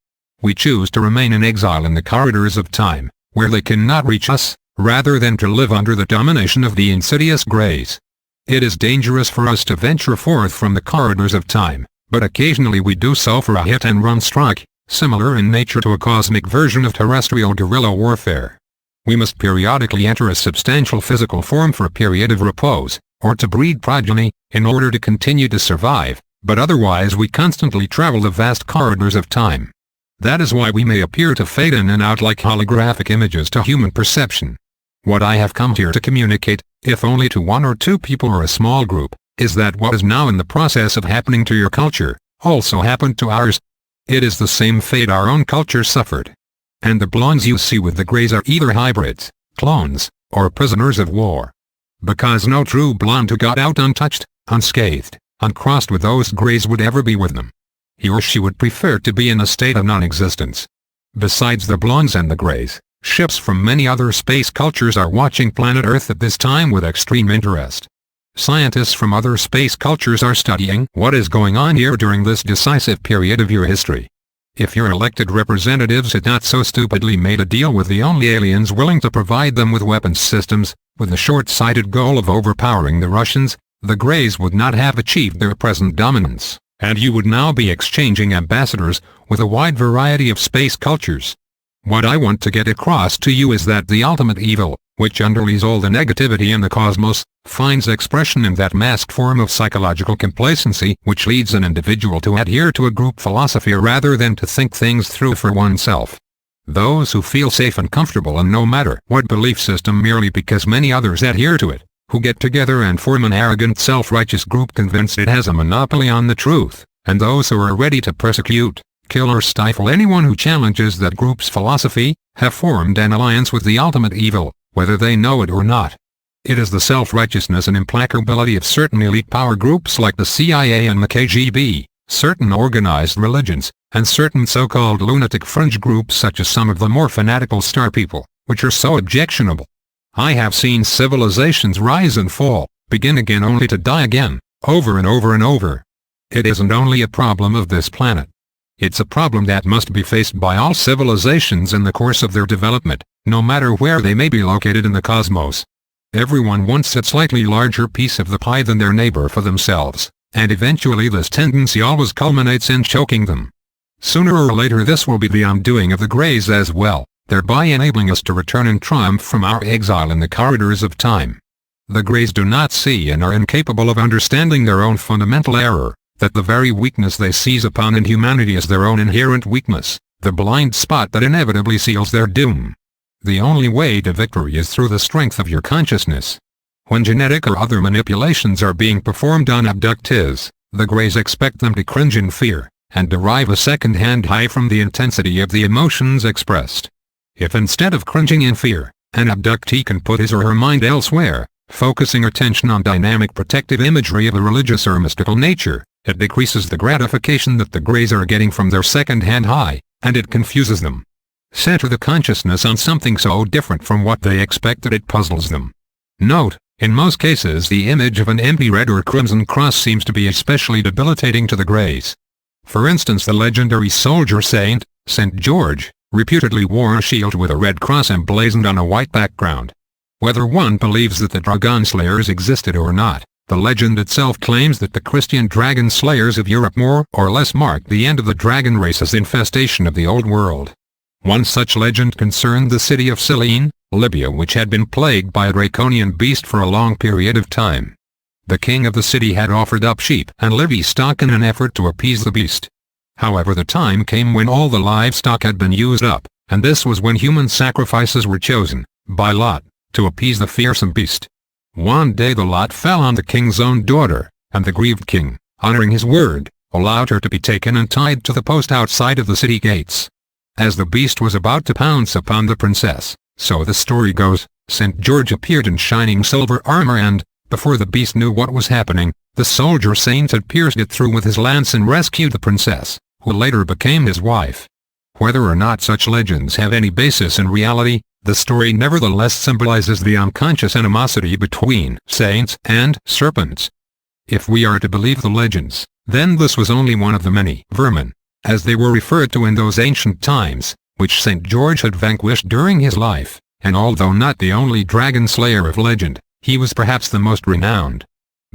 We choose to remain in exile in the corridors of time, where they cannot reach us, rather than to live under the domination of the insidious Greys. It is dangerous for us to venture forth from the corridors of time, but occasionally we do so for a hit-and-run strike, similar in nature to a cosmic version of terrestrial guerrilla warfare. We must periodically enter a substantial physical form for a period of repose, or to breed progeny, in order to continue to survive, but otherwise we constantly travel the vast corridors of time. That is why we may appear to fade in and out like holographic images to human perception. What I have come here to communicate, if only to one or two people or a small group, is that what is now in the process of happening to your culture, also happened to ours. It is the same fate our own culture suffered. And the blondes you see with the Greys are either hybrids, clones, or prisoners of war. Because no true blonde who got out untouched, unscathed, uncrossed with those Greys would ever be with them. He or she would prefer to be in a state of non-existence. Besides the blondes and the Greys, ships from many other space cultures are watching planet Earth at this time with extreme interest. Scientists from other space cultures are studying what is going on here during this decisive period of your history. If your elected representatives had not so stupidly made a deal with the only aliens willing to provide them with weapons systems, with the short-sighted goal of overpowering the Russians, the Greys would not have achieved their present dominance, and you would now be exchanging ambassadors with a wide variety of space cultures. What I want to get across to you is that the ultimate evil, which underlies all the negativity in the cosmos, finds expression in that masked form of psychological complacency which leads an individual to adhere to a group philosophy rather than to think things through for oneself. Those who feel safe and comfortable in no matter what belief system merely because many others adhere to it, who get together and form an arrogant self-righteous group convinced it has a monopoly on the truth, and those who are ready to persecute, kill or stifle anyone who challenges that group's philosophy, have formed an alliance with the ultimate evil, whether they know it or not. It is the self-righteousness and implacability of certain elite power groups like the CIA and the KGB, certain organized religions, and certain so-called lunatic fringe groups such as some of the more fanatical star people, which are so objectionable. I have seen civilizations rise and fall, begin again only to die again, over and over and over. It isn't only a problem of this planet. It's a problem that must be faced by all civilizations in the course of their development, no matter where they may be located in the cosmos. Everyone wants a slightly larger piece of the pie than their neighbor for themselves, and eventually this tendency always culminates in choking them. Sooner or later this will be the undoing of the Greys as well, thereby enabling us to return in triumph from our exile in the corridors of time. The Greys do not see and are incapable of understanding their own fundamental error, that the very weakness they seize upon in humanity is their own inherent weakness, the blind spot that inevitably seals their doom. The only way to victory is through the strength of your consciousness. When genetic or other manipulations are being performed on abductees, the Greys expect them to cringe in fear, and derive a second-hand high from the intensity of the emotions expressed. If instead of cringing in fear, an abductee can put his or her mind elsewhere, focusing attention on dynamic protective imagery of a religious or mystical nature, it decreases the gratification that the Greys are getting from their second-hand high, and it confuses them. Center the consciousness on something so different from what they expect that it puzzles them. Note, in most cases the image of an empty red or crimson cross seems to be especially debilitating to the Greys. For instance, the legendary soldier saint, St. George, reputedly wore a shield with a red cross emblazoned on a white background. Whether one believes that the dragon slayers existed or not, the legend itself claims that the Christian dragon slayers of Europe more or less marked the end of the dragon race's infestation of the old world. One such legend concerned the city of Cyllene, Libya, which had been plagued by a draconian beast for a long period of time. The king of the city had offered up sheep and livestock in an effort to appease the beast. However, the time came when all the livestock had been used up, and this was when human sacrifices were chosen, by lot, to appease the fearsome beast. One day the lot fell on the king's own daughter, and the grieved king, honoring his word, allowed her to be taken and tied to the post outside of the city gates. As the beast was about to pounce upon the princess, so the story goes, St. George appeared in shining silver armor and, before the beast knew what was happening, the soldier saint had pierced it through with his lance and rescued the princess, who later became his wife. Whether or not such legends have any basis in reality, the story nevertheless symbolizes the unconscious animosity between saints and serpents. If we are to believe the legends, then this was only one of the many vermin, as they were referred to in those ancient times, which St. George had vanquished during his life, and although not the only dragon slayer of legend, he was perhaps the most renowned.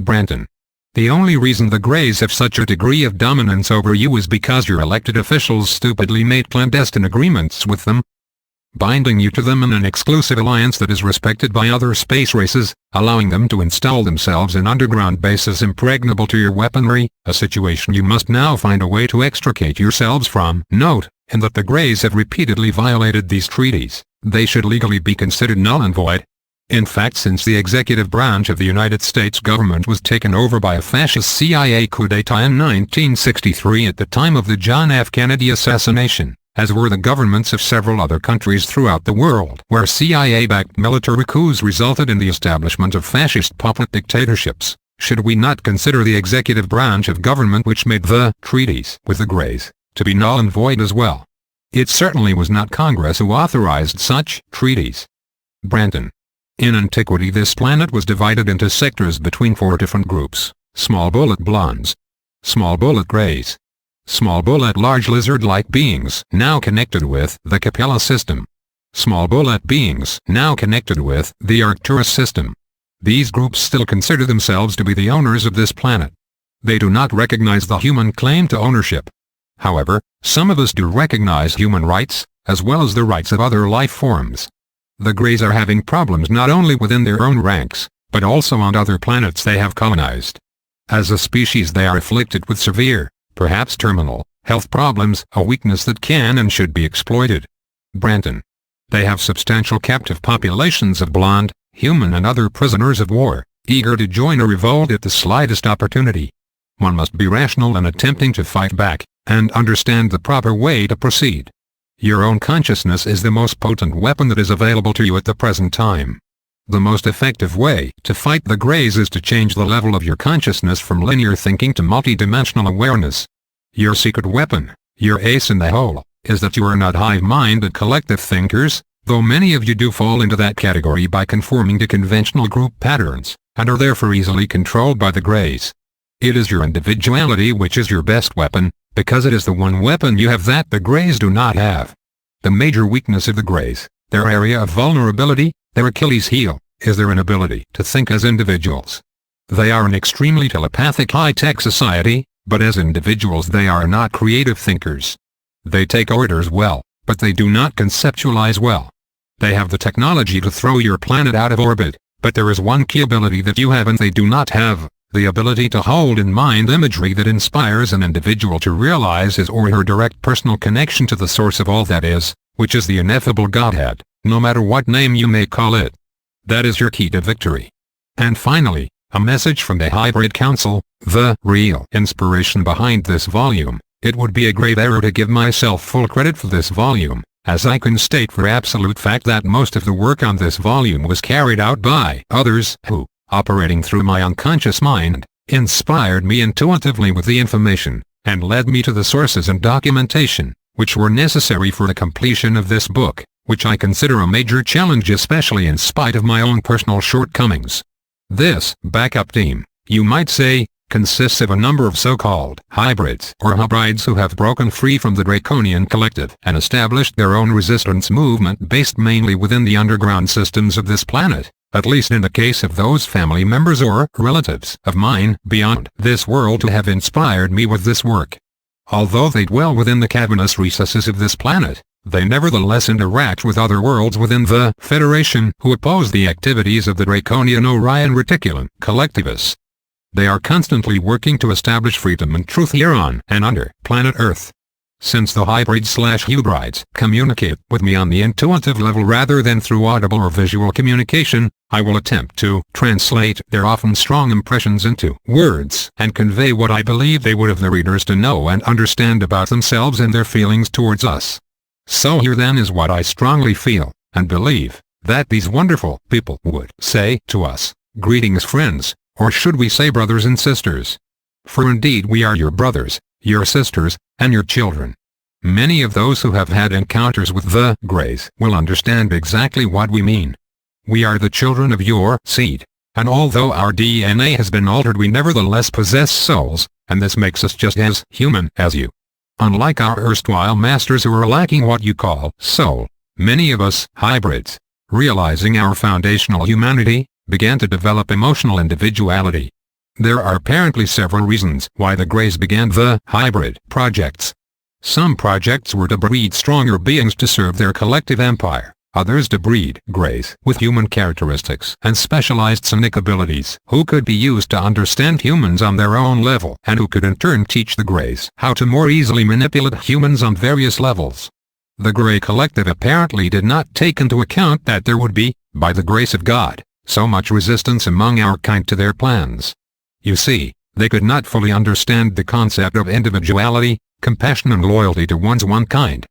Branton. The only reason the Greys have such a degree of dominance over you is because your elected officials stupidly made clandestine agreements with them, binding you to them in an exclusive alliance that is respected by other space races, allowing them to install themselves in underground bases impregnable to your weaponry, a situation you must now find a way to extricate yourselves from. Note, in that the Greys have repeatedly violated these treaties, they should legally be considered null and void. In fact, since the executive branch of the United States government was taken over by a fascist CIA coup d'etat in 1963 at the time of the John F. Kennedy assassination, as were the governments of several other countries throughout the world where CIA-backed military coups resulted in the establishment of fascist puppet dictatorships, should we not consider the executive branch of government which made the treaties with the Greys to be null and void as well? It certainly was not Congress who authorized such treaties. Branton. In antiquity this planet was divided into sectors between 4 different groups: small bullet blondes, small bullet greys, small bullet large lizard-like beings now connected with the Capella system, small bullet beings now connected with the Arcturus system. These groups still consider themselves to be the owners of this planet. They do not recognize the human claim to ownership. However, some of us do recognize human rights, as well as the rights of other life forms. The Greys are having problems not only within their own ranks, but also on other planets they have colonized. As a species they are afflicted with severe, perhaps terminal, health problems, a weakness that can and should be exploited. Branton. They have substantial captive populations of blonde, human and other prisoners of war, eager to join a revolt at the slightest opportunity. One must be rational in attempting to fight back, and understand the proper way to proceed. Your own consciousness is the most potent weapon that is available to you at the present time. The most effective way to fight the Greys is to change the level of your consciousness from linear thinking to multidimensional awareness. Your secret weapon, your ace in the hole, is that you are not hive-minded collective thinkers, though many of you do fall into that category by conforming to conventional group patterns, and are therefore easily controlled by the Greys. It is your individuality which is your best weapon, because it is the one weapon you have that the Greys do not have. The major weakness of the Greys, their area of vulnerability, their Achilles heel, is their inability to think as individuals. They are an extremely telepathic high-tech society, but as individuals they are not creative thinkers. They take orders well, but they do not conceptualize well. They have the technology to throw your planet out of orbit, but there is one key ability that you have and they do not have: the ability to hold in mind imagery that inspires an individual to realize his or her direct personal connection to the source of all that is, which is the ineffable Godhead, no matter what name you may call it. That is your key to victory. And finally, a message from the Hybrid Council, the real inspiration behind this volume. It would be a grave error to give myself full credit for this volume, as I can state for absolute fact that most of the work on this volume was carried out by others who, operating through my unconscious mind, inspired me intuitively with the information, and led me to the sources and documentation, which were necessary for the completion of this book, which I consider a major challenge especially in spite of my own personal shortcomings. This backup team, you might say, consists of a number of so-called hybrids or hybrids who have broken free from the draconian collective and established their own resistance movement based mainly within the underground systems of this planet, at least in the case of those family members or relatives of mine beyond this world who have inspired me with this work. Although they dwell within the cavernous recesses of this planet, they nevertheless interact with other worlds within the Federation who oppose the activities of the Draconian Orion Reticulum collectivists. They are constantly working to establish freedom and truth here on and under planet Earth. Since the hybrids/hybrids communicate with me on the intuitive level rather than through audible or visual communication, I will attempt to translate their often strong impressions into words and convey what I believe they would have the readers to know and understand about themselves and their feelings towards us. So here then is what I strongly feel and believe that these wonderful people would say to us. Greetings, friends, or should we say brothers and sisters? For indeed we are your brothers, your sisters, and your children. Many of those who have had encounters with the Greys will understand exactly what we mean. We are the children of your seed, and although our DNA has been altered we nevertheless possess souls, and this makes us just as human as you. Unlike our erstwhile masters who are lacking what you call soul, many of us hybrids, realizing our foundational humanity, began to develop emotional individuality. There are apparently several reasons why the Greys began the hybrid projects. Some projects were to breed stronger beings to serve their collective empire, others to breed Greys with human characteristics and specialized psionic abilities who could be used to understand humans on their own level and who could in turn teach the Greys how to more easily manipulate humans on various levels. The Grey collective apparently did not take into account that there would be, by the grace of God, so much resistance among our kind to their plans. You see, they could not fully understand the concept of individuality, compassion and loyalty to one's one kind.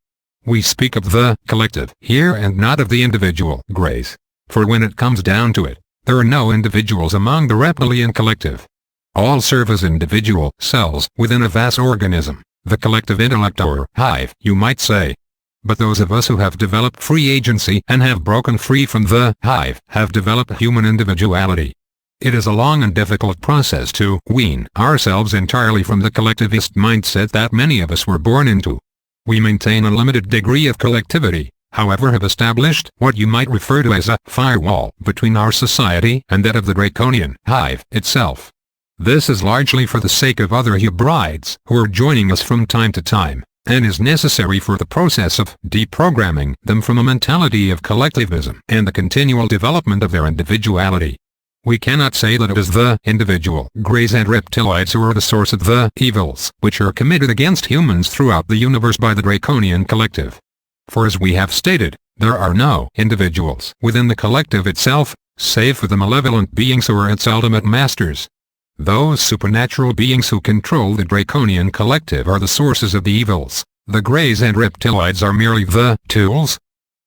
We speak of the collective here and not of the individual Greys, for when it comes down to it, there are no individuals among the reptilian collective. All serve as individual cells within a vast organism, the collective intellect or hive, you might say. But those of us who have developed free agency and have broken free from the hive have developed human individuality. It is a long and difficult process to wean ourselves entirely from the collectivist mindset that many of us were born into. We maintain a limited degree of collectivity, however have established what you might refer to as a firewall between our society and that of the draconian hive itself. This is largely for the sake of other hybrids who are joining us from time to time, and is necessary for the process of deprogramming them from a mentality of collectivism and the continual development of their individuality. We cannot say that it is the individual Greys and reptiloids who are the source of the evils which are committed against humans throughout the universe by the draconian collective. For as we have stated, there are no individuals within the collective itself, save for the malevolent beings who are its ultimate masters. Those supernatural beings who control the draconian collective are the sources of the evils. The Greys and reptiloids are merely the tools.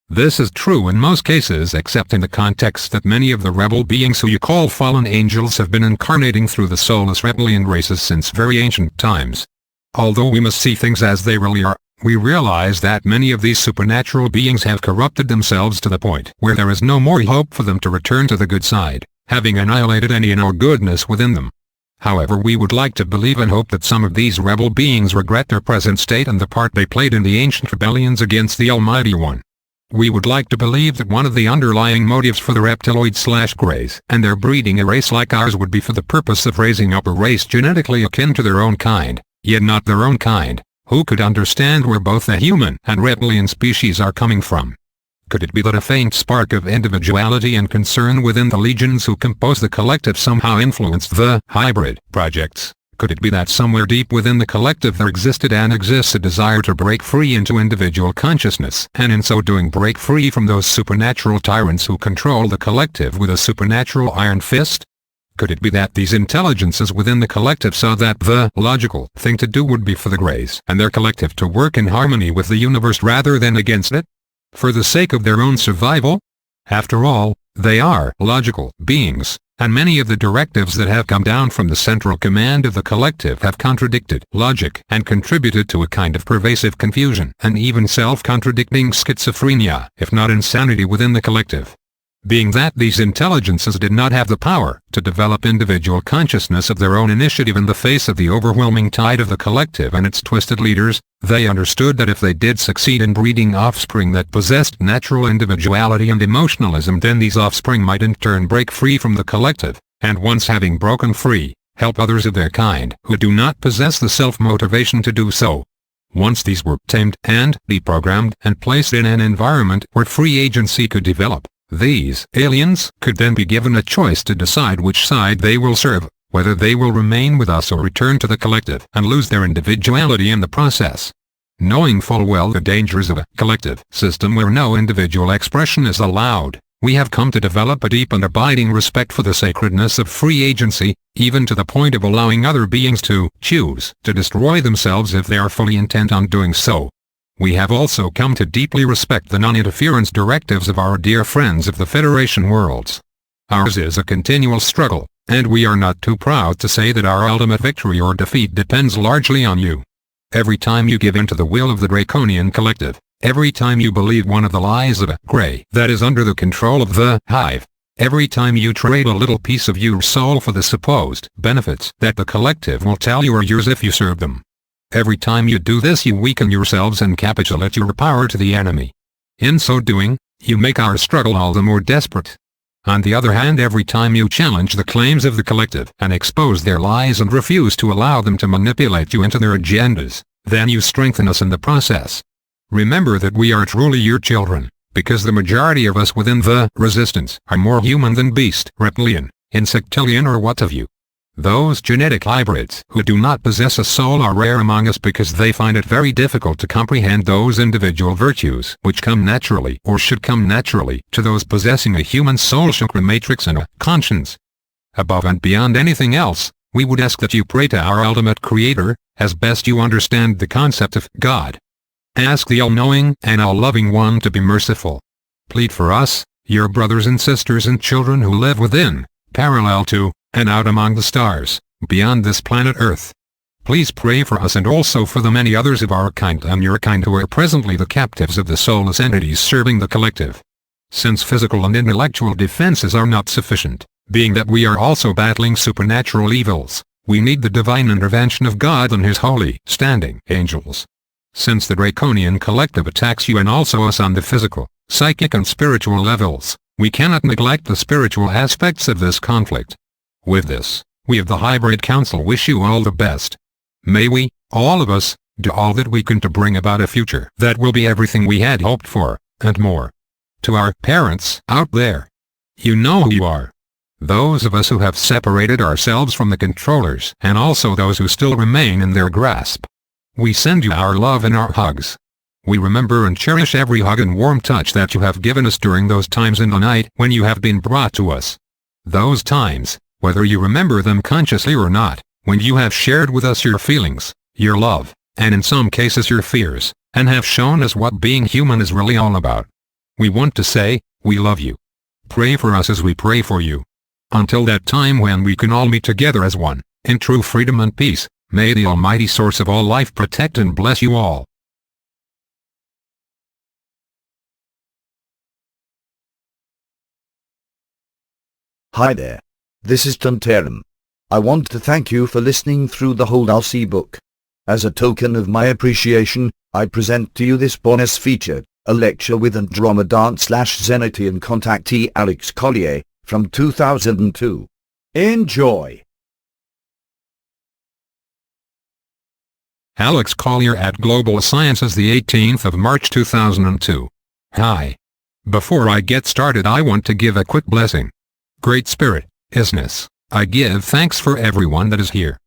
This is true in most cases except in the context that many of the rebel beings who you call fallen angels have been incarnating through the soulless reptilian races since very ancient times. Although we must see things as they really are, we realize that many of these supernatural beings have corrupted themselves to the point where there is no more hope for them to return to the good side, having annihilated any and all goodness within them. However, we would like to believe and hope that some of these rebel beings regret their present state and the part they played in the ancient rebellions against the Almighty One. We would like to believe that one of the underlying motives for the reptiloids/Greys and their breeding a race like ours would be for the purpose of raising up a race genetically akin to their own kind, yet not their own kind, who could understand where both the human and reptilian species are coming from. Could it be that a faint spark of individuality and concern within the legions who compose the collective somehow influenced the hybrid projects? Could it be that somewhere deep within the collective there existed and exists a desire to break free into individual consciousness, and in so doing break free from those supernatural tyrants who control the collective with a supernatural iron fist? Could it be that these intelligences within the collective saw that the logical thing to do would be for the Greys and their collective to work in harmony with the universe rather than against it? For the sake of their own survival? After all, they are logical beings, and many of the directives that have come down from the central command of the collective have contradicted logic and contributed to a kind of pervasive confusion and even self-contradicting schizophrenia, if not insanity within the collective. being that these intelligences did not have the power to develop individual consciousness of their own initiative in the face of the overwhelming tide of the collective and its twisted leaders. They understood that if they did succeed in breeding offspring that possessed natural individuality and emotionalism, then these offspring might in turn break free from the collective, and once having broken free, help others of their kind who do not possess the self-motivation to do so. Once these were tamed and deprogrammed and placed in an environment where free agency could develop, these aliens could then be given a choice to decide which side they will serve, whether they will remain with us or return to the collective and lose their individuality in the process. Knowing full well the dangers of a collective system where no individual expression is allowed, we have come to develop a deep and abiding respect for the sacredness of free agency, even to the point of allowing other beings to choose to destroy themselves if they are fully intent on doing so. We have also come to deeply respect the non-interference directives of our dear friends of the Federation worlds. Ours is a continual struggle, and we are not too proud to say that our ultimate victory or defeat depends largely on you. Every time you give in to the will of the Draconian Collective, every time you believe one of the lies of a Grey that is under the control of the Hive, every time you trade a little piece of your soul for the supposed benefits that the Collective will tell you are yours if you serve them, every time you do this you weaken yourselves and capitulate your power to the enemy. In so doing, you make our struggle all the more desperate. On the other hand, every time you challenge the claims of the Collective and expose their lies and refuse to allow them to manipulate you into their agendas, then you strengthen us in the process. Remember that we are truly your children, because the majority of us within the Resistance are more human than beast, reptilian, insectilian or what have you. Those genetic hybrids who do not possess a soul are rare among us because they find it very difficult to comprehend those individual virtues which come naturally or should come naturally to those possessing a human soul, chakra matrix and a conscience. Above and beyond anything else, we would ask that you pray to our ultimate Creator, as best you understand the concept of God. Ask the all-knowing and all-loving one to be merciful. Plead for us, your brothers and sisters and children who live within, parallel to, and out among the stars, beyond this planet Earth. Please pray for us and also for the many others of our kind and your kind who are presently the captives of the soulless entities serving the collective. Since physical and intellectual defenses are not sufficient, being that we are also battling supernatural evils, we need the divine intervention of God and His holy, standing angels. Since the Draconian Collective attacks you and also us on the physical, psychic and spiritual levels, we cannot neglect the spiritual aspects of this conflict. With this, we of the Hybrid Council wish you all the best. May we, all of us, do all that we can to bring about a future that will be everything we had hoped for, and more. To our parents out there, you know who you are. Those of us who have separated ourselves from the controllers and also those who still remain in their grasp. We send you our love and our hugs. We remember and cherish every hug and warm touch that you have given us during those times in the night when you have been brought to us. Those times, whether you remember them consciously or not, when you have shared with us your feelings, your love, and in some cases your fears, and have shown us what being human is really all about. We want to say, we love you. Pray for us as we pray for you. Until that time when we can all meet together as one, in true freedom and peace, may the Almighty Source of all life protect and bless you all. Hi there. This is Tunterum. I want to thank you for listening through the whole Dulce book. As a token of my appreciation, I present to you this bonus feature, a lecture with Andromedan/Zenitian contactee Alex Collier, from 2002. Enjoy! Alex Collier at Global Sciences, the 18th of March 2002. Hi. Before I get started, I want to give a quick blessing. Great Spirit, Isness, I give thanks for everyone that is here.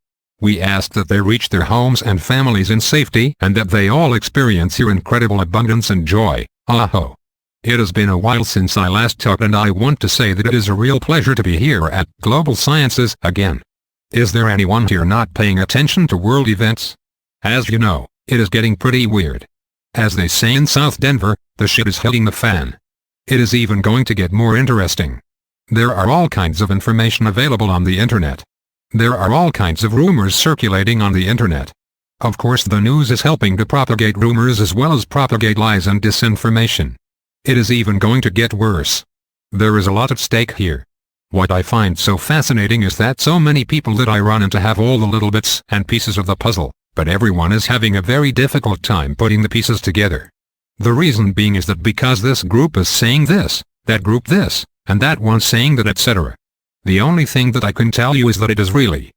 We ask that they reach their homes and families in safety and that they all experience your incredible abundance and joy. Aho. It has been a while since I last talked, and I want to say that it is a real pleasure to be here at Global Sciences again. Is there anyone here not paying attention to world events? As you know, it is getting pretty weird. As they say in South Denver, the shit is hitting the fan. It is even going to get more interesting. There are all kinds of information available on the internet. There are all kinds of rumors circulating on the internet. Of course, the news is helping to propagate rumors as well as propagate lies and disinformation. It is even going to get worse. There is a lot at stake here. What I find so fascinating is that so many people that I run into have all the little bits and pieces of the puzzle, but everyone is having a very difficult time putting the pieces together. The reason being is that because this group is saying this, that group this, and that one saying that, etc. The only thing that I can tell you is that it is really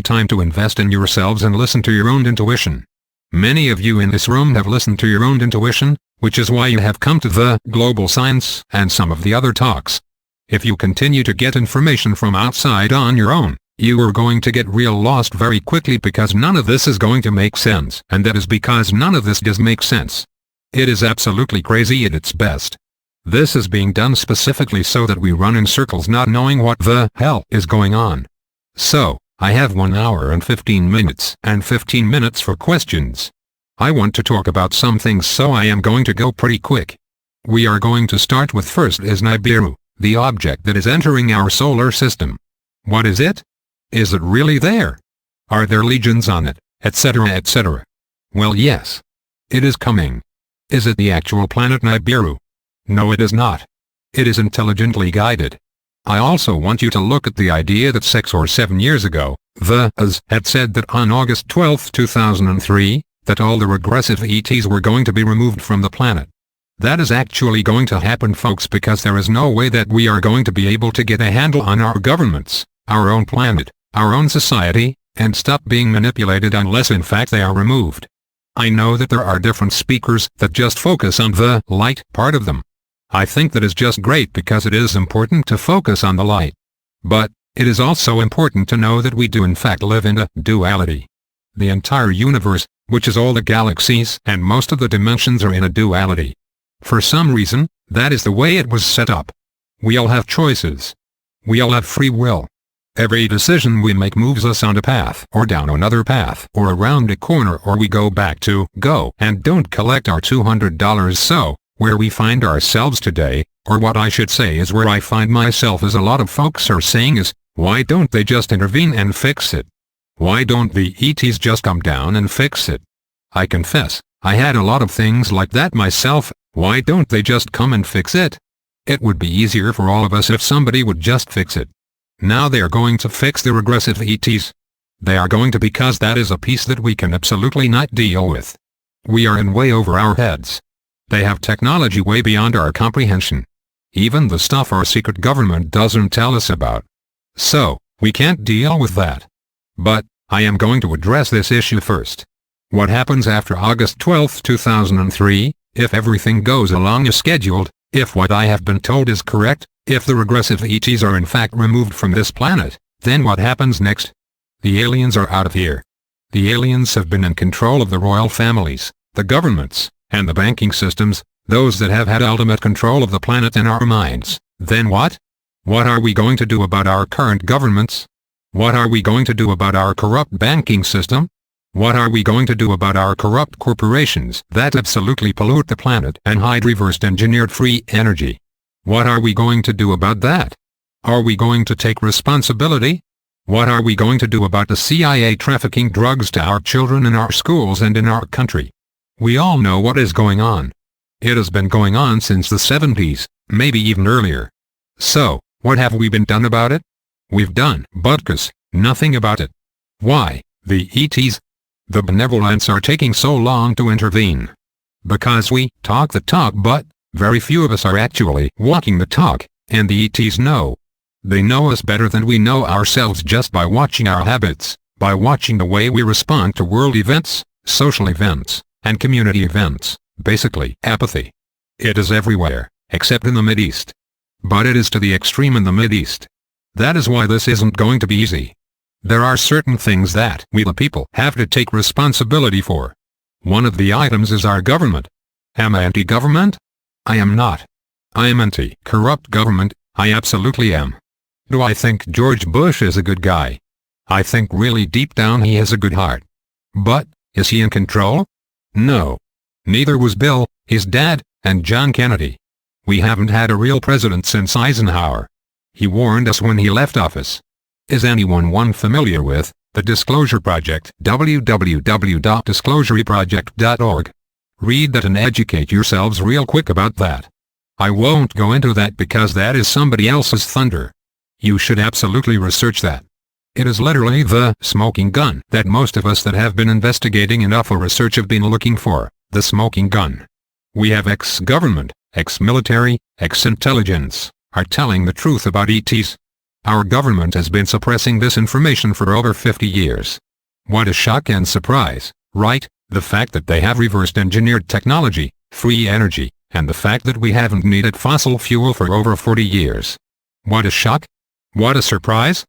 time to invest in yourselves and listen to your own intuition. Many of you in this room have listened to your own intuition, which is why you have come to the global science and some of the other talks. If you continue to get information from outside on your own, you are going to get real lost very quickly because none of this is going to make sense, and that is because none of this does make sense. It is absolutely crazy at its best. This is being done specifically so that we run in circles not knowing what the hell is going on. So, I have 1 hour and 15 minutes and 15 minutes for questions. I want to talk about some things, so I am going to go pretty quick. We are going to start with first is Nibiru, the object that is entering our solar system. What is it? Is it really there? Are there legions on it, etc., etc.? Well, yes. It is coming. Is it the actual planet Nibiru? No, it is not. It is intelligently guided. I also want you to look at the idea that 6 or 7 years ago, the US had said that on August 12, 2003, that all the regressive ETs were going to be removed from the planet. That is actually going to happen, folks, because there is no way that we are going to be able to get a handle on our governments, our own planet, our own society, and stop being manipulated unless in fact they are removed. I know that there are different speakers that just focus on the light part of them. I think that is just great because it is important to focus on the light. But, it is also important to know that we do in fact live in a duality. The entire universe, which is all the galaxies and most of the dimensions, are in a duality. For some reason, that is the way it was set up. We all have choices. We all have free will. Every decision we make moves us on a path or down another path or around a corner, or we go back to go and don't collect our $200. So, where we find ourselves today, or what I should say is where I find myself, as a lot of folks are saying, is, why don't they just intervene and fix it? Why don't the ETs just come down and fix it? I confess, I had a lot of things like that myself. Why don't they just come and fix it? It would be easier for all of us if somebody would just fix it. Now they are going to fix the regressive ETs. They are going to, because that is a piece that we can absolutely not deal with. We are in way over our heads. They have technology way beyond our comprehension. Even the stuff our secret government doesn't tell us about. So, we can't deal with that. But, I am going to address this issue first. What happens after August 12, 2003, if everything goes along as scheduled, if what I have been told is correct, if the regressive ETs are in fact removed from this planet, then what happens next? The aliens are out of here. The aliens have been in control of the royal families, the governments, and the banking systems, those that have had ultimate control of the planet and our minds. Then what? What are we going to do about our current governments? What are we going to do about our corrupt banking system? What are we going to do about our corrupt corporations that absolutely pollute the planet and hide reversed engineered free energy? What are we going to do about that? Are we going to take responsibility? What are we going to do about the CIA trafficking drugs to our children in our schools and in our country? We all know what is going on. It has been going on since the 70s, maybe even earlier. So, what have we been done about it? We've done, butkus, nothing about it. Why, the ETs, the benevolents are taking so long to intervene? Because we talk the talk, but very few of us are actually walking the talk, and the ETs know. They know us better than we know ourselves just by watching our habits, by watching the way we respond to world events, social events, and community events. Basically, apathy. It is everywhere, except in the Mideast. But it is to the extreme in the Mideast. That is why this isn't going to be easy. There are certain things that we the people have to take responsibility for. One of the items is our government. Am I anti-government? I am not. I am anti-corrupt government, I absolutely am. Do I think George Bush is a good guy? I think really deep down he has a good heart. But, is he in control? No. Neither was Bill, his dad, and John Kennedy. We haven't had a real president since Eisenhower. He warned us when he left office. Is anyone familiar with the Disclosure Project? www.disclosureproject.org. Read that and educate yourselves real quick about that. I won't go into that because that is somebody else's thunder. You should absolutely research that. It is literally the smoking gun that most of us that have been investigating enough for research have been looking for, the smoking gun. We have ex-government, ex-military, ex-intelligence, are telling the truth about ETs. Our government has been suppressing this information for over 50 years. What a shock and surprise, right? The fact that they have reversed engineered technology, free energy, and the fact that we haven't needed fossil fuel for over 40 years. What a shock! What a surprise!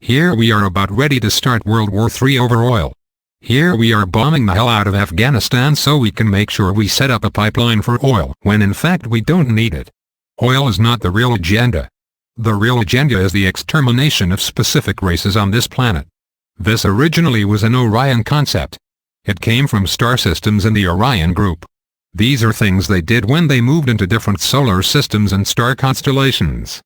Here we are about ready to start World War III over oil. Here we are bombing the hell out of Afghanistan so we can make sure we set up a pipeline for oil when in fact we don't need it. Oil is not the real agenda. The real agenda is the extermination of specific races on this planet. This originally was an Orion concept. It came from star systems in the Orion group. These are things they did when they moved into different solar systems and star constellations.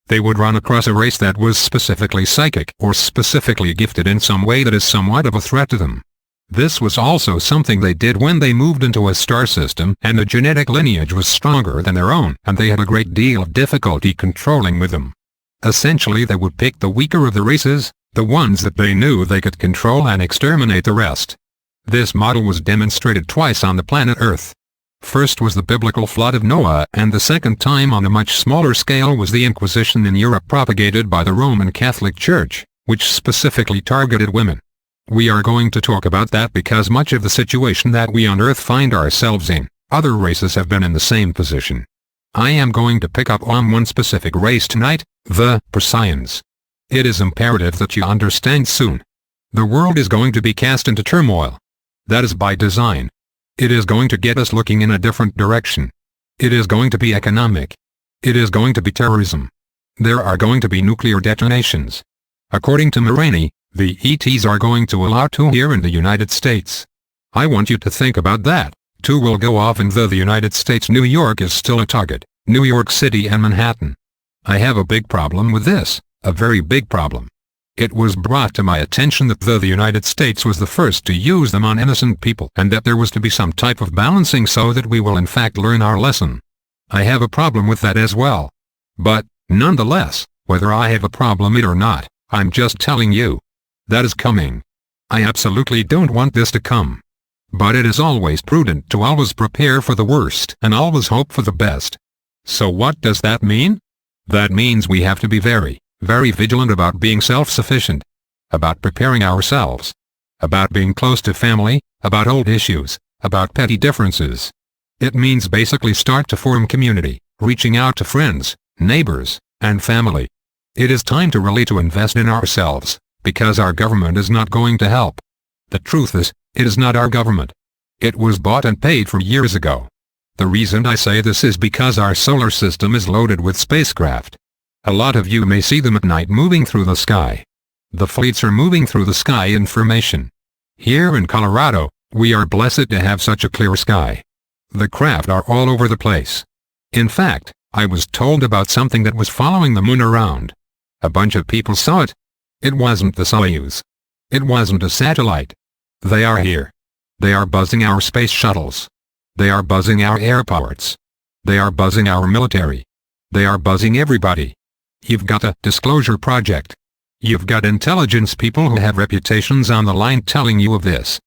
They would run across a race that was specifically psychic or specifically gifted in some way that is somewhat of a threat to them. This was also something they did when they moved into a star system and the genetic lineage was stronger than their own and they had a great deal of difficulty controlling with them. Essentially they would pick the weaker of the races, the ones that they knew they could control, and exterminate the rest. This model was demonstrated twice on the planet Earth. First was the biblical flood of Noah, and the second time on a much smaller scale was the Inquisition in Europe propagated by the Roman Catholic Church, which specifically targeted women. We are going to talk about that because much of the situation that we on Earth find ourselves in, other races have been in the same position. I am going to pick up on one specific race tonight, the Persians. It is imperative that you understand soon. The world is going to be cast into turmoil. That is by design. It is going to get us looking in a different direction. It is going to be economic. It is going to be terrorism. There are going to be nuclear detonations. According to Morini, the ETs are going to allow 2 here in the United States. I want you to think about that. 2 will go off in the United States. New York is still a target. New York City and Manhattan. I have a big problem with this, a very big problem. It was brought to my attention that the United States was the first to use them on innocent people and that there was to be some type of balancing so that we will in fact learn our lesson. I have a problem with that as well. But, nonetheless, whether I have a problem with it or not, I'm just telling you. That is coming. I absolutely don't want this to come. But it is always prudent to always prepare for the worst and always hope for the best. So what does that mean? That means we have to be very, very vigilant about being self-sufficient, about preparing ourselves, about being close to family, about old issues, about petty differences. It means basically start to form community, reaching out to friends, neighbors, and family. It is time to really to invest in ourselves, because our government is not going to help. The truth is, it is not our government. It was bought and paid for years ago. The reason I say this is because our solar system is loaded with spacecraft. A lot of you may see them at night moving through the sky. The fleets are moving through the sky in formation. Here in Colorado, we are blessed to have such a clear sky. The craft are all over the place. In fact, I was told about something that was following the moon around. A bunch of people saw it. It wasn't the Soyuz. It wasn't a satellite. They are here. They are buzzing our space shuttles. They are buzzing our airports. They are buzzing our military. They are buzzing everybody. You've got a disclosure project. You've got intelligence people who have reputations on the line telling you of this.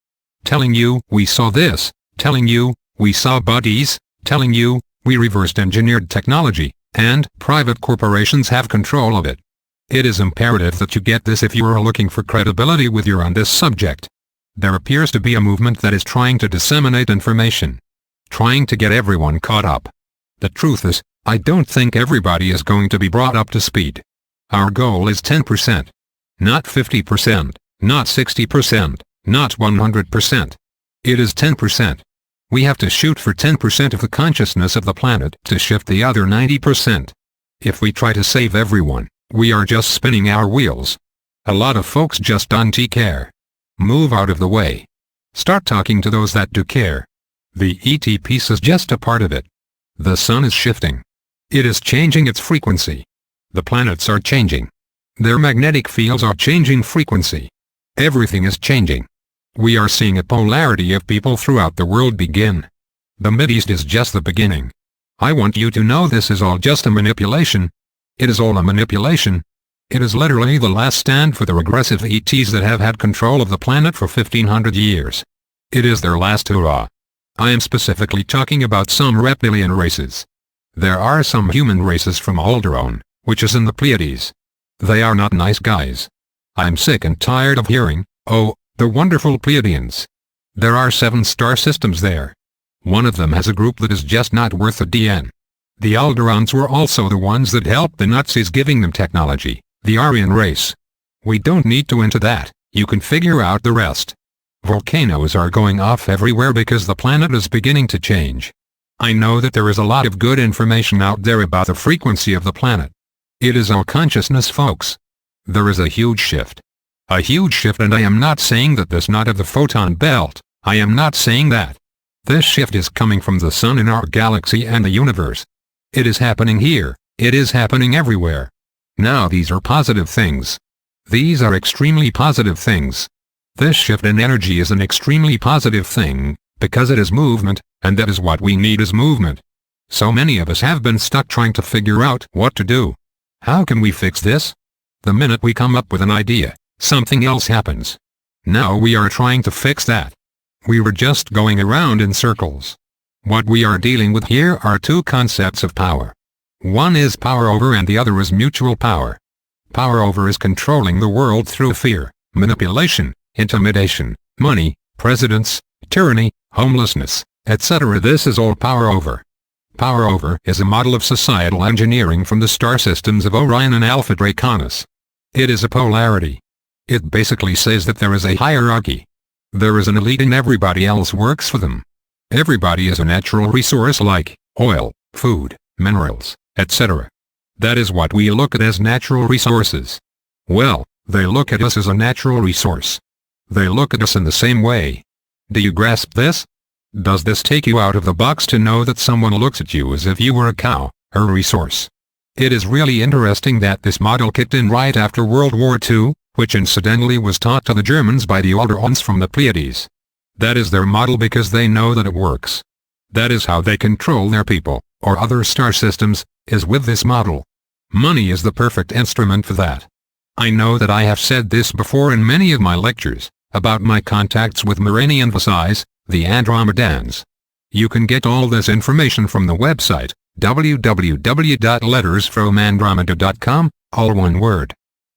Telling you, we saw this. Telling you, we saw bodies. Telling you, we reversed engineered technology, and private corporations have control of it. It is imperative that you get this if you are looking for credibility with you on this subject. There appears to be a movement that is trying to disseminate information. Trying to get everyone caught up. The truth is, I don't think everybody is going to be brought up to speed. Our goal is 10%. Not 50%, not 60%, not 100%. It is 10%. We have to shoot for 10% of the consciousness of the planet to shift the other 90%. If we try to save everyone, we are just spinning our wheels. A lot of folks just don't care. Move out of the way. Start talking to those that do care. The ET piece is just a part of it. The sun is shifting. It is changing its frequency. The planets are changing. Their magnetic fields are changing frequency. Everything is changing. We are seeing a polarity of people throughout the world begin. The Mideast is just the beginning. I want you to know this is all just a manipulation. It is all a manipulation. It is literally the last stand for the regressive ETs that have had control of the planet for 1500 years. It is their last hurrah. I am specifically talking about some reptilian races. There are some human races from Alderaan, which is in the Pleiades. They are not nice guys. I am sick and tired of hearing, oh, the wonderful Pleiadians. There are 7 star systems there. One of them has a group that is just not worth a DN. The Alderaans were also the ones that helped the Nazis giving them technology, the Aryan race. We don't need to into that, you can figure out the rest. Volcanoes are going off everywhere because the planet is beginning to change. I know that there is a lot of good information out there about the frequency of the planet. It is our consciousness, folks. There is a huge shift. A huge shift, and I am not saying that this not of the photon belt, I am not saying that. This shift is coming from the sun in our galaxy and the universe. It is happening here, it is happening everywhere. Now these are positive things. These are extremely positive things. This shift in energy is an extremely positive thing, because it is movement, and that is what we need is movement. So many of us have been stuck trying to figure out what to do. How can we fix this? The minute we come up with an idea, something else happens. Now we are trying to fix that. We were just going around in circles. What we are dealing with here are 2 concepts of power. One is power over and the other is mutual power. Power over is controlling the world through fear, manipulation, intimidation, money, presidents, tyranny, homelessness, etc. This is all power over. Power over is a model of societal engineering from the star systems of Orion and Alpha Draconis. It is a polarity. It basically says that there is a hierarchy. There is an elite and everybody else works for them. Everybody is a natural resource like oil, food, minerals, etc. That is what we look at as natural resources. Well, they look at us as a natural resource. They look at us in the same way. Do you grasp this? Does this take you out of the box to know that someone looks at you as if you were a cow, a resource? It is really interesting that this model kicked in right after World War II, which incidentally was taught to the Germans by the Alderaans from the Pleiades. That is their model because they know that it works. That is how they control their people, or other star systems, is with this model. Money is the perfect instrument for that. I know that I have said this before in many of my lectures, about my contacts with Miranian Visais, the Andromedans. You can get all this information from the website, www.lettersfromandromeda.com, all one word.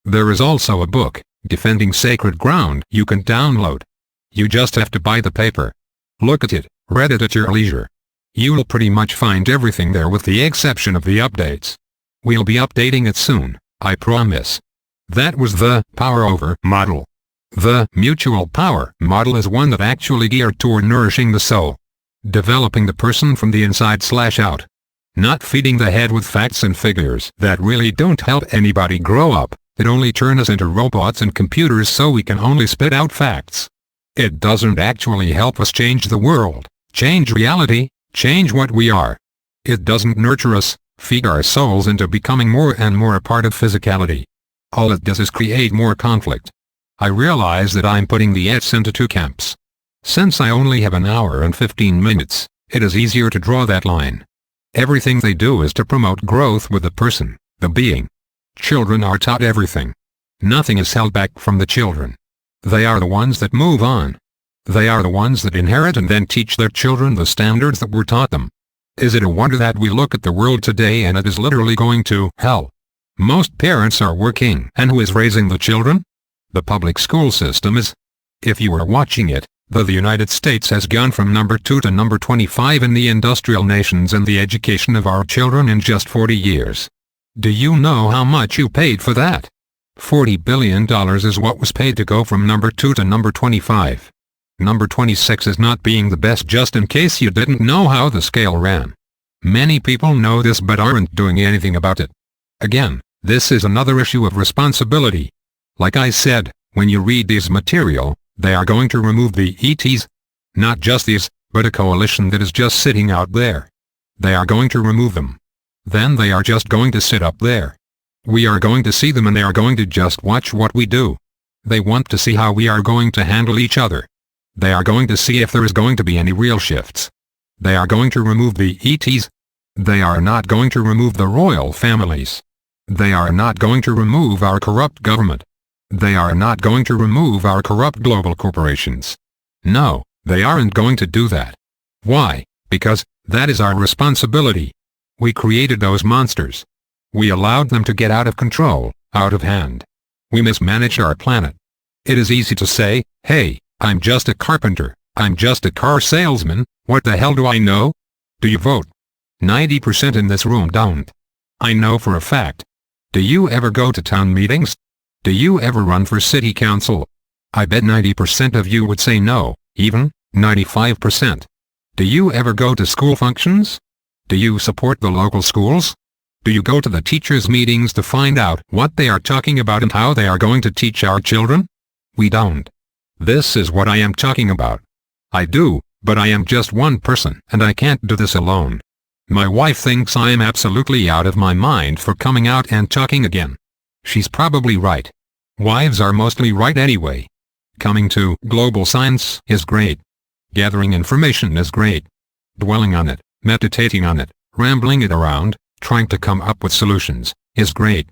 There is also a book, Defending Sacred Ground, you can download. You just have to buy the paper. Look at it, read it at your leisure. You will pretty much find everything there with the exception of the updates. We'll be updating it soon, I promise. That was the power over model. The mutual power model is one that actually geared toward nourishing the soul. Developing the person from the inside/out. Not feeding the head with facts and figures that really don't help anybody grow up, that only turn us into robots and computers so we can only spit out facts. It doesn't actually help us change the world, change reality, change what we are. It doesn't nurture us, feed our souls into becoming more and more a part of physicality. All it does is create more conflict. I realize that I'm putting the ETs into 2 camps. Since I only have an hour and 15 minutes, it is easier to draw that line. Everything they do is to promote growth with the person, the being. Children are taught everything. Nothing is held back from the children. They are the ones that move on. They are the ones that inherit and then teach their children the standards that were taught them. Is it a wonder that we look at the world today and it is literally going to hell? Most parents are working, and who is raising the children? The public school system is. If you are watching it, the United States has gone from number 2 to number 25 in the industrial nations in the education of our children in just 40 years. Do you know how much you paid for that? $40 billion is what was paid to go from number 2 to number 25. Number 26 is not being the best, just in case you didn't know how the scale ran. Many people know this but aren't doing anything about it. Again, this is another issue of responsibility. Like I said, when you read this material, they are going to remove the ETs. Not just these, but a coalition that is just sitting out there. They are going to remove them. Then they are just going to sit up there. We are going to see them and they are going to just watch what we do. They want to see how we are going to handle each other. They are going to see if there is going to be any real shifts. They are going to remove the ETs. They are not going to remove the royal families. They are not going to remove our corrupt government. They are not going to remove our corrupt global corporations. No, they aren't going to do that. Why? Because that is our responsibility. We created those monsters. We allowed them to get out of control, out of hand. We mismanaged our planet. It is easy to say, hey, I'm just a carpenter, I'm just a car salesman, what the hell do I know? Do you vote? 90% in this room don't. I know for a fact. Do you ever go to town meetings? Do you ever run for city council? I bet 90% of you would say no, even 95%. Do you ever go to school functions? Do you support the local schools? Do you go to the teachers' meetings to find out what they are talking about and how they are going to teach our children? We don't. This is what I am talking about. I do, but I am just one person and I can't do this alone. My wife thinks I am absolutely out of my mind for coming out and talking again. She's probably right. Wives are mostly right anyway. Coming to global science is great. Gathering information is great. Dwelling on it, meditating on it, rambling it around, trying to come up with solutions, is great.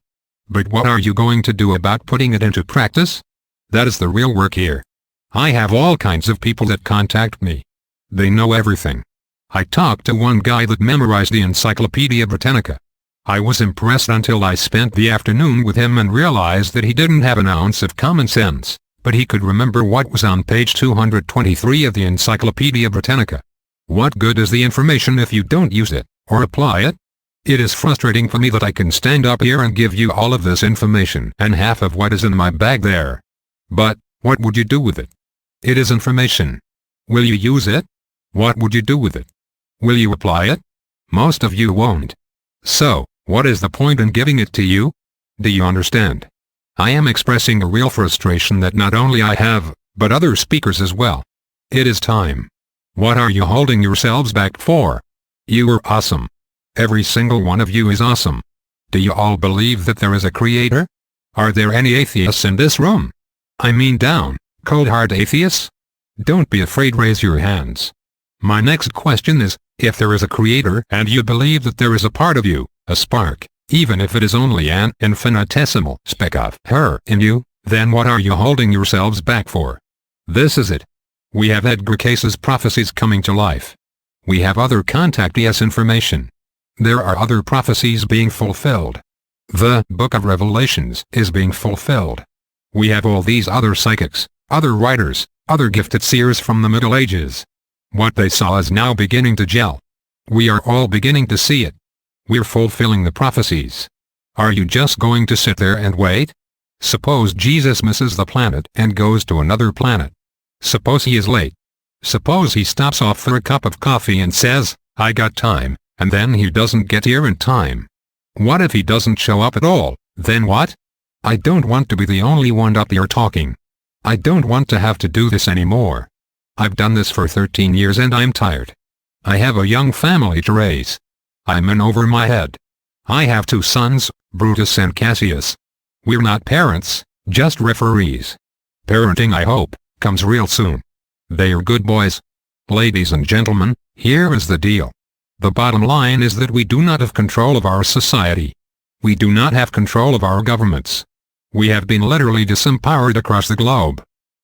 But what are you going to do about putting it into practice? That is the real work here. I have all kinds of people that contact me. They know everything. I talked to one guy that memorized the Encyclopedia Britannica. I was impressed until I spent the afternoon with him and realized that he didn't have an ounce of common sense, but he could remember what was on page 223 of the Encyclopedia Britannica. What good is the information if you don't use it, or apply it? It is frustrating for me that I can stand up here and give you all of this information and half of what is in my bag there. But, what would you do with it? It is information. Will you use it? What would you do with it? Will you apply it? Most of you won't. So, what is the point in giving it to you? Do you understand? I am expressing a real frustration that not only I have, but other speakers as well. It is time. What are you holding yourselves back for? You are awesome. Every single one of you is awesome. Do you all believe that there is a creator? Are there any atheists in this room? I mean down, cold hard atheists? Don't be afraid, raise your hands. My next question is, if there is a creator and you believe that there is a part of you, a spark, even if it is only an infinitesimal speck of her in you, then what are you holding yourselves back for? This is it. We have Edgar Case's prophecies coming to life. We have other contactees information. There are other prophecies being fulfilled. The Book of Revelations is being fulfilled. We have all these other psychics, other writers, other gifted seers from the Middle Ages. What they saw is now beginning to gel. We are all beginning to see it. We're fulfilling the prophecies. Are you just going to sit there and wait? Suppose Jesus misses the planet and goes to another planet. Suppose he is late. Suppose he stops off for a cup of coffee and says, I got time, and then he doesn't get here in time. What if he doesn't show up at all? Then what? I don't want to be the only one up here talking. I don't want to have to do this anymore. I've done this for 13 years and I'm tired. I have a young family to raise. I'm in over my head. I have 2 sons, Brutus and Cassius. We're not parents, just referees. Parenting, I hope, comes real soon. They are good boys. Ladies and gentlemen, here is the deal. The bottom line is that we do not have control of our society. We do not have control of our governments. We have been literally disempowered across the globe.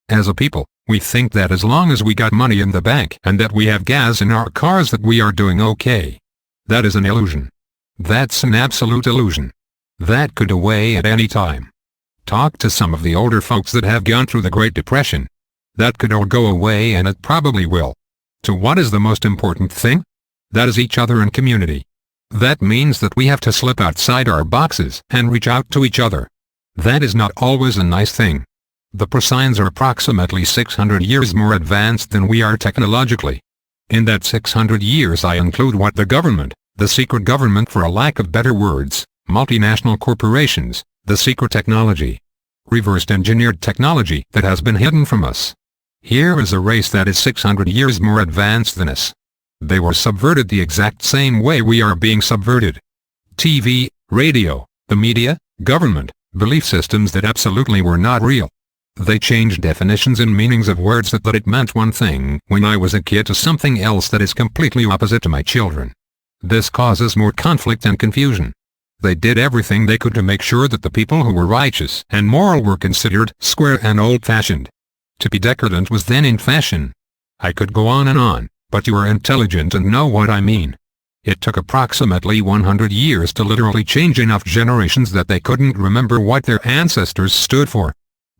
As a people, we think that as long as we got money in the bank and that we have gas in our cars that we are doing okay. That is an illusion. That's an absolute illusion. That could go away at any time. Talk to some of the older folks that have gone through the Great Depression. That could all go away, and it probably will. So what is the most important thing? That is each other and community. That means that we have to slip outside our boxes and reach out to each other. That is not always a nice thing. The Procyon are approximately 600 years more advanced than we are technologically. In that 600 years I include what the government, the secret government for a lack of better words, multinational corporations, the secret technology, reversed engineered technology that has been hidden from us. Here is a race that is 600 years more advanced than us. They were subverted the exact same way we are being subverted. TV, radio, the media, government, belief systems that absolutely were not real. They changed definitions and meanings of words that it meant one thing when I was a kid to something else that is completely opposite to my children. This causes more conflict and confusion. They did everything they could to make sure that the people who were righteous and moral were considered square and old-fashioned. To be decadent was then in fashion. I could go on, but you are intelligent and know what I mean. It took approximately 100 years to literally change enough generations that they couldn't remember what their ancestors stood for.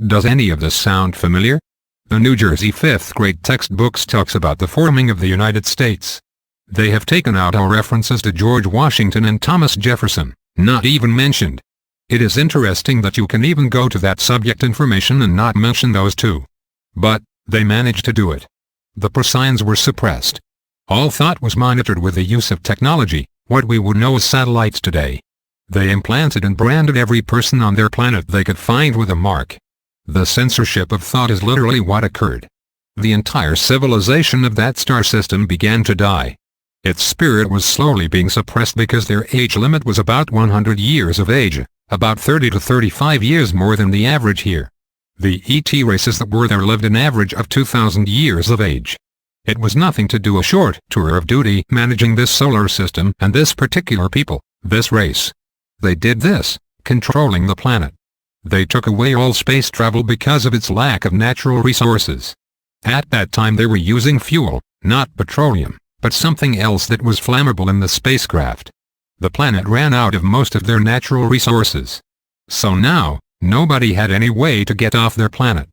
Does any of this sound familiar? The New Jersey 5th grade textbooks talks about the forming of the United States. They have taken out our references to George Washington and Thomas Jefferson, not even mentioned. It is interesting that you can even go to that subject information and not mention those two. But, they managed to do it. The Procyon were suppressed. All thought was monitored with the use of technology, what we would know as satellites today. They implanted and branded every person on their planet they could find with a mark. The censorship of thought is literally what occurred. The entire civilization of that star system began to die. Its spirit was slowly being suppressed because their age limit was about 100 years of age, about 30 to 35 years more than the average here. The ET races that were there lived an average of 2,000 years of age. It was nothing to do a short tour of duty managing this solar system and this particular people, this race. They did this, controlling the planet. They took away all space travel because of its lack of natural resources. At that time they were using fuel, not petroleum, but something else that was flammable in the spacecraft. The planet ran out of most of their natural resources. So now, nobody had any way to get off their planet.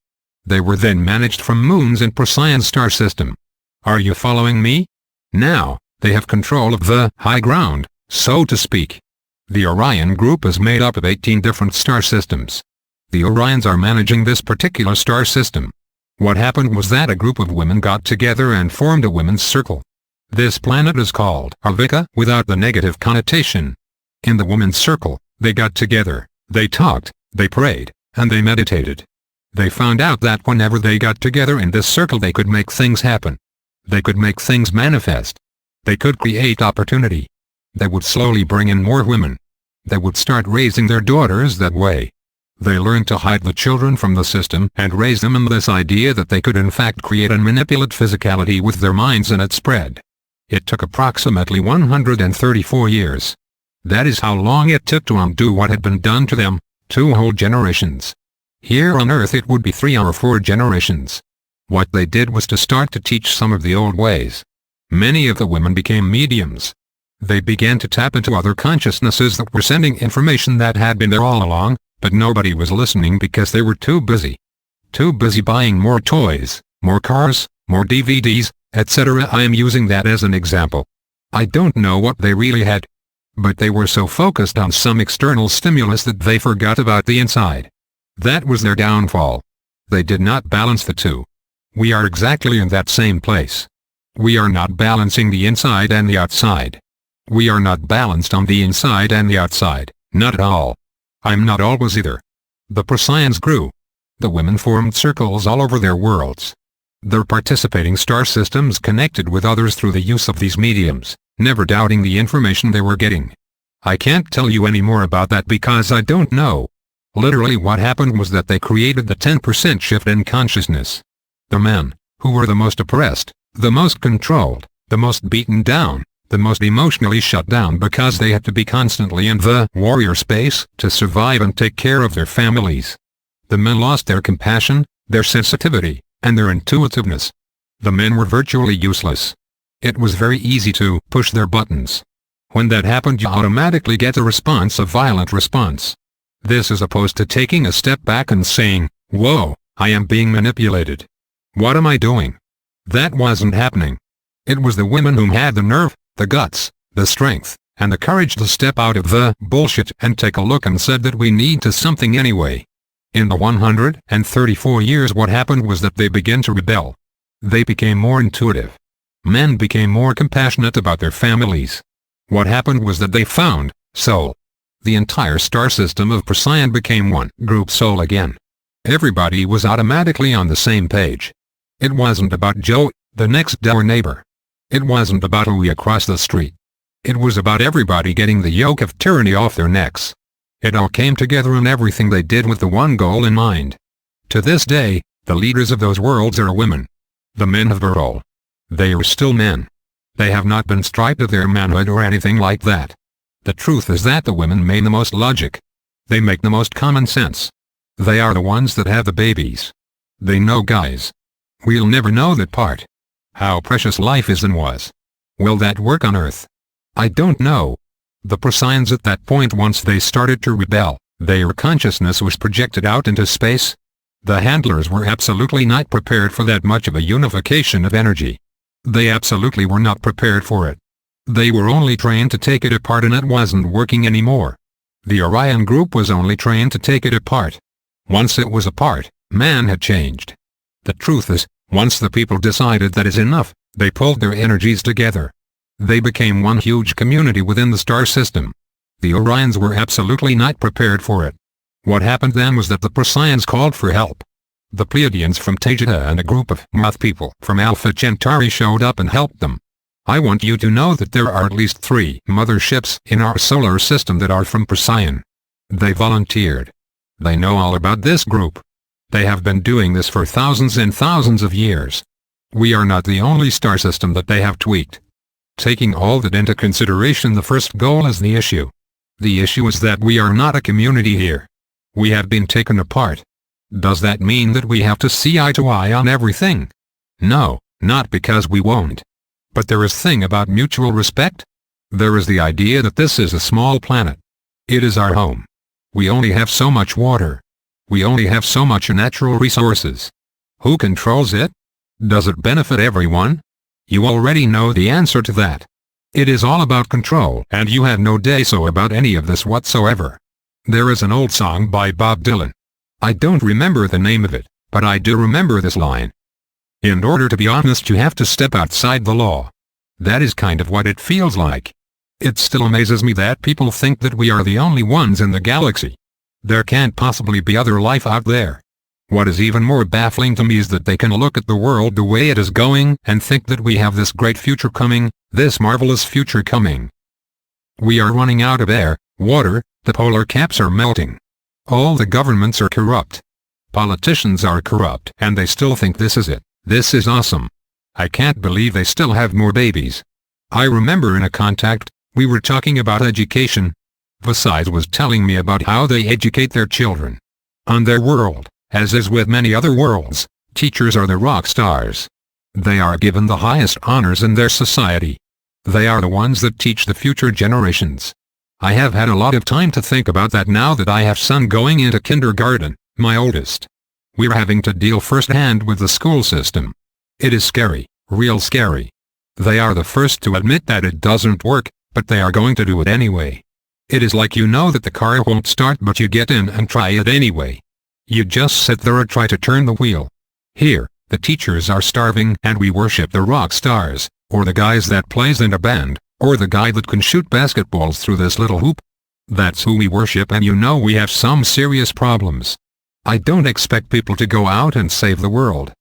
They were then managed from moons in Procyon star system. Are you following me? Now, they have control of the high ground, so to speak. The Orion group is made up of 18 different star systems. The Orions are managing this particular star system. What happened was that a group of women got together and formed a women's circle. This planet is called Arvika without the negative connotation. In the women's circle, they got together, they talked, they prayed, and they meditated. They found out that whenever they got together in this circle they could make things happen. They could make things manifest. They could create opportunity. They would slowly bring in more women. They would start raising their daughters that way. They learned to hide the children from the system and raise them in this idea that they could in fact create and manipulate physicality with their minds, and it spread. It took approximately 134 years. That is how long it took to undo what had been done to them, 2 whole generations. Here on Earth it would be 3 or 4 generations. What they did was to start to teach some of the old ways. Many of the women became mediums. They began to tap into other consciousnesses that were sending information that had been there all along, but nobody was listening because they were too busy. Too busy buying more toys, more cars, more DVDs, etc. I am using that as an example. I don't know what they really had. But they were so focused on some external stimulus that they forgot about the inside. That was their downfall. They did not balance the two. We are exactly in that same place. We are not balancing the inside and the outside. We are not balanced on the inside and the outside, not at all. I'm not always either. The Procyons grew. The women formed circles all over their worlds. Their participating star systems connected with others through the use of these mediums, never doubting the information they were getting. I can't tell you any more about that because I don't know. Literally what happened was that they created the 10% shift in consciousness. The men, who were the most oppressed, the most controlled, the most beaten down, the most emotionally shut down because they had to be constantly in the warrior space to survive and take care of their families. The men lost their compassion, their sensitivity, and their intuitiveness. The men were virtually useless. It was very easy to push their buttons. When that happened, you automatically get a response, a violent response. This is opposed to taking a step back and saying, "Whoa, I am being manipulated. What am I doing?" That wasn't happening. It was the women whom had the nerve, the guts, the strength, and the courage to step out of the bullshit and take a look and said that we need to something anyway. In the 134 years what happened was that they began to rebel. They became more intuitive. Men became more compassionate about their families. What happened was that they found soul. The entire star system of Procyon became one group soul again. Everybody was automatically on the same page. It wasn't about Joe, the next door neighbor. It wasn't about Louie across the street. It was about everybody getting the yoke of tyranny off their necks. It all came together in everything they did with the one goal in mind. To this day, the leaders of those worlds are women. The men have their role. They are still men. They have not been stripped of their manhood or anything like that. The truth is that the women make the most logic. They make the most common sense. They are the ones that have the babies. They know, guys. We'll never know that part. How precious life is and was. Will that work on Earth? I don't know. The Procyon at that point, once they started to rebel, their consciousness was projected out into space. The handlers were absolutely not prepared for that much of a unification of energy. They absolutely were not prepared for it. They were only trained to take it apart, and it wasn't working anymore. The Orion group was only trained to take it apart. Once it was apart, man had changed. The truth is, once the people decided that is enough, they pulled their energies together. They became one huge community within the star system. The Orions were absolutely not prepared for it. What happened then was that the Procyons called for help. The Pleiadians from Tegeta and a group of Moth people from Alpha Centauri showed up and helped them. I want you to know that there are at least 3 motherships in our solar system that are from Procyon. They volunteered. They know all about this group. They have been doing this for thousands and thousands of years. We are not the only star system that they have tweaked. Taking all that into consideration, the first goal is the issue. The issue is that we are not a community here. We have been taken apart. Does that mean that we have to see eye to eye on everything? No, not because we won't. But there is a thing about mutual respect. There is the idea that this is a small planet. It is our home. We only have so much water. We only have so much natural resources. Who controls it? Does it benefit everyone? You already know the answer to that. It is all about control, and you have no say-so about any of this whatsoever. There is an old song by Bob Dylan. I don't remember the name of it, but I do remember this line. In order to be honest, you have to step outside the law. That is kind of what it feels like. It still amazes me that people think that we are the only ones in the galaxy. There can't possibly be other life out there. What is even more baffling to me is that they can look at the world the way it is going and think that we have this great future coming, this marvelous future coming. We are running out of air, water, the polar caps are melting. All the governments are corrupt. Politicians are corrupt, and they still think this is it. This is awesome. I can't believe they still have more babies. I remember in a contact, we were talking about education. Vaside was telling me about how they educate their children. On their world, as is with many other worlds, teachers are the rock stars. They are given the highest honors in their society. They are the ones that teach the future generations. I have had a lot of time to think about that now that I have son going into kindergarten, my oldest. We're having to deal firsthand with the school system. It is scary, real scary. They are the first to admit that it doesn't work, but they are going to do it anyway. It is like you know that the car won't start, but you get in and try it anyway. You just sit there and try to turn the wheel. Here, the teachers are starving and we worship the rock stars, or the guys that plays in a band, or the guy that can shoot basketballs through this little hoop. That's who we worship, and you know we have some serious problems. I don't expect people to go out and save the world.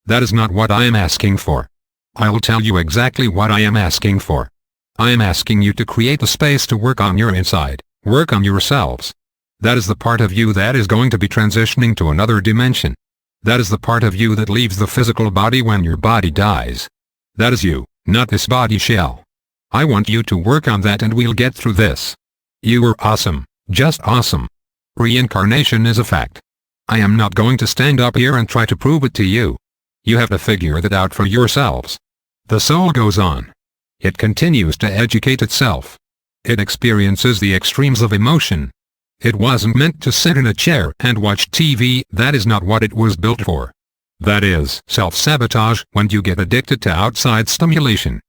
That is not what I am asking for. I'll tell you exactly what I am asking for. I am asking you to create the space to work on your inside, work on yourselves. That is the part of you that is going to be transitioning to another dimension. That is the part of you that leaves the physical body when your body dies. That is you, not this body shell. I want you to work on that and we'll get through this. You are awesome, just awesome. Reincarnation is a fact. I am not going to stand up here and try to prove it to you. You have to figure that out for yourselves. The soul goes on. It continues to educate itself. It experiences the extremes of emotion. It wasn't meant to sit in a chair and watch TV. That is not what it was built for. That is self-sabotage when you get addicted to outside stimulation.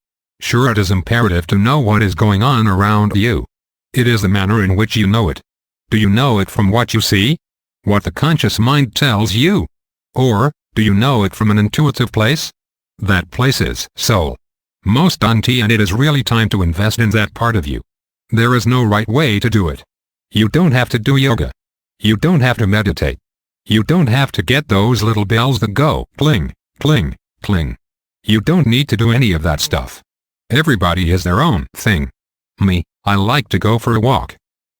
Sure, it is imperative to know what is going on around you. It is the manner in which you know it. Do you know it from what you see? What the conscious mind tells you? Or, do you know it from an intuitive place? That place is soul. Most auntie, and it is really time to invest in that part of you. There is no right way to do it. You don't have to do yoga. You don't have to meditate. You don't have to get those little bells that go cling, cling, cling. You don't need to do any of that stuff. Everybody is their own thing. Me, I like to go for a walk.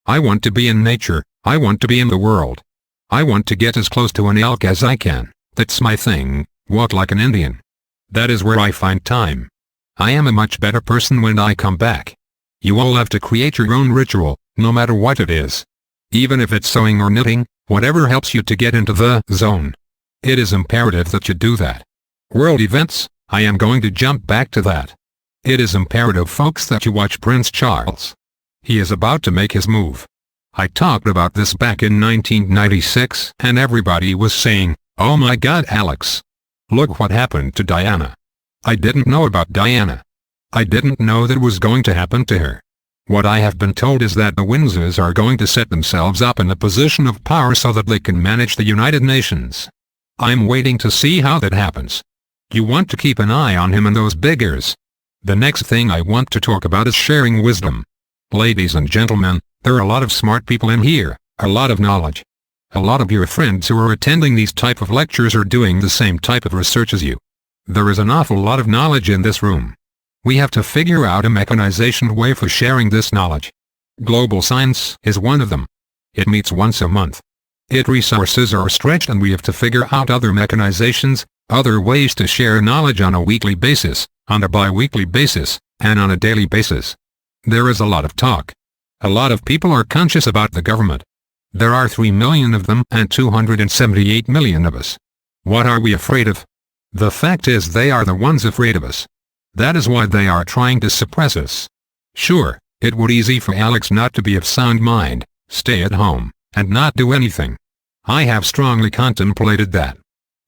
I want to be in nature. I want to be in the world. I want to get as close to an elk as I can. That's my thing. Walk like an Indian. That is where I find time. I am a much better person when I come back. You all have to create your own ritual, no matter what it is. Even if it's sewing or knitting, whatever helps you to get into the zone. It is imperative that you do that. World events, I am going to jump back to that. It is imperative, folks, that you watch Prince Charles. He is about to make his move. I talked about this back in 1996 and everybody was saying, "Oh my God, Alex. Look what happened to Diana." I didn't know about Diana. I didn't know that was going to happen to her. What I have been told is that the Windsors are going to set themselves up in a position of power so that they can manage the United Nations. I'm waiting to see how that happens. You want to keep an eye on him and those biggers. The next thing I want to talk about is sharing wisdom. Ladies and gentlemen, there are a lot of smart people in here, a lot of knowledge. A lot of your friends who are attending these type of lectures are doing the same type of research as you. There is an awful lot of knowledge in this room. We have to figure out a mechanization way for sharing this knowledge. Global Science is one of them. It meets once a month. Its resources are stretched and we have to figure out other mechanizations, other ways to share knowledge on a weekly basis, on a bi-weekly basis, and on a daily basis. There is a lot of talk. A lot of people are conscious about the government. There are 3 million of them and 278 million of us. What are we afraid of? The fact is they are the ones afraid of us. That is why they are trying to suppress us. Sure, it would be easy for Alex not to be of sound mind, stay at home, and not do anything. I have strongly contemplated that.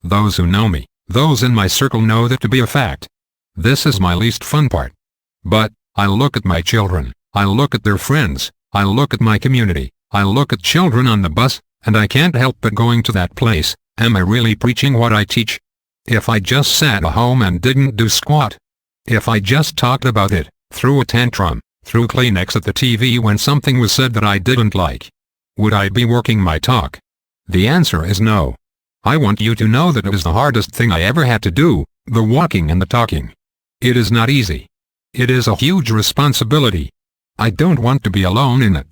Those who know me, those in my circle know that to be a fact. This is my least fun part. But, I look at my children, I look at their friends, I look at my community, I look at children on the bus, and I can't help but going to that place. Am I really preaching what I teach? If I just sat at home and didn't do squat. If I just talked about it, threw a tantrum, threw Kleenex at the TV when something was said that I didn't like. Would I be working my talk? The answer is no. I want you to know that it was the hardest thing I ever had to do, the walking and the talking. It is not easy. It is a huge responsibility. I don't want to be alone in it.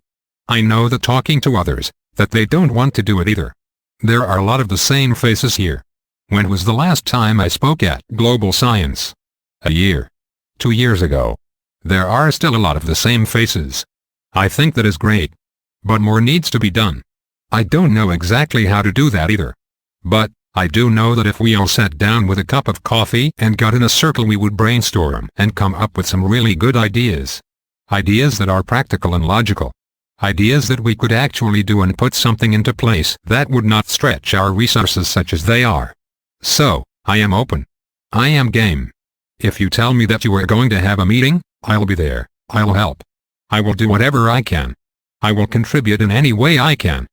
I know that talking to others, that they don't want to do it either. There are a lot of the same faces here. When was the last time I spoke at Global Science? A year. 2 years ago. There are still a lot of the same faces. I think that is great. But more needs to be done. I don't know exactly how to do that either. But, I do know that if we all sat down with a cup of coffee and got in a circle we would brainstorm and come up with some really good ideas. Ideas that are practical and logical. Ideas that we could actually do and put something into place that would not stretch our resources such as they are. So, I am open. I am game. If you tell me that you are going to have a meeting, I'll be there, I'll help. I will do whatever I can. I will contribute in any way I can.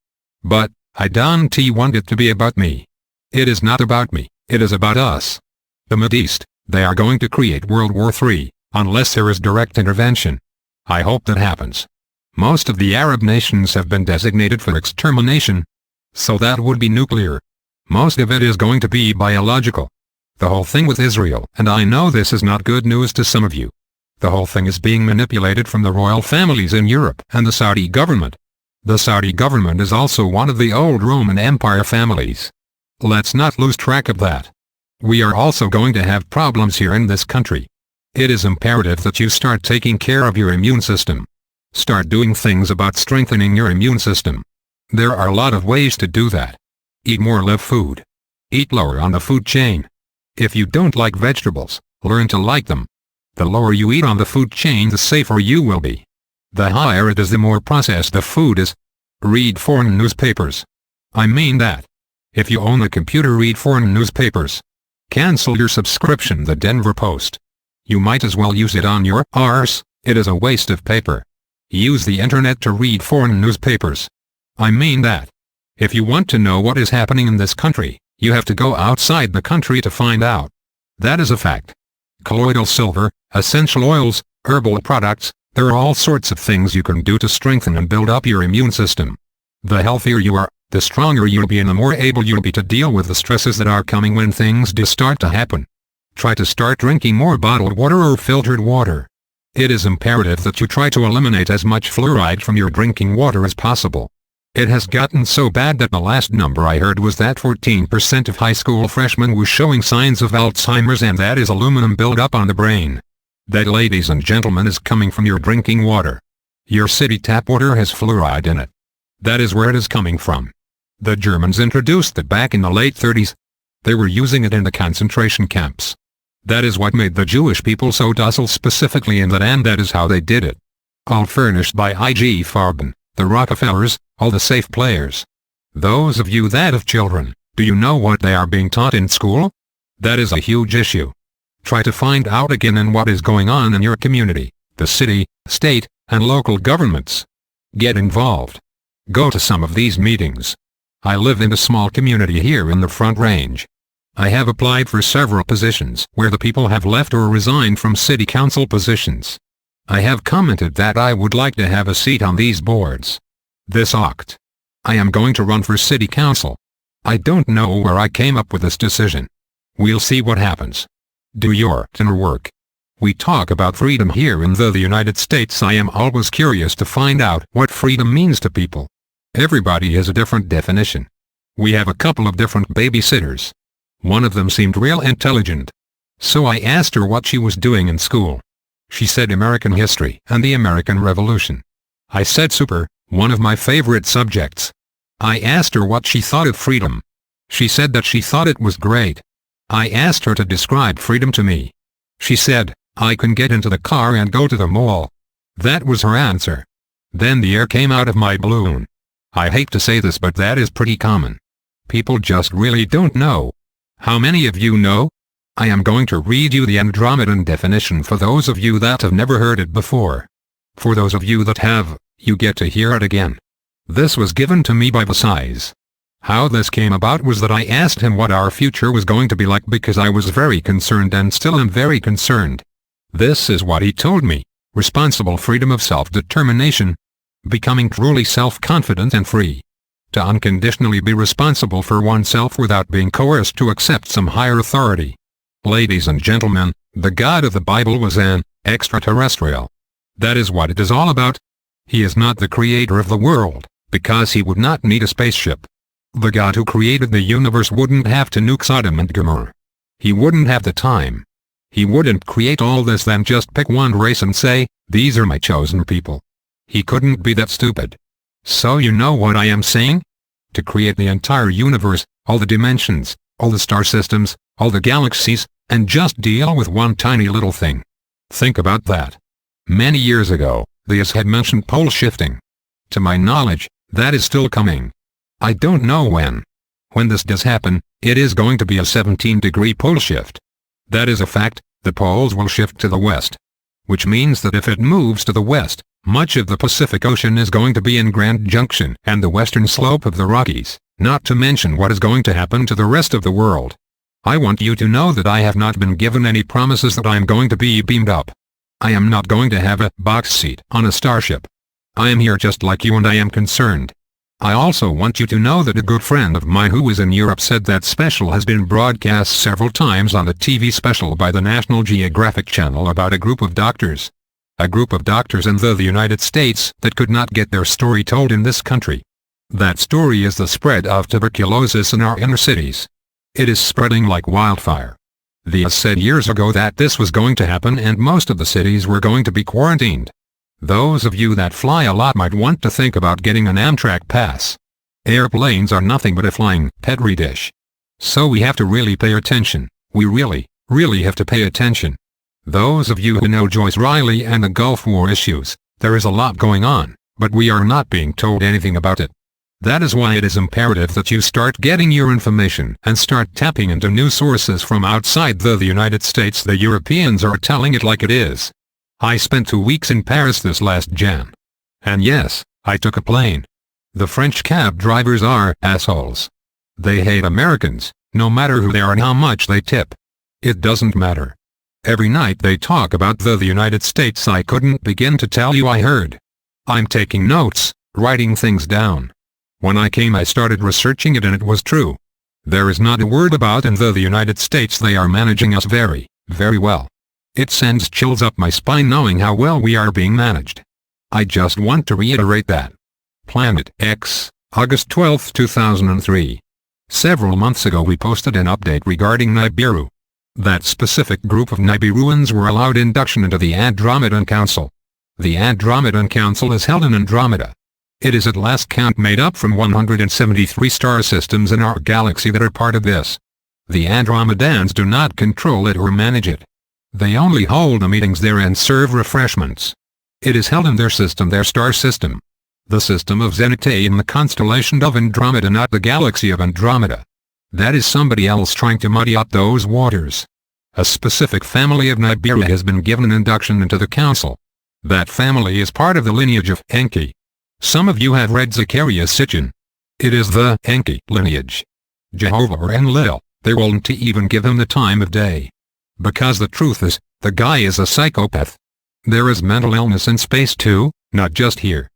But, I don't want it to be about me. It is not about me, it is about us. The Mideast, they are going to create World War III, unless there is direct intervention. I hope that happens. Most of the Arab nations have been designated for extermination. So that would be nuclear. Most of it is going to be biological. The whole thing with Israel, and I know this is not good news to some of you. The whole thing is being manipulated from the royal families in Europe and the Saudi government. The Saudi government is also one of the old Roman Empire families. Let's not lose track of that. We are also going to have problems here in this country. It is imperative that you start taking care of your immune system. Start doing things about strengthening your immune system. There are a lot of ways to do that. Eat more live food. Eat lower on the food chain. If you don't like vegetables, learn to like them. The lower you eat on the food chain, the safer you will be. The higher it is, the more processed the food is. Read foreign newspapers. I mean that. If you own a computer, read foreign newspapers. Cancel your subscription to the Denver Post. You might as well use it on your arse, it is a waste of paper. Use the internet to read foreign newspapers. I mean that. If you want to know what is happening in this country, you have to go outside the country to find out. That is a fact. Colloidal silver, essential oils, herbal products, there are all sorts of things you can do to strengthen and build up your immune system. The healthier you are, the stronger you'll be and the more able you'll be to deal with the stresses that are coming when things do start to happen. Try to start drinking more bottled water or filtered water. It is imperative that you try to eliminate as much fluoride from your drinking water as possible. It has gotten so bad that the last number I heard was that 14% of high school freshmen were showing signs of Alzheimer's, and that is aluminum buildup on the brain. That, ladies and gentlemen, is coming from your drinking water. Your city tap water has fluoride in it. That is where it is coming from. The Germans introduced it back in the late 30s. They were using it in the concentration camps. That is what made the Jewish people so docile specifically in that, and that is how they did it. All furnished by I.G. Farben, the Rockefellers, all the safe players. Those of you that have children, do you know what they are being taught in school? That is a huge issue. Try to find out again in what is going on in your community, the city, state, and local governments. Get involved. Go to some of these meetings. I live in a small community here in the Front Range. I have applied for several positions where the people have left or resigned from city council positions. I have commented that I would like to have a seat on these boards. This Oct. I am going to run for city council. I don't know where I came up with this decision. We'll see what happens. Do your inner work. We talk about freedom here in the United States. I am always curious to find out what freedom means to people. Everybody has a different definition. We have a couple of different babysitters. One of them seemed real intelligent. So I asked her what she was doing in school. She said American history and the American Revolution. I said super, one of my favorite subjects. I asked her what she thought of freedom. She said that she thought it was great. I asked her to describe freedom to me. She said, I can get into the car and go to the mall. That was her answer. Then the air came out of my balloon. I hate to say this, but that is pretty common. People just really don't know. How many of you know? I am going to read you the Andromedan definition for those of you that have never heard it before. For those of you that have, you get to hear it again. This was given to me by Versailles. How this came about was that I asked him what our future was going to be like because I was very concerned and still am very concerned. This is what he told me: responsible freedom of self-determination, becoming truly self-confident and free. To unconditionally be responsible for oneself without being coerced to accept some higher authority. Ladies and gentlemen, the God of the Bible was an extraterrestrial. That is what it is all about. He is not the creator of the world, because he would not need a spaceship. The God who created the universe wouldn't have to nuke Sodom and Gomorrah. He wouldn't have the time. He wouldn't create all this then just pick one race and say, these are my chosen people. He couldn't be that stupid. So you know what I am saying? To create the entire universe, all the dimensions, all the star systems, all the galaxies, and just deal with one tiny little thing. Think about that. Many years ago, the US had mentioned pole shifting. To my knowledge, that is still coming. I don't know when. When this does happen, it is going to be a 17-degree pole shift. That is a fact. The poles will shift to the west. Which means that if it moves to the west, much of the Pacific Ocean is going to be in Grand Junction and the western slope of the Rockies, not to mention what is going to happen to the rest of the world. I want you to know that I have not been given any promises that I am going to be beamed up. I am not going to have a box seat on a starship. I am here just like you and I am concerned. I also want you to know that a good friend of mine who is in Europe said that special has been broadcast several times on the TV special by the National Geographic Channel about a group of doctors. A group of doctors in the United States that could not get their story told in this country. That story is the spread of tuberculosis in our inner cities. It is spreading like wildfire. The US said years ago that this was going to happen and most of the cities were going to be quarantined. Those of you that fly a lot might want to think about getting an Amtrak pass. Airplanes are nothing but a flying petri dish. So we have to really pay attention. We really have to pay attention. Those of you who know Joyce Riley and the Gulf War issues, there is a lot going on, but we are not being told anything about it. That is why it is imperative that you start getting your information and start tapping into news sources from outside the United States. The Europeans are telling it like it is. I spent 2 weeks in Paris this last Jan. And yes, I took a plane. The French cab drivers are assholes. They hate Americans, no matter who they are and how much they tip. It doesn't matter. Every night they talk about the United States. I couldn't begin to tell you I heard. I'm taking notes, writing things down. When I came I started researching it and it was true. There is not a word about in the United States. They are managing us very well. It sends chills up my spine knowing how well we are being managed. I just want to reiterate that. Planet X, August 12, 2003. Several months ago we posted an update regarding Nibiru. That specific group of Nibiruans were allowed induction into the Andromedan Council. The Andromedan Council is held in Andromeda. It is at last count made up from 173 star systems in our galaxy that are part of this. The Andromedans do not control it or manage it. They only hold the meetings there and serve refreshments. It is held in their system, their star system. The system of Zenitae in the constellation of Andromeda, not the galaxy of Andromeda. That is somebody else trying to muddy up those waters. A specific family of Nibiru has been given an induction into the council. That family is part of the lineage of Enki. Some of you have read Zacharias Sitchin. It is the Enki lineage. Jehovah or Enlil, they won't even give him the time of day. Because the truth is, the guy is a psychopath. There is mental illness in space too, not just here.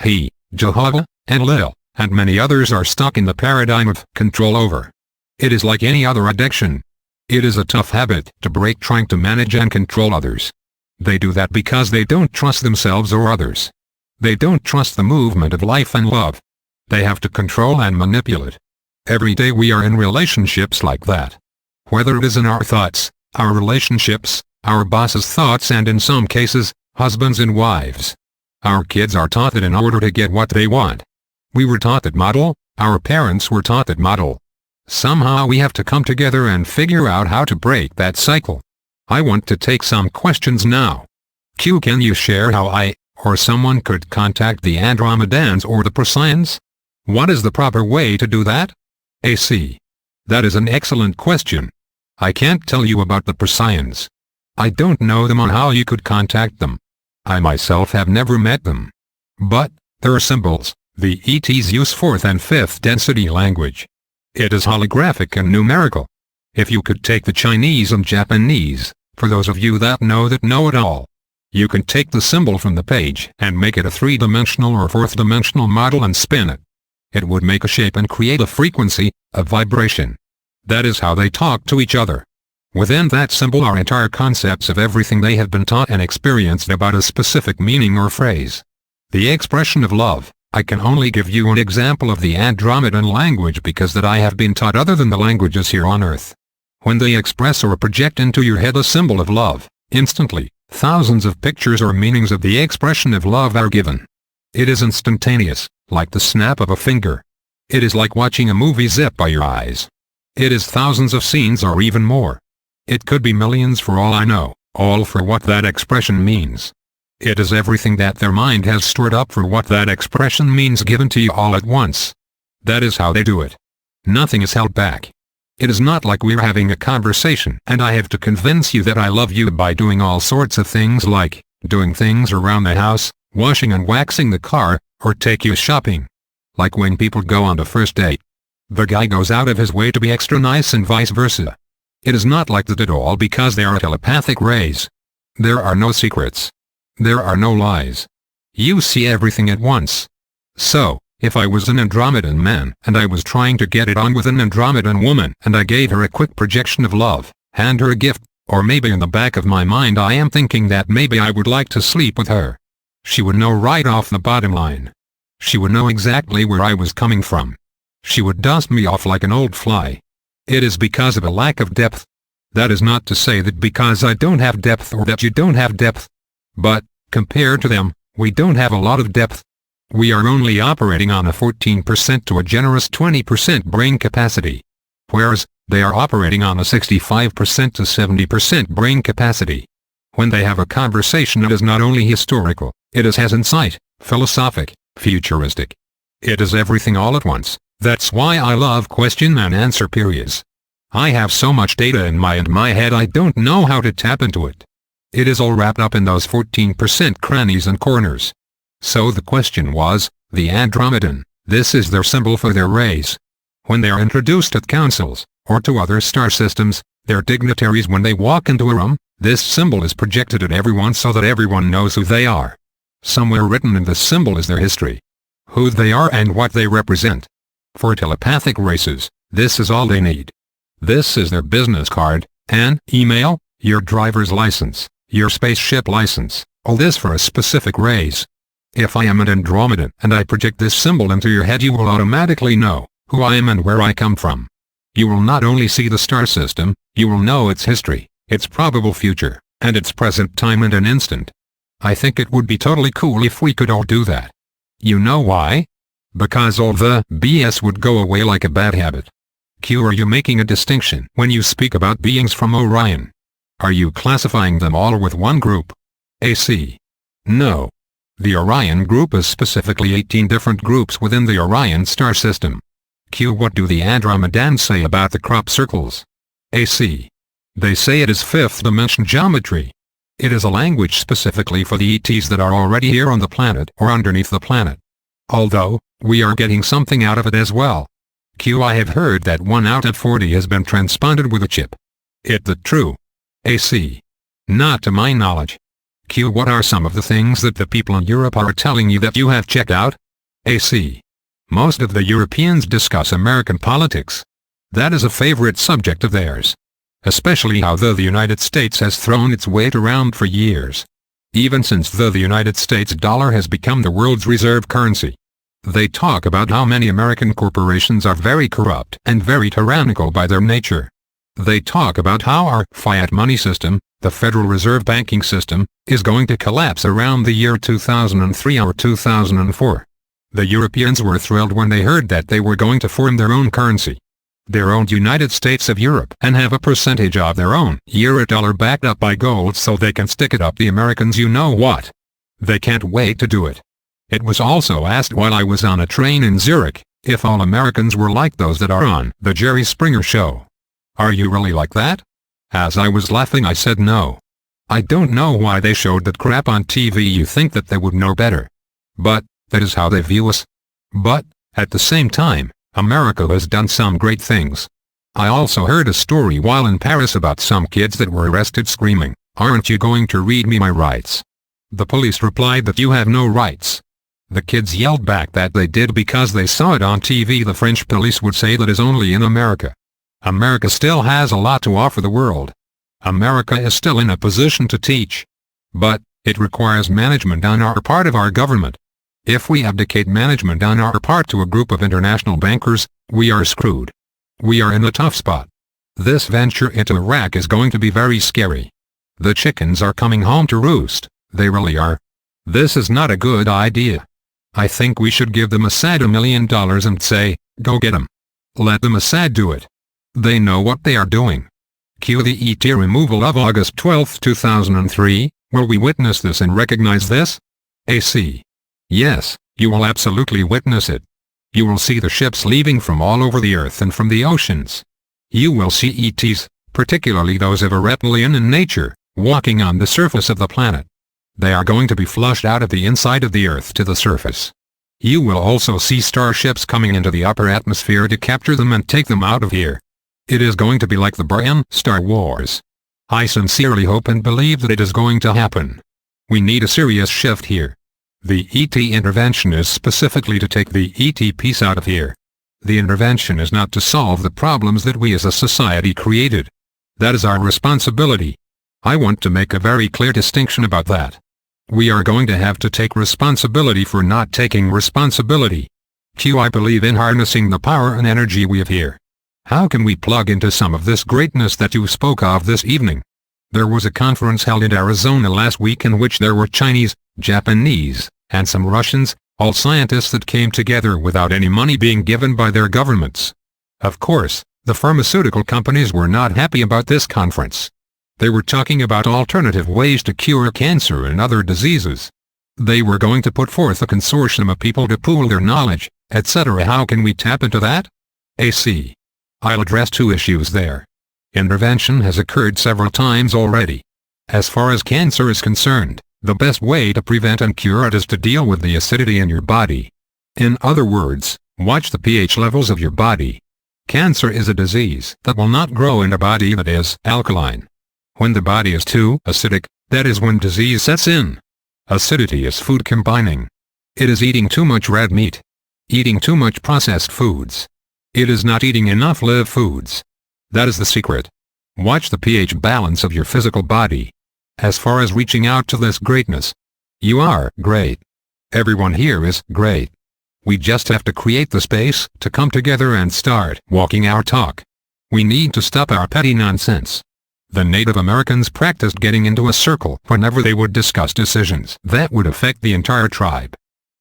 He, Jehovah, Enlil, and many others are stuck in the paradigm of control over. It is like any other addiction. It is a tough habit to break, trying to manage and control others. They do that because they don't trust themselves or others. They don't trust the movement of life and love. They have to control and manipulate. Every day we are in relationships like that. Whether it is in our thoughts, our relationships, our boss's thoughts, and in some cases, husbands and wives. Our kids are taught that in order to get what they want. We were taught that model, our parents were taught that model. Somehow we have to come together and figure out how to break that cycle. I want to take some questions now. Q, can you share how I, or someone could contact the Andromedans or the Procyon? What is the proper way to do that? AC. That is an excellent question. I can't tell you about the Procyon. I don't know them on how you could contact them. I myself have never met them. But, there are symbols. The ETs use 4th and 5th density language. It is holographic and numerical. If you could take the Chinese and Japanese, for those of you that know it all, you can take the symbol from the page and make it a 3-dimensional or 4th-dimensional model and spin it. It would make a shape and create a frequency, a vibration. That is how they talk to each other. Within that symbol are entire concepts of everything they have been taught and experienced about a specific meaning or phrase. The expression of love. I can only give you an example of the Andromedan language because that I have been taught other than the languages here on Earth. When they express or project into your head a symbol of love, instantly, thousands of pictures or meanings of the expression of love are given. It is instantaneous, like the snap of a finger. It is like watching a movie zip by your eyes. It is thousands of scenes or even more. It could be millions for all I know, all for what that expression means. It is everything that their mind has stored up for what that expression means given to you all at once. That is how they do it. Nothing is held back. It is not like we're having a conversation and I have to convince you that I love you by doing all sorts of things like doing things around the house, washing and waxing the car, or take you shopping. Like when people go on a first date. The guy goes out of his way to be extra nice and vice versa. It is not like that at all because they are telepathic rays. There are no secrets. There are no lies. You see everything at once. So, if I was an Andromedan man and I was trying to get it on with an Andromedan woman and I gave her a quick projection of love, hand her a gift, or maybe in the back of my mind I am thinking that maybe I would like to sleep with her. She would know right off the bottom line. She would know exactly where I was coming from. She would dust me off like an old fly. It is because of a lack of depth. That is not to say that because I don't have depth or that you don't have depth. But, compared to them, we don't have a lot of depth. We are only operating on a 14% to a generous 20% brain capacity. Whereas, they are operating on a 65% to 70% brain capacity. When they have a conversation, it is not only historical, it has insight, philosophic, futuristic. It is everything all at once. That's why I love question and answer periods. I have so much data in my head I don't know how to tap into it. It is all wrapped up in those 14% crannies and corners. So the question was, the Andromedan, this is their symbol for their race. When they are introduced at councils, or to other star systems, their dignitaries when they walk into a room, this symbol is projected at everyone so that everyone knows who they are. Somewhere written in the symbol is their history. Who they are and what they represent. For telepathic races, this is all they need. This is their business card, an email, your driver's license, your spaceship license, all this for a specific race. If I am an Andromedan and I project this symbol into your head, you will automatically know who I am and where I come from. You will not only see the star system, you will know its history, its probable future, and its present time in an instant. I think it would be totally cool if we could all do that. You know why? Because all the BS would go away like a bad habit. Q, are you making a distinction when you speak about beings from Orion? Are you classifying them all with one group? AC. No. The Orion group is specifically 18 different groups within the Orion star system. Q, what do the Andromedans say about the crop circles? AC. They say it is fifth dimension geometry. It is a language specifically for the ETs that are already here on the planet or underneath the planet. Although, we are getting something out of it as well. Q, I have heard that 1 out of 40 has been transponded with a chip. Is that true? AC. Not to my knowledge. Q, what are some of the things that the people in Europe are telling you that you have checked out? AC. Most of the Europeans discuss American politics. That is a favorite subject of theirs. Especially how the United States has thrown its weight around for years. Even since the United States dollar has become the world's reserve currency. They talk about how many American corporations are very corrupt and very tyrannical by their nature. They talk about how our fiat money system, the Federal Reserve banking system, is going to collapse around the year 2003 or 2004. The Europeans were thrilled when they heard that they were going to form their own currency. Their own United States of Europe, and have a percentage of their own euro dollar backed up by gold so they can stick it up the Americans you know what. They can't wait to do it. It was also asked while I was on a train in Zurich, if all Americans were like those that are on the Jerry Springer show. Are you really like that? As I was laughing I said no. I don't know why they showed that crap on TV. You think that they would know better. But, that is how they view us. But, at the same time, America has done some great things. I also heard a story while in Paris about some kids that were arrested screaming, "Aren't you going to read me my rights?" The police replied that you have no rights. The kids yelled back that they did because they saw it on TV. The French police would say that is only in America. America still has a lot to offer the world. America is still in a position to teach. But, it requires management on our part of our government. If we abdicate management on our part to a group of international bankers, we are screwed. We are in a tough spot. This venture into Iraq is going to be very scary. The chickens are coming home to roost, they really are. This is not a good idea. I think we should give the Mossad $1 million and say, go get them. Let the Mossad do it. They know what they are doing. Cue the ET removal of August 12, 2003, will we witness this and recognize this? AC. Yes, you will absolutely witness it. You will see the ships leaving from all over the earth and from the oceans. You will see ETs, particularly those of a reptilian in nature, walking on the surface of the planet. They are going to be flushed out of the inside of the earth to the surface. You will also see starships coming into the upper atmosphere to capture them and take them out of here. It is going to be like the Brian Star Wars. I sincerely hope and believe that it is going to happen. We need a serious shift here. The ET intervention is specifically to take the ET piece out of here. The intervention is not to solve the problems that we as a society created. That is our responsibility. I want to make a very clear distinction about that. We are going to have to take responsibility for not taking responsibility. Q, I believe in harnessing the power and energy we have here. How can we plug into some of this greatness that you spoke of this evening? There was a conference held in Arizona last week in which there were Chinese, Japanese, and some Russians, all scientists that came together without any money being given by their governments. Of course, the pharmaceutical companies were not happy about this conference. They were talking about alternative ways to cure cancer and other diseases. They were going to put forth a consortium of people to pool their knowledge, etc. How can we tap into that? AC. I'll address two issues there. Intervention has occurred several times already. As far as cancer is concerned, the best way to prevent and cure it is to deal with the acidity in your body. In other words, watch the pH levels of your body. Cancer is a disease that will not grow in a body that is alkaline. When the body is too acidic, that is when disease sets in. Acidity is food combining. It is eating too much red meat. Eating too much processed foods. It is not eating enough live foods. That is the secret. Watch the pH balance of your physical body. As far as reaching out to this greatness, you are great. Everyone here is great. We just have to create the space to come together and start walking our talk. We need to stop our petty nonsense. The Native Americans practiced getting into a circle whenever they would discuss decisions that would affect the entire tribe.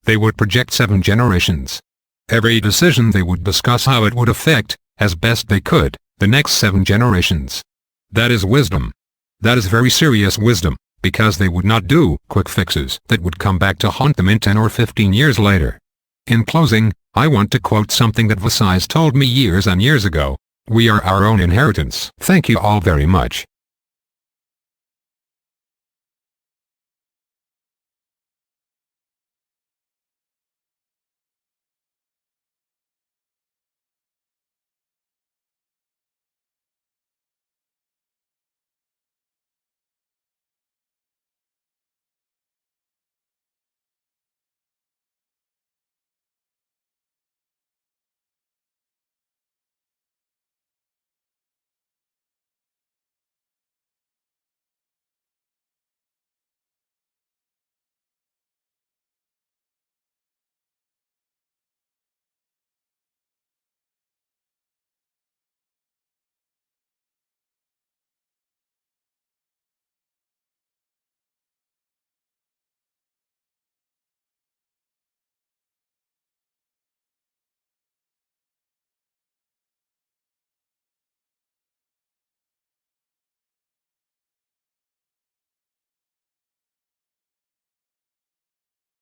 They would project 7 generations. Every decision they would discuss how it would affect, as best they could, the next 7 generations. That is wisdom. That is very serious wisdom, because they would not do quick fixes that would come back to haunt them in 10 or 15 years later. In closing, I want to quote something that Vasai's told me years and years ago. We are our own inheritance. Thank you all very much.